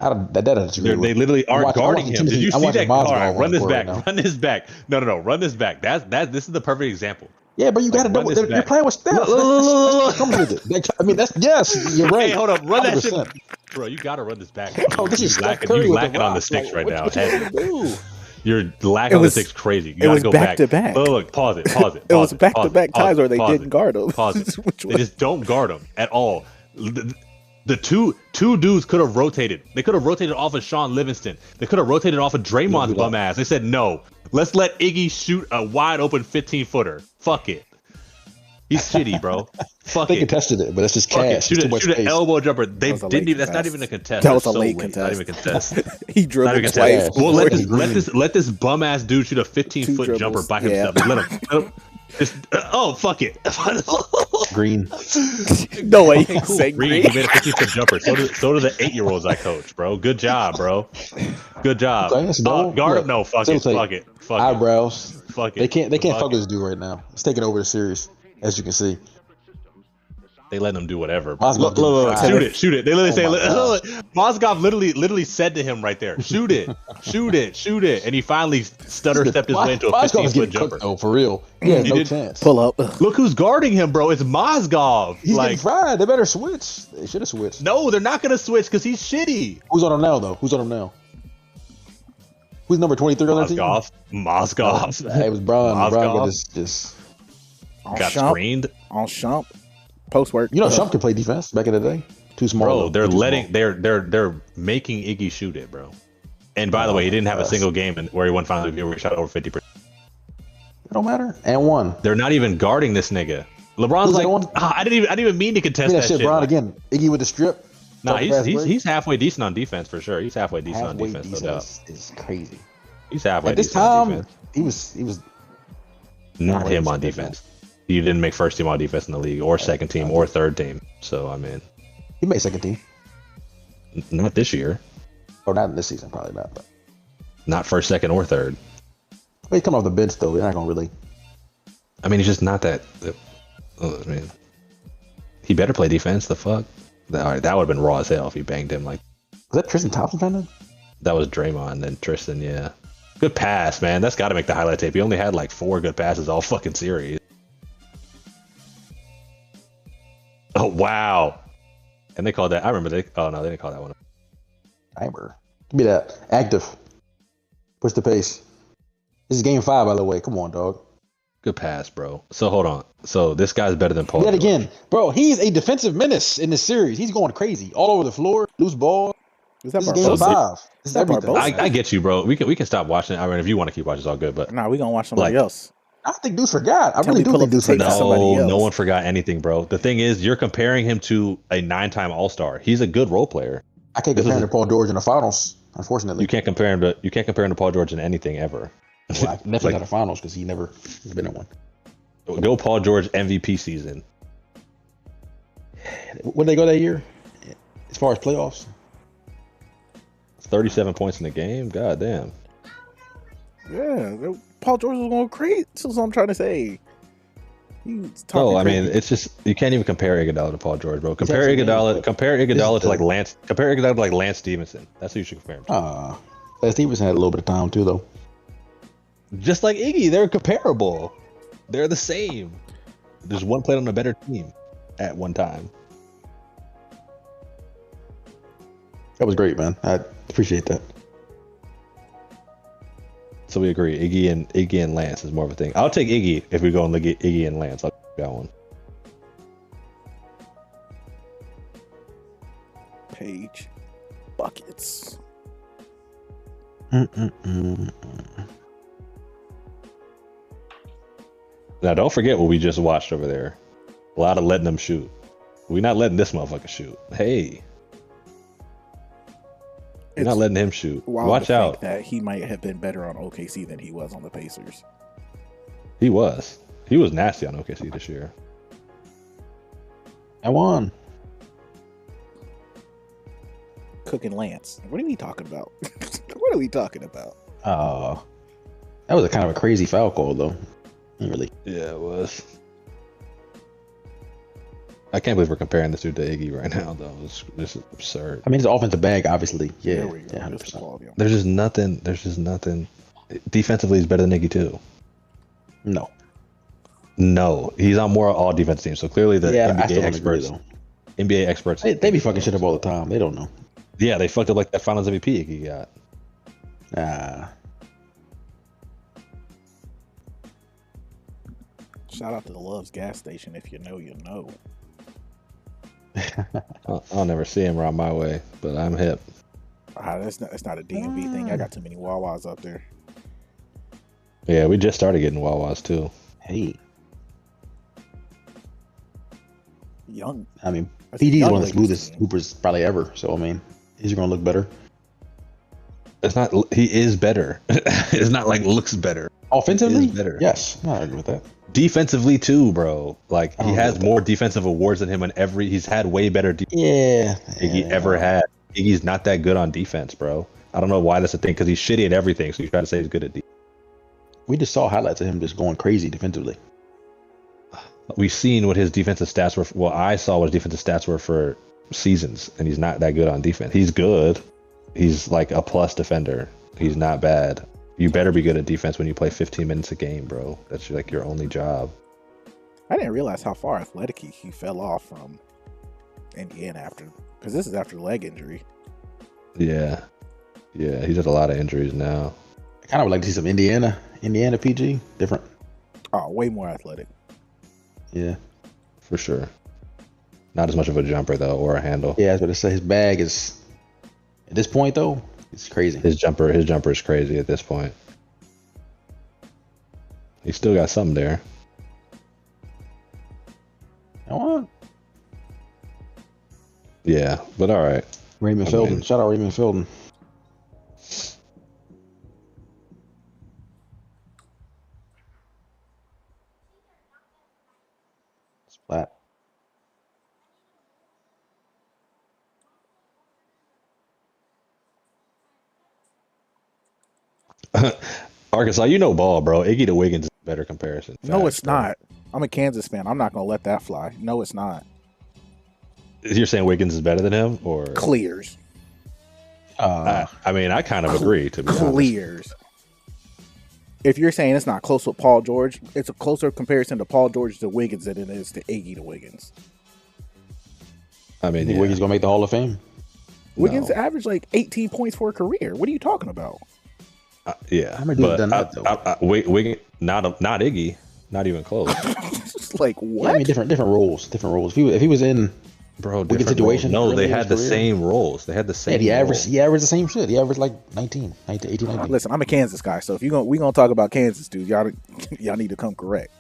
That I disagree with.
They literally
I'm
aren't
watching-
guarding
I'm
him.
watching
Did you
I'm
see
watching
that? All
Mozgov
right,
on
run
the
this
court
back.
right now.
Run this back. No, run this back. This is the perfect example.
Yeah, but you got to
run
know
this
they're
back.
playing with Steph.
Look,
That comes with it. I mean, that's yes. You're right.
Hey, hold up, run that shit,
100%.
bro. You gotta run this back.
Bro, this
You
is Steph
lacking,
Curry
you
with the
lacking on the
rock.
six
Like,
right
what-
now.
what you
Heavy.
gonna do?
You're lacking
It
on
was-
the six crazy. You
it
gotta
was
go
back
back
to back.
Look, pause it.
It was back-to-back times where they didn't guard him.
Pause it.
Which
They
was-
just don't guard him at all. The two dudes could have rotated. They could have rotated off of Sean Livingston. They could have rotated off of Draymond's bum ass. They said no. Let's let Iggy shoot a wide open 15-footer. Fuck it. He's shitty, bro. Fuck
They
it.
contested it, but it's just
Fuck it.
cash.
Shoot,
It's too much
shoot an
space.
elbow jumper. They
was a
didn't
late
even. That's not
contest.
even a contest.
That was
That's
a
so
late
Not
contest.
even a contest.
He
Not
dribbled
even
twice.
contest. Well, let
Green.
this bum ass dude shoot a 15-foot
dribbles.
jumper by
Yeah.
himself. Let him. Just, oh fuck it.
Green.
No way.
Okay, cool.
Say
Reed,
green.
you made a 15-foot jumper. So do the 8-year-olds I coach, bro. Good job, bro. Good job.
Okay, that's dope.
Guard
Look,
him. No, fuck
still
it.
take
Fuck it. Fuck it.
Eyebrows.
Fuck it.
They can't
Fuck
fuck
it.
this dude right now. It's taking over the series, as you can see.
They let him do whatever.
Mozgov
Look,
did
shoot it. They literally say,
my
look, Mozgov literally said to him right there, shoot it. And he finally stutter stepped his way into a
Mozgov is
15-foot
getting
jumper.
cooked, though, for real. Yeah,
He
no
did-
chance.
Pull up.
Look who's guarding him, bro. It's Mozgov.
He's
Like,
getting fried. They better switch. They should have switched.
no, they're not gonna switch because he's shitty.
Who's on him now, though? Who's on him now? Who's number 23 on their team?
Mozgov.
Hey, it was Brian.
Mozgov.
Brian got just
On
Got
Shump.
screened.
On Shump. Post work.
you know, Shump can play defense back in the day. Too small.
Bro,
though.
they're
Too
letting
small.
they're making Iggy shoot it, bro. And by the way, he didn't have a single game where he won Finals MVP where he shot over 50%.
It don't matter. And one.
They're not even guarding this nigga. LeBron's
Who's
like,
that one?
I didn't even mean to contest
Give me
that
that shit,
shit.
Brian,
Like,
again. Iggy with the strip.
nah,
Tough fast break.
he's halfway decent on defense for sure. He's halfway decent on
Halfway
defense, no doubt.
decent is crazy.
He's halfway
At this
decent on
time,
defense.
he was
Not
halfway
him on
decent,
defense. You didn't make first team on defense in the league, or second team, or third team. So I mean,
he made second team.
not this year.
Or not in this season, probably not. But
Not first, second, or third.
well, he's coming off the bench though. They're not gonna really.
I mean, he's just not that. I mean, he better play defense. The fuck. All right, that would have been raw as hell if he banged him like
Was that Tristan Thompson trying to?
that. Was Draymond and Tristan? Yeah, good pass, man. That's got to make the highlight tape. He only had like 4 good passes all fucking series. Oh wow! And they called that. I remember they. Oh no, they didn't call that one.
Timer. Give me that. Active. Push the pace. This is game 5, by the way. Come on, dog.
Good pass, bro. So hold on. So this guy's better than Paul.
Yet
George.
again, bro. He's a defensive menace in this series. He's going crazy all over the floor. Loose ball.
Is that
This is game
Barbosa?
5. This is
that
everything.
Barbosa?
I get you, bro. We can stop watching. I mean, if you want to keep watching, it's all good. But
Nah, we gonna watch somebody
Like-
else.
I think dudes forgot. I
Tell
really
me
do
pull
think
up the
dudes
tape.
forgot.
Somebody
no,
else.
no one forgot anything, bro. The thing is, you're comparing him to a 9-time All-Star. He's a good role player.
I can't
This
compare
is-
him to Paul George in the finals, unfortunately.
You can't compare him to Paul George in anything ever.
Well, I definitely
Like-
not the finals because he never has been in one.
Go Paul George MVP season.
Where did they go that year? As far as playoffs?
37 points in the game. God damn.
Yeah, Paul George was going crazy. That's what I'm trying to say. He's talking
No, I mean,
crazy.
it's just you can't even compare Iguodala to Paul George, bro. Compare
actually
Iguodala
is
to like
the-
Lance Stevenson. That's who you should compare him to.
Les Stevenson had a little bit of time too, though.
Just like Iggy, they're comparable. They're the same. There's one played on a better team at one time.
That was great, man. I appreciate that.
So we agree. Iggy and Lance is more of a thing. I'll take Iggy if we go and look at Iggy and Lance. I'll take that one.
Page buckets.
Mm-mm-mm.
Now, don't forget what we just watched over there. A lot of letting them shoot. We not letting this motherfucker shoot. Hey, we're not
It's
letting him shoot.
wild
Watch
to
out.
think that he might have been better on OKC than he was on the Pacers.
He was. He was nasty on OKC this year.
I won.
Cooking Lance. What are we talking about? What are we talking about?
That was a kind of a crazy foul call, though. Ain't really.
Yeah, it was. I can't believe we're comparing this dude to Iggy right now, though. This is absurd.
I mean, it's an offensive bag, obviously. Yeah,
There we go.
yeah,
That's the
100%.
quality.
There's just nothing. Defensively, he's better than Iggy too.
No.
No, he's on more all defense teams. So clearly, the
Yeah, I
NBA
still don't agree,
experts,
though.
NBA experts,
They be fucking shit up all the time. They don't know.
yeah, they fucked up like that Finals MVP Iggy got.
Nah.
Shout out to the Love's gas station. If you know, you know.
I'll never see him around my way, but I'm hip.
That's not a DMV thing. I got too many Wawas up there.
Yeah, we just started getting Wawas too.
Hey,
Young.
I mean,
That's a
PD is
young
one of the
ladies
smoothest
team.
hoopers probably ever. So I mean, he's gonna look better.
It's not. He is better. It's not like looks better.
Offensively,
He is better.
yes, I'm not arguing with that.
Defensively too, bro. Like
I
he
don't know
has
about
more defensive awards than him in every. He's had way better
Yeah,
Iggy ever had. Iggy's not that good on defense, bro. I don't know why that's a thing because he's shitty at everything. So you try to say he's good at defense.
We just saw highlights of him just going crazy defensively.
We've seen what his defensive stats were. Well, I saw what his defensive stats were for seasons, and he's not that good on defense. He's good. He's like a plus defender. He's not bad. You better be good at defense when you play 15 minutes a game, bro. That's like your only job.
I didn't realize how far athletic he fell off from Indiana after, because this is after the leg injury.
Yeah. Yeah, he's had a lot of injuries now.
I kind of would like to see some Indiana PG, different.
Oh, way more athletic.
Yeah,
For sure. Not as much of a jumper, though, or a handle.
yeah. I was about to say his bag is at this point though, it's crazy.
His jumper is crazy at this point. He's still got something there.
I want
Yeah, but all right.
Raymond
I
Felton.
mean-
Shout out Raymond Felton. Splat.
Arkansas, you know ball, bro. Iggy to Wiggins is a better comparison.
No,
Facts,
it's
bro.
not. I'm a Kansas fan. I'm not gonna let that fly. No, it's not.
You're saying Wiggins is better than him, or
Clears.
I mean, I kind of agree. To be honest,
Clears. If you're saying it's not close with Paul George, it's a closer comparison to Paul George to Wiggins than it is to Iggy to Wiggins.
I
You
mean,
think
yeah.
Wiggins gonna make the Hall of Fame?
Wiggins
No.
averaged like 18 points for a career. What are you talking about?
Yeah,
How many dudes
but
done that, though?
Wiggins, not Iggy, not even close,
It's like
Yeah,
what?
I mean, different roles. If he was in,
bro.
Wiggins
different
situation
roles. No,
early
they
in
had
his
the
career?
same roles. They had the same.
he
roles.
averaged the same shit. He averaged like 18, 19.
Listen, I'm a Kansas guy, so if we gonna talk about Kansas, dude, y'all need to come correct.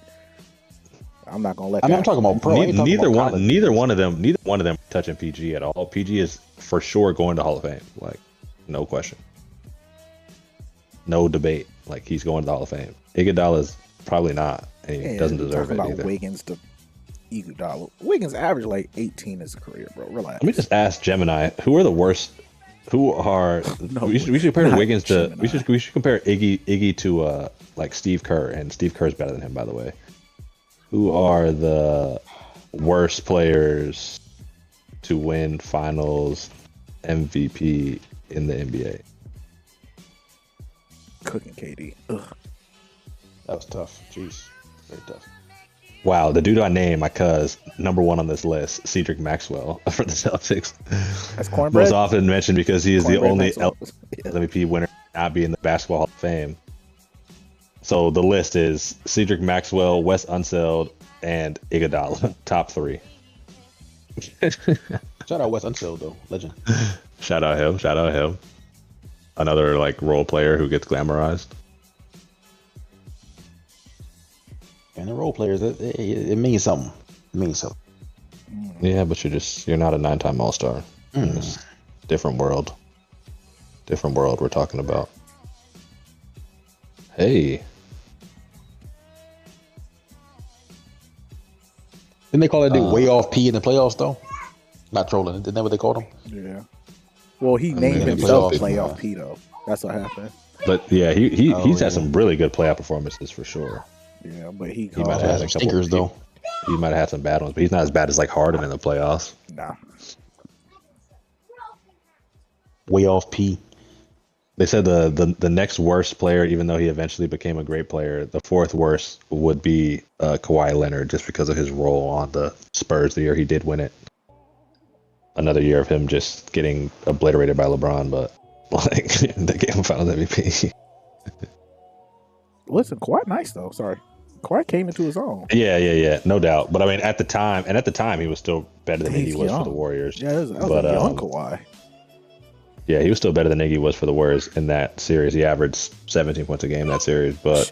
I'm not gonna let.
I mean,
that
I'm talking about pro. I ain't talking
Neither
about
one,
college.
neither one of them touching PG at all. PG is for sure going to Hall of Fame, like no question, no debate. Like he's going to the Hall of Fame. Iguodala is probably not, and he
Yeah,
doesn't deserve
talking
it
about
either.
Wiggins to Iguodala. Wiggins averaged like 18 as a career, bro. Relax.
Let me just ask Gemini, who are the worst? Who are
No,
we should compare
not
Wiggins to
Gemini.
we should compare Iggy to like Steve Kerr, and Steve Kerr is better than him, by the way. Who are the worst players to win Finals MVP in the NBA?
Cooking KD. Ugh.
That was tough. Jeez, very tough.
Wow, the dude I named, my cuz, number one on this list, Cedric Maxwell for the Celtics.
That's cornbread.
Most often mentioned because he is the
Cornbread
only
Maxwell. Yeah.
MVP winner to not be in the Basketball Hall of Fame. So the list is Cedric Maxwell, Wes Unseld, and Iguodala, top three.
Shout out Wes Unseld though, legend.
Shout out him. another like role player who gets glamorized.
And the role players, it means something. It means something.
Yeah, but you're not a 9-time All-Star. It's different world. Different world we're talking about. Hey.
Didn't they call that dude way off P in the playoffs though? Not trolling. Isn't that what they called him?
Yeah. Well, he named
mean,
himself
playoffs,
playoff
man.
P though. That's what happened.
But yeah, he's
yeah.
had some really good playoff performances for sure.
Yeah, but he
He might
called
have had
Some
a couple.
stinkers though.
He might have had some bad ones, but he's not as bad as like Harden in the playoffs.
nah.
Way off P.
They said the next worst player, even though he eventually became a great player, the fourth worst would be Kawhi Leonard, just because of his role on the Spurs the year he did win it. Another year of him just getting obliterated by LeBron, but like they gave him Finals MVP.
Listen, Kawhi nice though. Sorry, Kawhi came into his own.
Yeah, no doubt. But I mean, at the time, he was still better than
He's
Iggy was
young.
for the Warriors.
Yeah, that was
But,
a young Kawhi.
Yeah, he was still better than Iggy was for the Warriors in that series. He averaged 17 points a game that series, but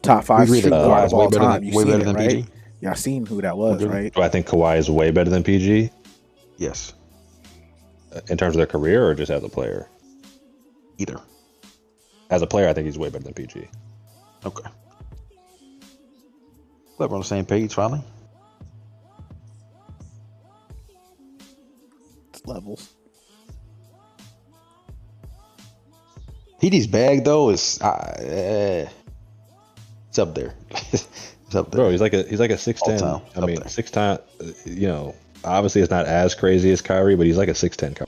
Top 5
We agree
shooting
that
guard
Kawhi's
of all
way better
time.
than-
You
way
seen
better
it,
than
right?
PG?
Y'all seen who that was, right?
do I think Kawhi is way better than PG
Yes.
in terms of their career or just as a player?
Either.
As a player, I think he's way better than PG.
Okay. Glad we're on the same page finally.
It's levels.
PG's bag though is it's up there. It's up there.
Bro, he's like a 6'10".
All time.
I
Up
mean,
there.
6'10". You know, obviously it's not as crazy as Kyrie, but he's like a 6'10".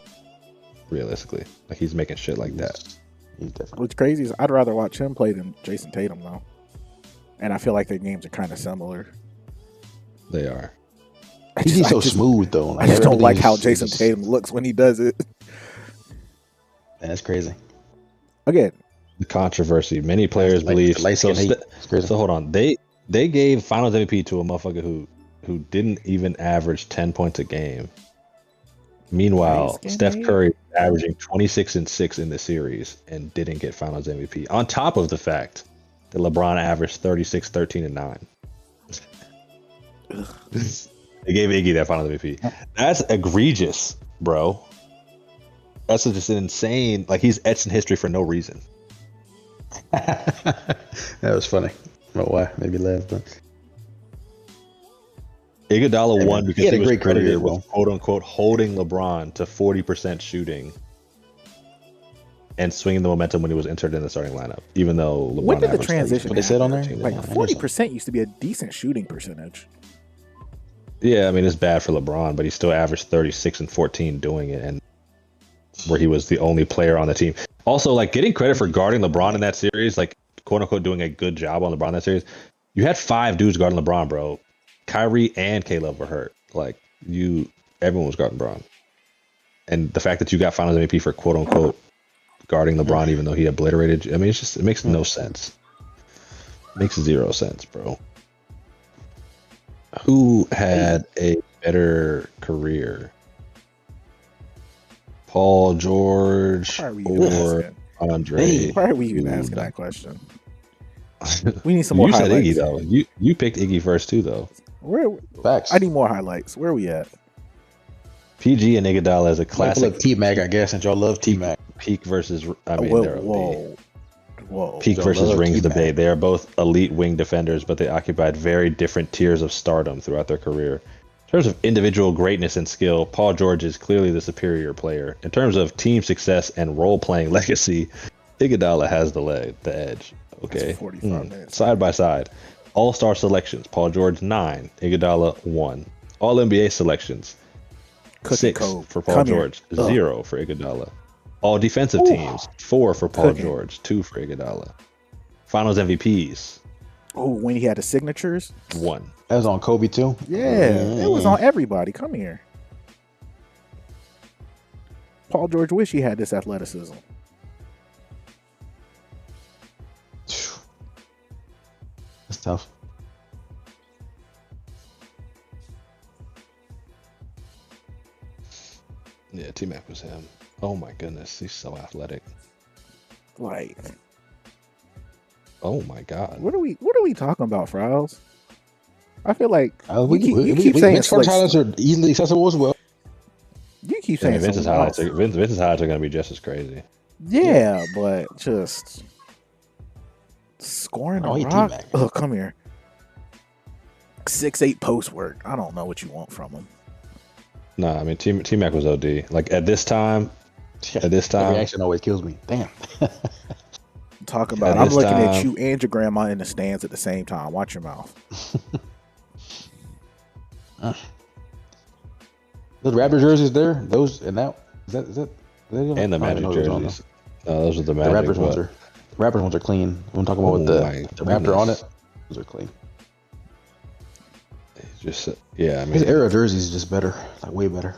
Realistically, like he's making shit like that.
He's definitely.
What's crazy is I'd rather watch him play than Jason Tatum though, and I feel like their games are kind of similar.
They are.
PG's so smooth though.
I just don't like how
everything is
Jason
just-
Tatum looks when he does it.
Man, that's crazy.
Again,
The controversy. Many players believe.
Light
So,
skin hate. It's crazy.
so hold on. They gave Finals MVP to a motherfucker who didn't even average 10 points a game. Meanwhile,
Light skin
Steph
hate?
Curry averaging 26 and 6 in the series and didn't get Finals MVP. On top of the fact that LeBron averaged 36, 13, and 9. They gave Iggy that Finals MVP. That's egregious, bro. That's just an insane. Like he's etched in history for no reason.
That was funny. I don't know why. Made me laugh, but
Iguodala
Hey,
won
man,
because
he had
he
a
was
great career,
credited
bro.
with quote unquote holding LeBron to 40% shooting and swinging the momentum when he was entered in the starting lineup. Even though LeBron
when did the
averaged
transition?
What they said on there?
happen?
Yeah,
Like
I know
40% used to be a decent shooting percentage.
Yeah, I mean it's bad for LeBron, but he still averaged 36 and 14 doing it, and where he was the only player on the team. Also, like getting credit for guarding LeBron in that series, like quote unquote doing a good job on LeBron in that series. You had 5 dudes guarding LeBron, bro. Kyrie and Caleb were hurt. Like everyone was guarding LeBron. And the fact that you got Finals MVP for quote unquote guarding LeBron, even though he obliterated, I mean, it makes no sense. Makes 0 sense, bro. Who had a better career? Paul George
Why are we even
or
asking?
Andre?
Why are we even asking
Iguodala?
that question? We need some more
You said
highlights.
Iggy though. You picked Iggy first too though.
Where?
facts.
I need more highlights. Where are we at?
PG and Iguodala is a
Classic
classic
T Mac, I guess, and y'all love T Mac.
peak versus. I mean,
Whoa,
they're elite.
whoa.
Peak
Y'all
versus
love
rings
T-Mac.
debate. They are both elite wing defenders, but they occupied very different tiers of stardom throughout their career. In terms of individual greatness and skill, Paul George is clearly the superior player. In terms of team success and role-playing legacy, Iguodala has the edge. Okay,
That's 45 minutes.
Side by side, All-Star selections: Paul George 9, Iguodala 1. All NBA selections:
Cookie
6
code.
for Paul
Come here.
George,
Ugh.
0 for Iguodala. All defensive teams: 4 for Paul
Cooking.
George, 2 for Iguodala. Finals MVPs:
Oh, when he had the signatures?
1.
That was on Kobe too.
Yeah, it was on everybody. Come here. Paul George wish he had this athleticism.
That's tough.
Yeah, T-Mac was him. Oh my goodness, he's so athletic.
Like,
Oh my God.
what are we talking about, Frowls? I feel like
We,
you keep saying
Vince Carter's
slick
highlights
stuff.
are easily accessible as well.
You keep
I
saying
mean, Vince's
something
highlights,
else.
Vince's highlights are going to be just as crazy.
Yeah, but just scoring
Oh,
a
he
rock.
T-Mac.
Oh, come here. 6'8" post work. I don't know what you want from him.
Nah, I mean, T Mac was OD. Like at this time,
The reaction always kills me. Damn.
Talk about.
At
I'm
this
looking at
time-
you and your grandma in the stands at the same time. Watch your mouth.
Those Raptor jerseys there, those and that is that
and the Magic jerseys. Those are the
The
Magic.
Raptors ones
but-
are the Raptors ones are clean. I'm talking about with
Oh
the
my
Raptor on
goodness.
it. Those are clean.
Just yeah, I
His
mean,
era jersey is just better, like way better.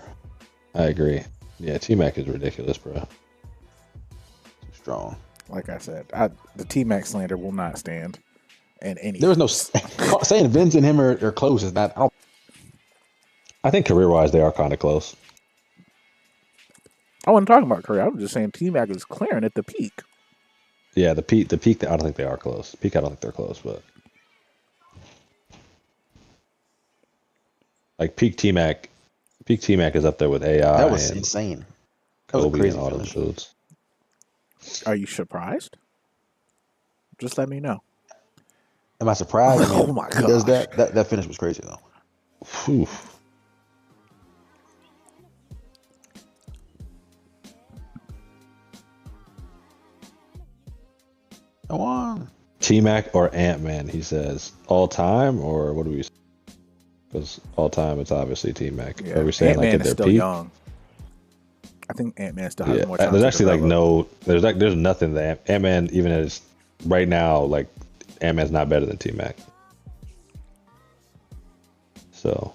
I agree. Yeah, T Mac is ridiculous, bro.
Too strong.
Like I said, the T-Mac slander will not stand. And any
There was no saying Vince and him are close. Is not.
I think career wise, they are kind of close.
I wasn't talking about career. I was just saying T-Mac is clearing at the peak.
Yeah, the peak. I don't think they are close. Peak, I don't think they're close, but like peak T Mac is up there with AI.
That was
and
insane. That was a
Kobe
crazy
and all those
finish.
dudes.
Are you surprised? Just let me know.
Am I surprised? I mean,
Oh my
he does
gosh.
that finish was crazy though.
Whew.
Come on.
T Mac or Ant Man? He says all time, or what do we? Because all time, it's obviously T Mac.
Yeah,
Are we saying like
Ant-Man
at
is
their
still
peak?
young. I think Ant-Man still has
Yeah,
more time.
there's
to
actually like
develop.
there's nothing that Ant Man even as right now, like Ant Man's not better than T Mac. So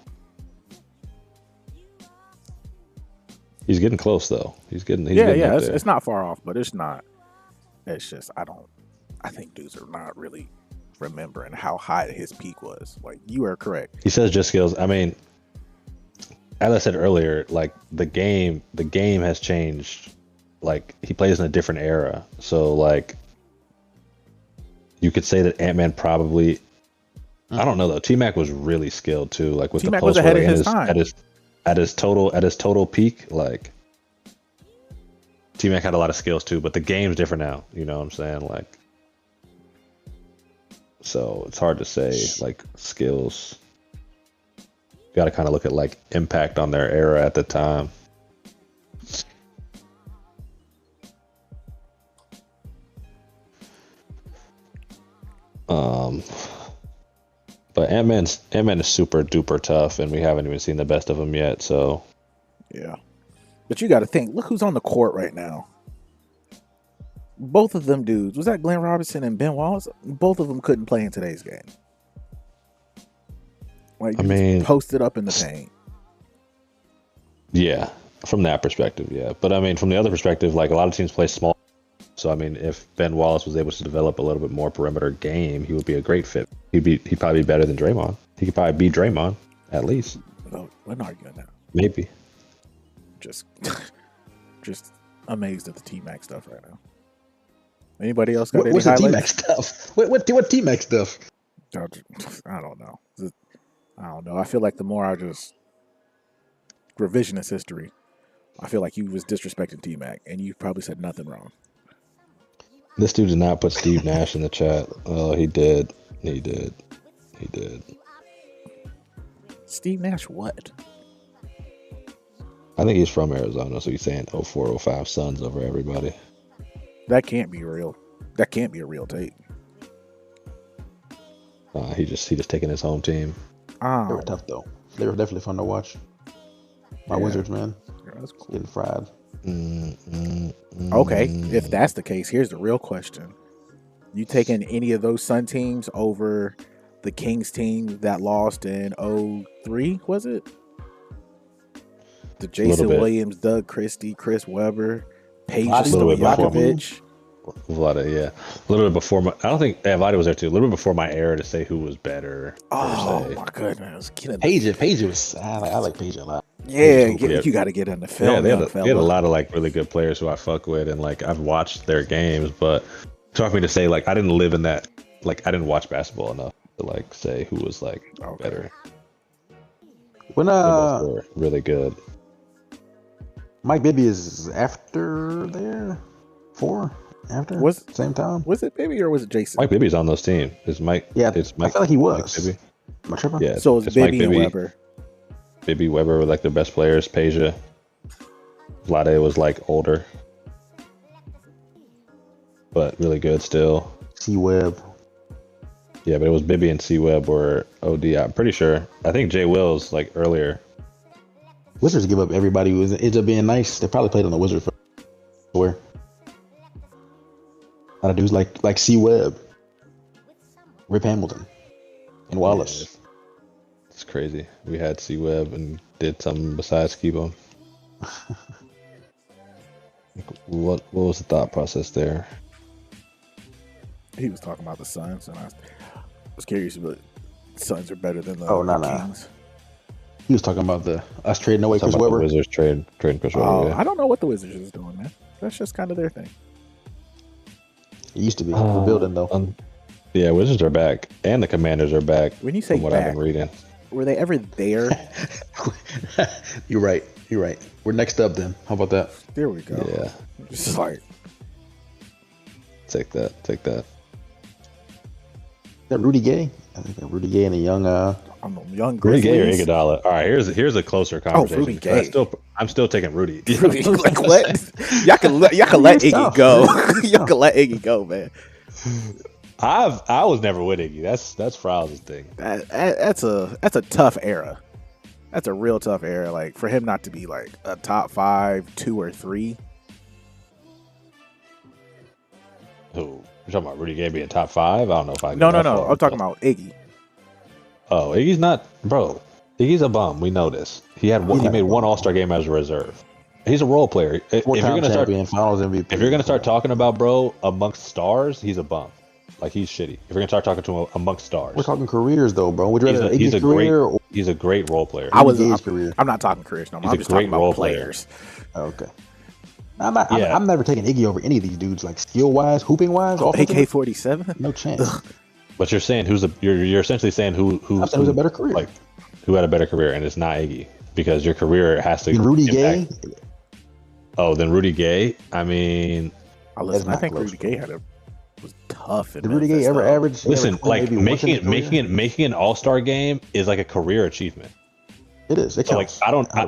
he's getting close though. He's getting up there.
It's not far off, but it's not. It's just I think dudes are not really remembering how high his peak was. Like, you are correct.
He says just skills. I mean, as I said earlier, like the game has changed. Like he plays in a different era, so like you could say that Ant Man probably. I don't know though. T Mac was really skilled too. Like with
T-Mac
the
was
post
ahead
work
of
and
his time.
at his total peak. Like T Mac had a lot of skills too, but the game's different now. You know what I'm saying? Like, so it's hard to say like skills. You got to kind of look at like impact on their era at the time. But Ant-Man is super duper tough, and we haven't even seen the best of him yet. So
Yeah. But you got to think, look who's on the court right now. Both of them dudes, was that Glenn Robinson and Ben Wallace? Both of them couldn't play in today's game. Like,
I mean,
posted up in the paint.
yeah, from that perspective, yeah. But I mean, from the other perspective, like a lot of teams play small. So I mean, if Ben Wallace was able to develop a little bit more perimeter game, he would be a great fit. He'd probably be better than Draymond. He could probably beat Draymond at least,
Oh, we're not arguing that.
maybe.
Just amazed at the T-Mac stuff right now. Anybody else got any
What's the T Mac
highlights?
stuff? What T Mac stuff?
I don't know. I don't know. I feel like the more I just revisionist history, I feel like you was disrespecting T-Mac, and you probably said nothing wrong.
This dude did not put Steve Nash in the chat. Oh, he did. He did.
Steve Nash, what?
I think he's from Arizona, so he's saying 04, 05 Suns over everybody.
That can't be real. That can't be a real take.
He just taking his home team.
They were tough though. They were definitely fun to watch. My Wizards, man,
That's cool.
getting fried.
Okay, if that's the case, here's the real question. You taking any of those Sun teams over the Kings team that lost in 03, was it? The Jason
bit.
Williams, Doug Christie, Chris Webber, Paige
A little bit before me.
Stojakovic.
Vlada, yeah. A little bit before I don't think Vlada was there too. A little bit before my era to say who was better.
Oh
per se.
my goodness.
Paige was. I like Paige a lot.
Yeah,
Yeah.
you got to get in the film.
Yeah, they had
young
they had a
fella.
lot of like really good players who I fuck with, and like I've watched their games, but it's hard for me to say like I didn't live in that. Like I didn't watch basketball enough to like say who was like
Okay.
better.
When
They both were really good.
Mike Bibby is after there, 4 after same time.
Was it Bibby or was it Jason?
Mike Bibby's on those teams. It's Mike.
Yeah,
it's
I
Mike.
feel like he
Mike
was.
Bibby.
Am I tripping?
Yeah,
So it's
Mike
Bibby and Weber.
Bibby, Weber were like their best players. Peja. Vlade was like older, but really good still.
C Webb.
Yeah, but it was Bibby and C Webb were OD. I'm pretty sure. I think Jay Wills like earlier.
Wizards give up everybody who ends up being nice. They probably played on the Wizards. Where a lot of dudes like C Webb, Rip Hamilton, and Wallace.
Yeah, it's crazy. We had C Webb and did something besides keep him. What was the thought process there?
He was talking about the Suns, and I was curious, but Suns are better than the Kings.
He was talking about us trading away Chris Webber.
The Wizards trading Chris Webber. Yeah.
I don't know what the Wizards is doing, man. That's just kind of their thing.
It used to be rebuilding though.
Yeah, Wizards are back, and the Commanders are back.
When you say
from what
back,
I've been reading,
were they ever there?
You're right. We're next up then. How about that?
There we go.
Yeah,
just like
take that.
Is that Rudy Gay? I think that Rudy Gay and a young
young
Rudy Gay or
Grizzlies.
Iguodala. All right, here's a closer conversation.
Rudy Gay.
I'm still taking Rudy.
Rudy, like what? Y'all can let Iggy go. Y'all can let Iggy go, man.
I was never with Iggy. That's Frow's thing.
That's a tough era. That's a real tough era. Like for him not to be like a top 5, 2 or 3.
Who? You're talking about Rudy Gay being top 5? I don't know if I.
No. I'm talking about Iggy.
Oh, Iggy's not, bro. Iggy's a bum. We know this. He made one All-Star game as a reserve. He's a role player. If you're gonna start
Finals MVP.
If you're gonna start talking about bro amongst stars, he's a bum. Like he's shitty. If you're gonna start talking to him amongst stars,
we're talking careers though, bro. Would you rather Iggy's career or
he's a great role player.
I'm not talking careers. No, I'm just talking about players.
Okay. I'm never taking Iggy over any of these dudes, like skill wise, hooping wise.
AK-47,
no chance.
But you're saying you're essentially saying who's
a better career,
like who had a better career, and it's not Iggy because your career has to.
Rudy Gay.
Oh, then Rudy Gay. I mean,
I think Rudy Gay was tough.
Did Rudy Gay ever average?
Listen, like making an All-Star game is like a career achievement.
It is. It counts.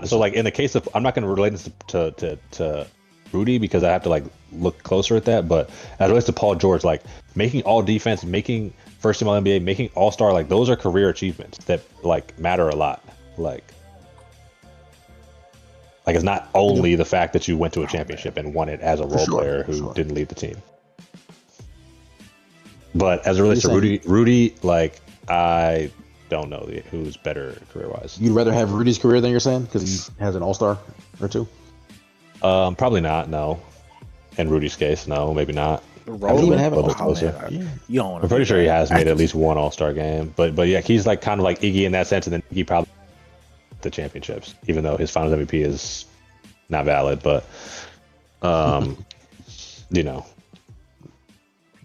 So like in the case of, I'm not going to relate this to Rudy because I have to like look closer at that. But as it relates to Paul George, like making all defense, making first team All NBA, making All-Star, like those are career achievements that like matter a lot. Like it's not only the fact that you went to a championship and won it as a role player who didn't lead the team. But as it relates to Rudy, like I don't know who's better career-wise.
You'd rather have Rudy's career than you're saying because he has an All-Star or 2?
Probably not. No. In Rudy's case, no, maybe not.
Does he even have an All-Star?
I'm pretty sure he has made at least one All-Star game. But yeah, he's like kind of like Iggy in that sense, and then Iggy probably the championships, even though his Finals MVP is not valid. But you know.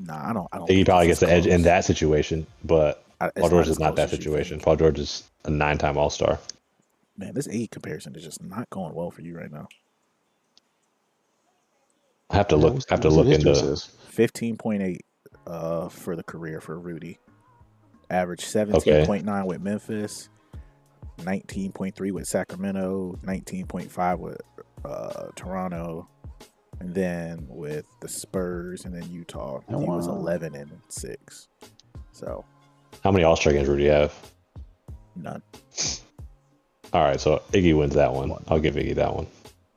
Nah, I don't.
Iggy probably gets the edge in that situation, but Paul George is not that situation. Paul George is a 9-time All-Star.
Man, this Iggy comparison is just not going well for you right now.
I have to look into
15.8 for the career for Rudy. Average 17.9 with Memphis, 19.3 with Sacramento, 19.5 with Toronto. And then with the Spurs and then Utah, he was 11-6. So,
how many All-Star games would you have?
None.
All right, so Iggy wins that one. I'll give Iggy that one.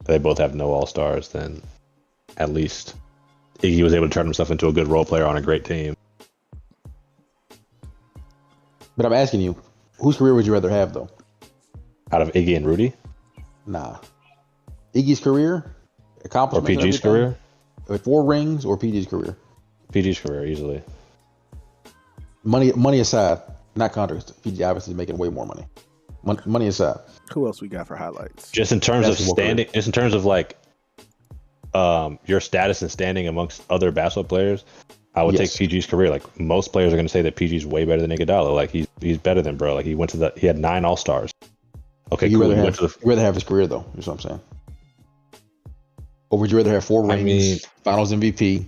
If they both have no All-Stars, then at least Iggy was able to turn himself into a good role player on a great team.
But I'm asking you, whose career would you rather have, though?
Out of Iggy and Rudy?
Nah. Iggy's career?
Or PG's career?
4 rings or PG's career?
PG's career, easily.
Money aside, not contracts. PG obviously making way more money. Money aside.
Who else we got for highlights?
Just in terms of
Basketball
standing, just in terms of like your status and standing amongst other basketball players, I would
Yes.
take PG's career. Like most players are going to say that PG's way better than Iguodala. Like he's better than bro. Like he had 9 All-Stars. Okay,
You
cool.
rather
He
have
went to the,
you rather have his career though. Is what I'm saying. Or would you rather have 4 rings,
I mean-
Finals MVP?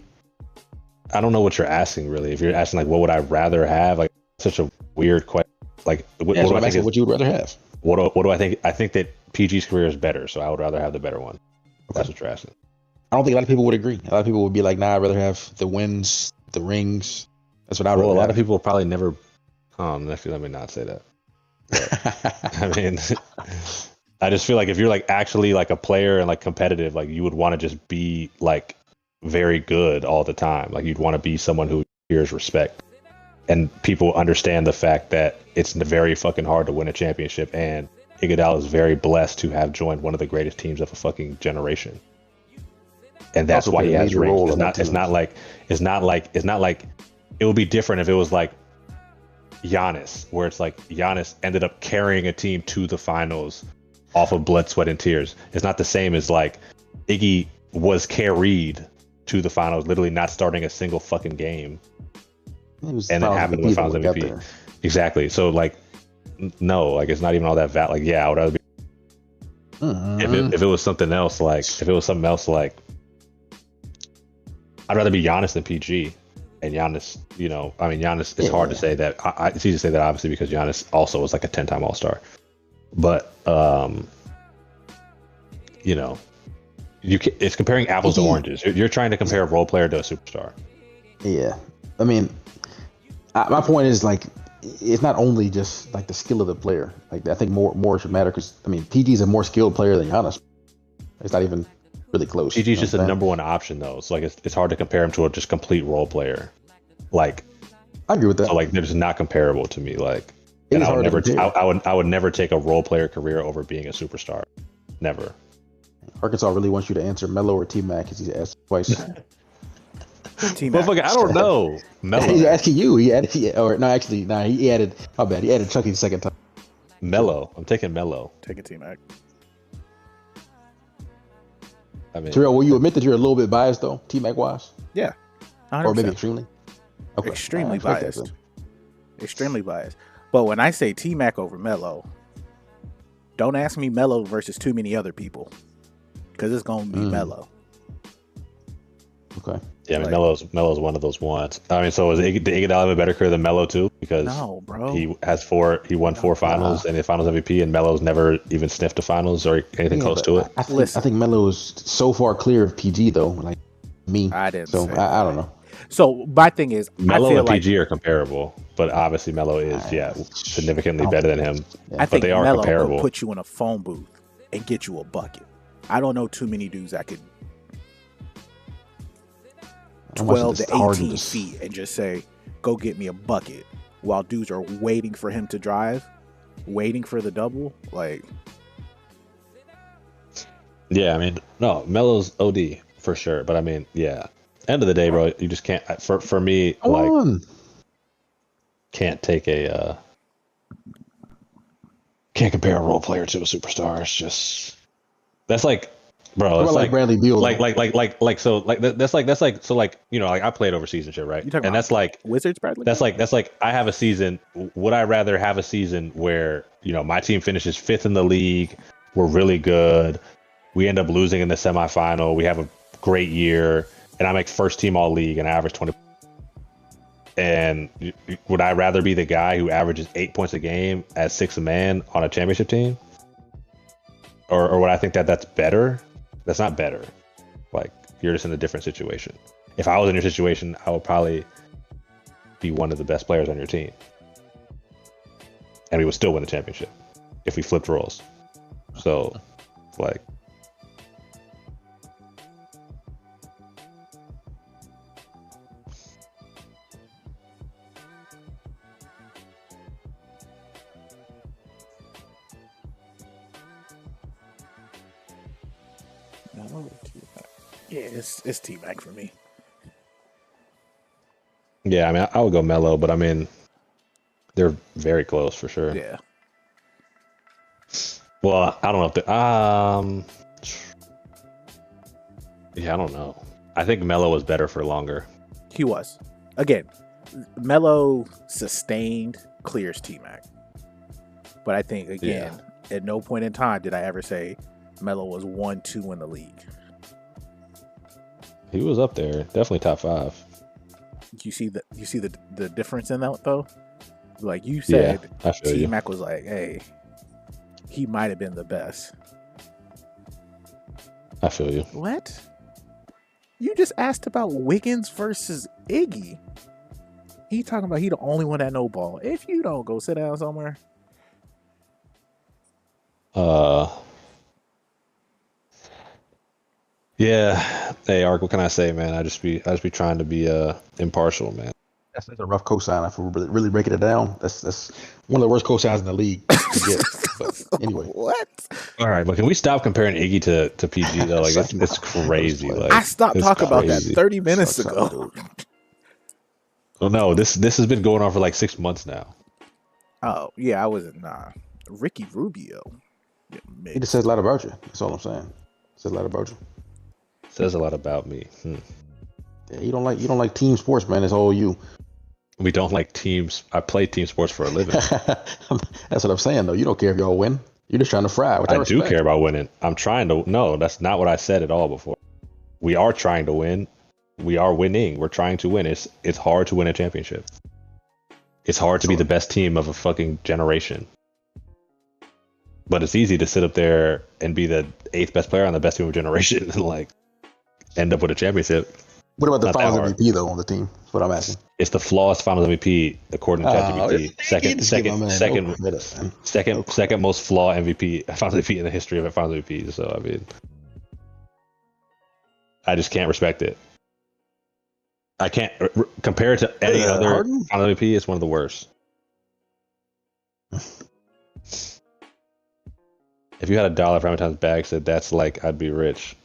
I don't know what you're asking really. If you're asking like what would I rather have, like such a weird question. Like what
That's
do
what
I
I'm
think?
asking. What you would rather have?
What do I think? I think that PG's career is better, so I would rather have the better one. That's what you're asking.
I don't think a lot of people would agree. A lot of people would be like, "Nah, I'd rather have the wins, the rings." That's what I would.
Well, a lot
rather
of people probably never. Actually, let me not say that.
have.
I mean, I just feel like if you're like actually like a player and like competitive, like you would want to just be like very good all the time. Like you'd want to be someone who hears respect, and people understand the fact that it's very fucking hard to win a championship. And Iguodala is very blessed to have joined one of the greatest teams of a fucking generation, and that's
Also
why
played
he
a
has
major
rings.
role
It's
in that
not. It's
team.
not like. It would be different if it was like Giannis, where it's like Giannis ended up carrying a team to the finals off of blood, sweat, and tears. It's not the same as like Iggy was carried to the finals, literally not starting a single fucking game,
It was
and then
Finals
happened to
MVP
win Finals
when we got
MVP.
there.
Exactly. So like, no, like it's not even all that Like, yeah, I would rather be
Mhm.
if it was something else. Like if it was something else, like I'd rather be Giannis than PG. And Giannis, you know, I mean, Giannis. It's hard to
Yeah.
say that. It's easy to say that obviously because Giannis also was like a 10-time All-Star. But you know, it's comparing apples to
Mhm.
oranges. You're trying to compare a role player to a superstar.
Yeah, I mean, my point is like, it's not only just like the skill of the player. Like I think more should matter because I mean, PG is a more skilled player than Giannis. It's not even really close.
PG's
you know
just
what
the
I'm saying?
number one option though. So like it's hard to compare him to a just complete role player. Like
I agree with that.
so like they're just not comparable to me. Like
It
and
is
I would
hard to
never
compare.
I would never take a role player career over being a superstar. Never.
Arkansas really wants you to answer Melo or T Mac because he's asked twice.
T-Mac.
Motherfucker, I don't know.
He's
Melo.
asking you. He added, he added. My bad. He added Chucky the second time.
Melo. I'm taking Melo.
Take a T-Mac.
I mean,
Terrell, will you admit that you're a little bit biased though, T Mac wise,
100%.
or maybe extremely? Okay.
Extremely
I respect that,
biased.
then.
Extremely biased. But when I say T-Mac over Melo, don't ask me Melo versus too many other people, because it's gonna be Melo.
Okay.
yeah, I mean,
like-
Melo's one of those ones. I mean, so did Iguodala have a better career than Melo too? Because
No, bro.
he won 4 finals and the Finals MVP, and Melo's never even sniffed a finals or anything
Yeah,
close
but
to it.
I think Melo is so far clear of PG though. Like me.
I didn't
So
say
I don't know.
So my thing is,
Melo
I feel
and
like
PG are comparable, but obviously Melo is significantly better than him.
I think
they are
Melo
comparable.
will put you in a phone booth and get you a bucket. I don't know too many dudes that could
How much
12
is
to
this hard
18
just-
feet and just say, "Go get me a bucket," while dudes are waiting for him to drive, waiting for the double. Like,
Yeah, I mean, no, Melo's OD for sure, but I mean, yeah. End of the day, bro, you just can't. For me,
Come
like,
on.
can't take a can't compare a role player to a superstar. It's just that's like, bro,
What
it's
about like
like
Bradley Beal?
so like that's like so like you know like I played overseas and shit, right?
You talking
And
about
that's like
Wizards, Bradley?
that's like I have a season. Would I rather have a season where you know my team finishes 5th in the league, we're really good, we end up losing in the semifinal, we have a great year, and I make first team all league and I average 20. And would I rather be the guy who averages 8 points a game as 6th man on a championship team, or would I think that that's better? That's not better. Like you're just in a different situation. If I was in your situation, I would probably be one of the best players on your team, and we would still win the championship if we flipped roles. So, like,
No, T-Mac. Yeah, it's T-Mac for me.
yeah, I mean, I would go Melo, but I mean, they're very close for sure.
Yeah.
Well, I don't know if yeah, I don't know. I think Melo was better for longer.
He was. Again, Melo sustained clears T-Mac. But I think, again, at no point in time did I ever say Melo was 1-2 in the league.
He was up there, definitely top 5.
You see the difference in that though? Like you said,
I feel you.
T-Mac was like, hey, he might have been the best.
I feel you.
What? You just asked about Wiggins versus Iggy. He talking about he the only one that know ball. If you don't go sit down somewhere.
Yeah. Hey, Ark, what can I say, man? I just be trying to be impartial, man.
That's a rough cosign. If we're really breaking it down, that's one of the worst cosigns in the league to get. But anyway,
What?
All right, but can we stop comparing Iggy to PG though? Like it's crazy. Like
I stopped talking about that 30 minutes
Sucks
ago.
up, dude.
Oh no, this has been going on for like 6 months now.
Oh, yeah, I wasn't. Ricky Rubio.
He just says a lot about you. That's all I'm saying. Says a lot about you.
Says a lot about me.
Yeah, you don't like team sports, man. It's all you.
We don't like teams. I play team sports for a living.
That's what I'm saying, though. You don't care if y'all win. You're just trying to fry. Which I
do care about winning. I'm trying to. No, that's not what I said at all before. We are trying to win. We are winning. We're trying to win. It's hard to win a championship. It's hard to be the best team of a fucking generation. But it's easy to sit up there and be the 8th best player on the best team of a generation and like end up with a championship.
What about the finals MVP though on the team? That's what I'm asking.
It's the flawless finals MVP according to ChatGPT. Second most flawed finals MVP in the history of finals MVP. So I mean, I just can't respect it. I can't compare it to any other
Harden?
finals MVP. It's one of the worst. If you had $1 for how many times Bag said that's like I'd be rich.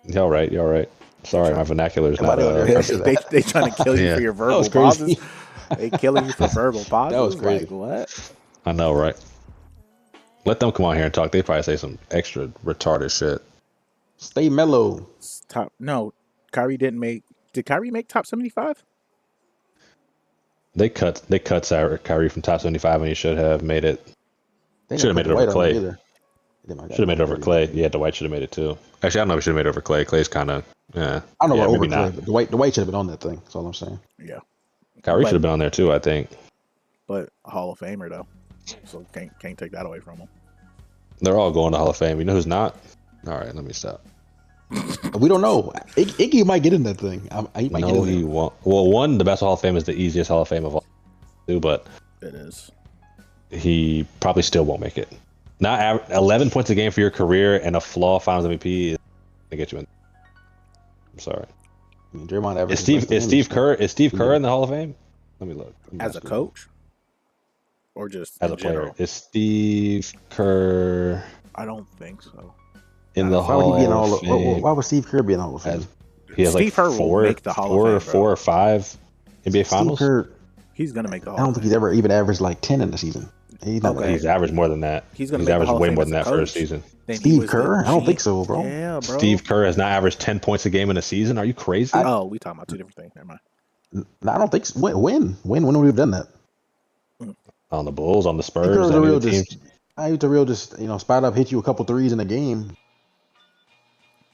Y'all right. Sorry, my vernacular is not.
They trying to kill you for your verbal pauses. They killing you for verbal pauses.
That was crazy.
Like, what?
I know, right? Let them come on here and talk. They probably say some extra retarded shit.
Stay mellow.
Kyrie didn't make. Did Kyrie make top 75?
They cut Kyrie from top 75, and he should have made it. Should have made it over Clay. Should have made it over Clay. Yeah, Dwight should have made it too. Actually, I don't know if he should have made it over Clay. Clay's kind of. I
don't know about over
Clay.
But Dwight should have been on that thing. That's all I'm saying.
Yeah.
Kyrie should have been on there too, I think.
But Hall of Famer though, so can't take that away from him.
They're all going to Hall of Fame. You know who's not? All right, let me stop.
We don't know. Iggy might get in that thing. He might get in
he won't. Well, the best Hall of Fame is the easiest Hall of Fame of all, but
it is.
He probably still won't make it. Not 11 points a game for your career and a flaw Finals MVP is gonna get you in. I'm sorry.
I mean, Draymond
is Steve Kerr in the Hall of Fame? Let me look.
As a coach, or just
as a player? Is Steve Kerr?
I don't think so.
In the Hall of
Fame. Why would Steve Kerr be in the Hall of Fame?
He has
Steve Kerr will make the Hall of Fame,
four or five NBA Finals.
Steve Kerr,
he's gonna make the Hall.
I don't think he's ever even averaged like 10 in the season.
He's averaged more than that. He's averaged way more than that for a season.
Steve Kerr? I don't think so, bro.
Yeah, bro.
Steve Kerr has not averaged 10 points a game in a season. Are you crazy?
We talking about two different things. Never mind.
I don't think so. When would we have done that?
On the Bulls, on the Spurs,
He's the real just spot up, hit you a couple threes in a game.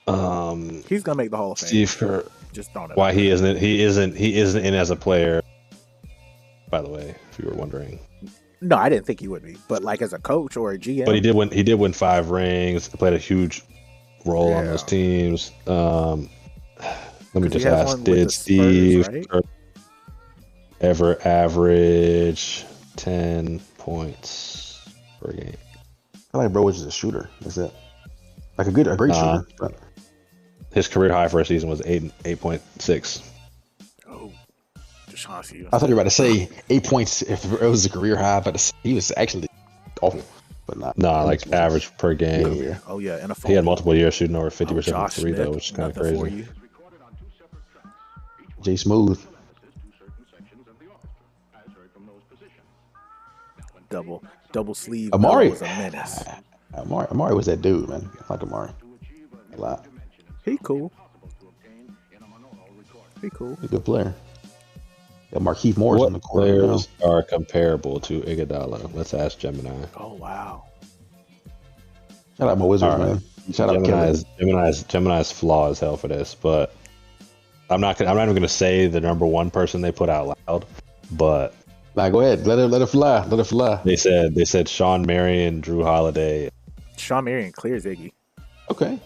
He's gonna make the Hall of Fame.
Steve Kerr.
Just don't.
Why he isn't in as a player? By the way, if you were wondering.
No, I didn't think he would be, but like as a coach or a GM.
But he did win. He did win 5 rings. Played a huge role on those teams. Let me just ask: did Steve Kerr ever average 10 points per game?
I feel like bro was just a shooter. That's it. Like a great shooter. But
his career high for a season was 8.6.
I thought you were about to say 8 points if it was a career high, but he was actually awful. But not
like average per game.
Yeah.
Oh yeah, and
he had multiple years shooting over 50% from three though, which is kind of crazy.
Jay Smooth.
Double sleeve.
Amari
Melo was a menace.
Amari was that dude, man. I like Amari a lot.
He cool. He cool.
He's a good player. Got Markieff Morris on the
What
court. You know?
players are comparable to Iguodala? Let's ask Gemini.
Oh wow.
Shout out my Wizards,
All right.
man. Shout out Kevin.
Gemini's flaw as hell for this, but I'm not even gonna say the number one person they put out loud, but
Nah, go ahead. Let it fly. Let it fly.
they said Sean Marion, Drew Holiday.
Sean Marion clears Iggy.
Okay.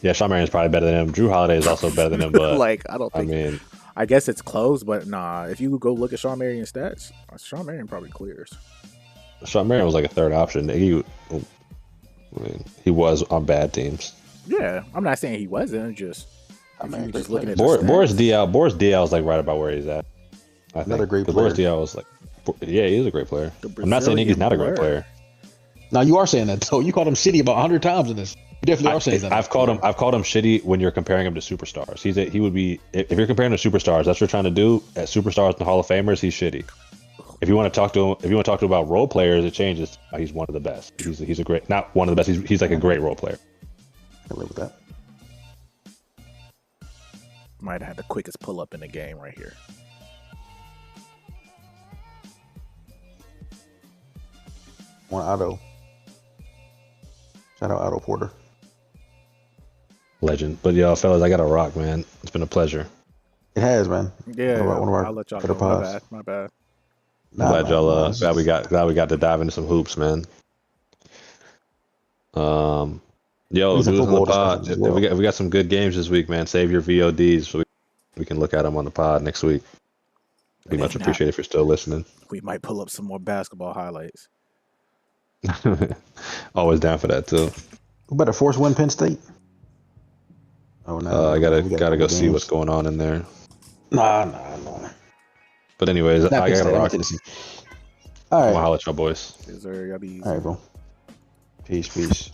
Yeah, Sean Marion's probably better than him. Drew Holiday is also better than him, but
Like I don't
I
think.
mean,
I guess it's close, but nah. If you go look at Sean Marion's stats, Sean Marion probably clears.
Sean Marion was like a third option. He was on bad teams.
Yeah, I'm not saying he wasn't. Just
I mean,
just
great
looking at
player.
the stats.
Boris Diaw is like right about where he's at. I think.
Another great
'Cause
player.
Boris Diaw was like, yeah, he is a great player.
The
I'm not saying Iggy's not a great
Brazilian
player.
Now you are saying that, though. You called him shitty about 100 times in this. You definitely are saying that.
I've called him shitty when you're comparing him to superstars. He would be if you're comparing him to superstars, that's what you're trying to do. At superstars and Hall of Famers, he's shitty. If you want to talk to him about role players, it changes. He's one of the best. He's a great, not one of the best. He's like a great role player.
I can live with that.
Might have had the quickest pull up in the game right here.
One Otto. Shout out Otto Porter.
Legend. But yo, fellas, I got to rock, man. It's been a pleasure.
It has, man.
Yeah,
One of our
I'll let y'all
better
go. My
pods.
bad. My bad.
Nah,
Glad
man,
y'all
this
glad
is-
we got to dive into some hoops, man. Yo,
Need some
dudes on the
football
pod.
discussions as well.
If we got some good games this week, man. Save your VODs so we can look at them on the pod next week. We much appreciate if you're still listening.
We might pull up some more basketball highlights.
Always down for that too.
Who better force win Penn State? Oh no.
I gotta
We got
go
couple
see
games.
what's going on in there.
Nah.
But anyways,
Not
I
Penn
gotta
State,
rock.
Tennessee. All
I'm
right.
gonna holler at y'all boys.
Is there y'all be
All right, bro. Peace.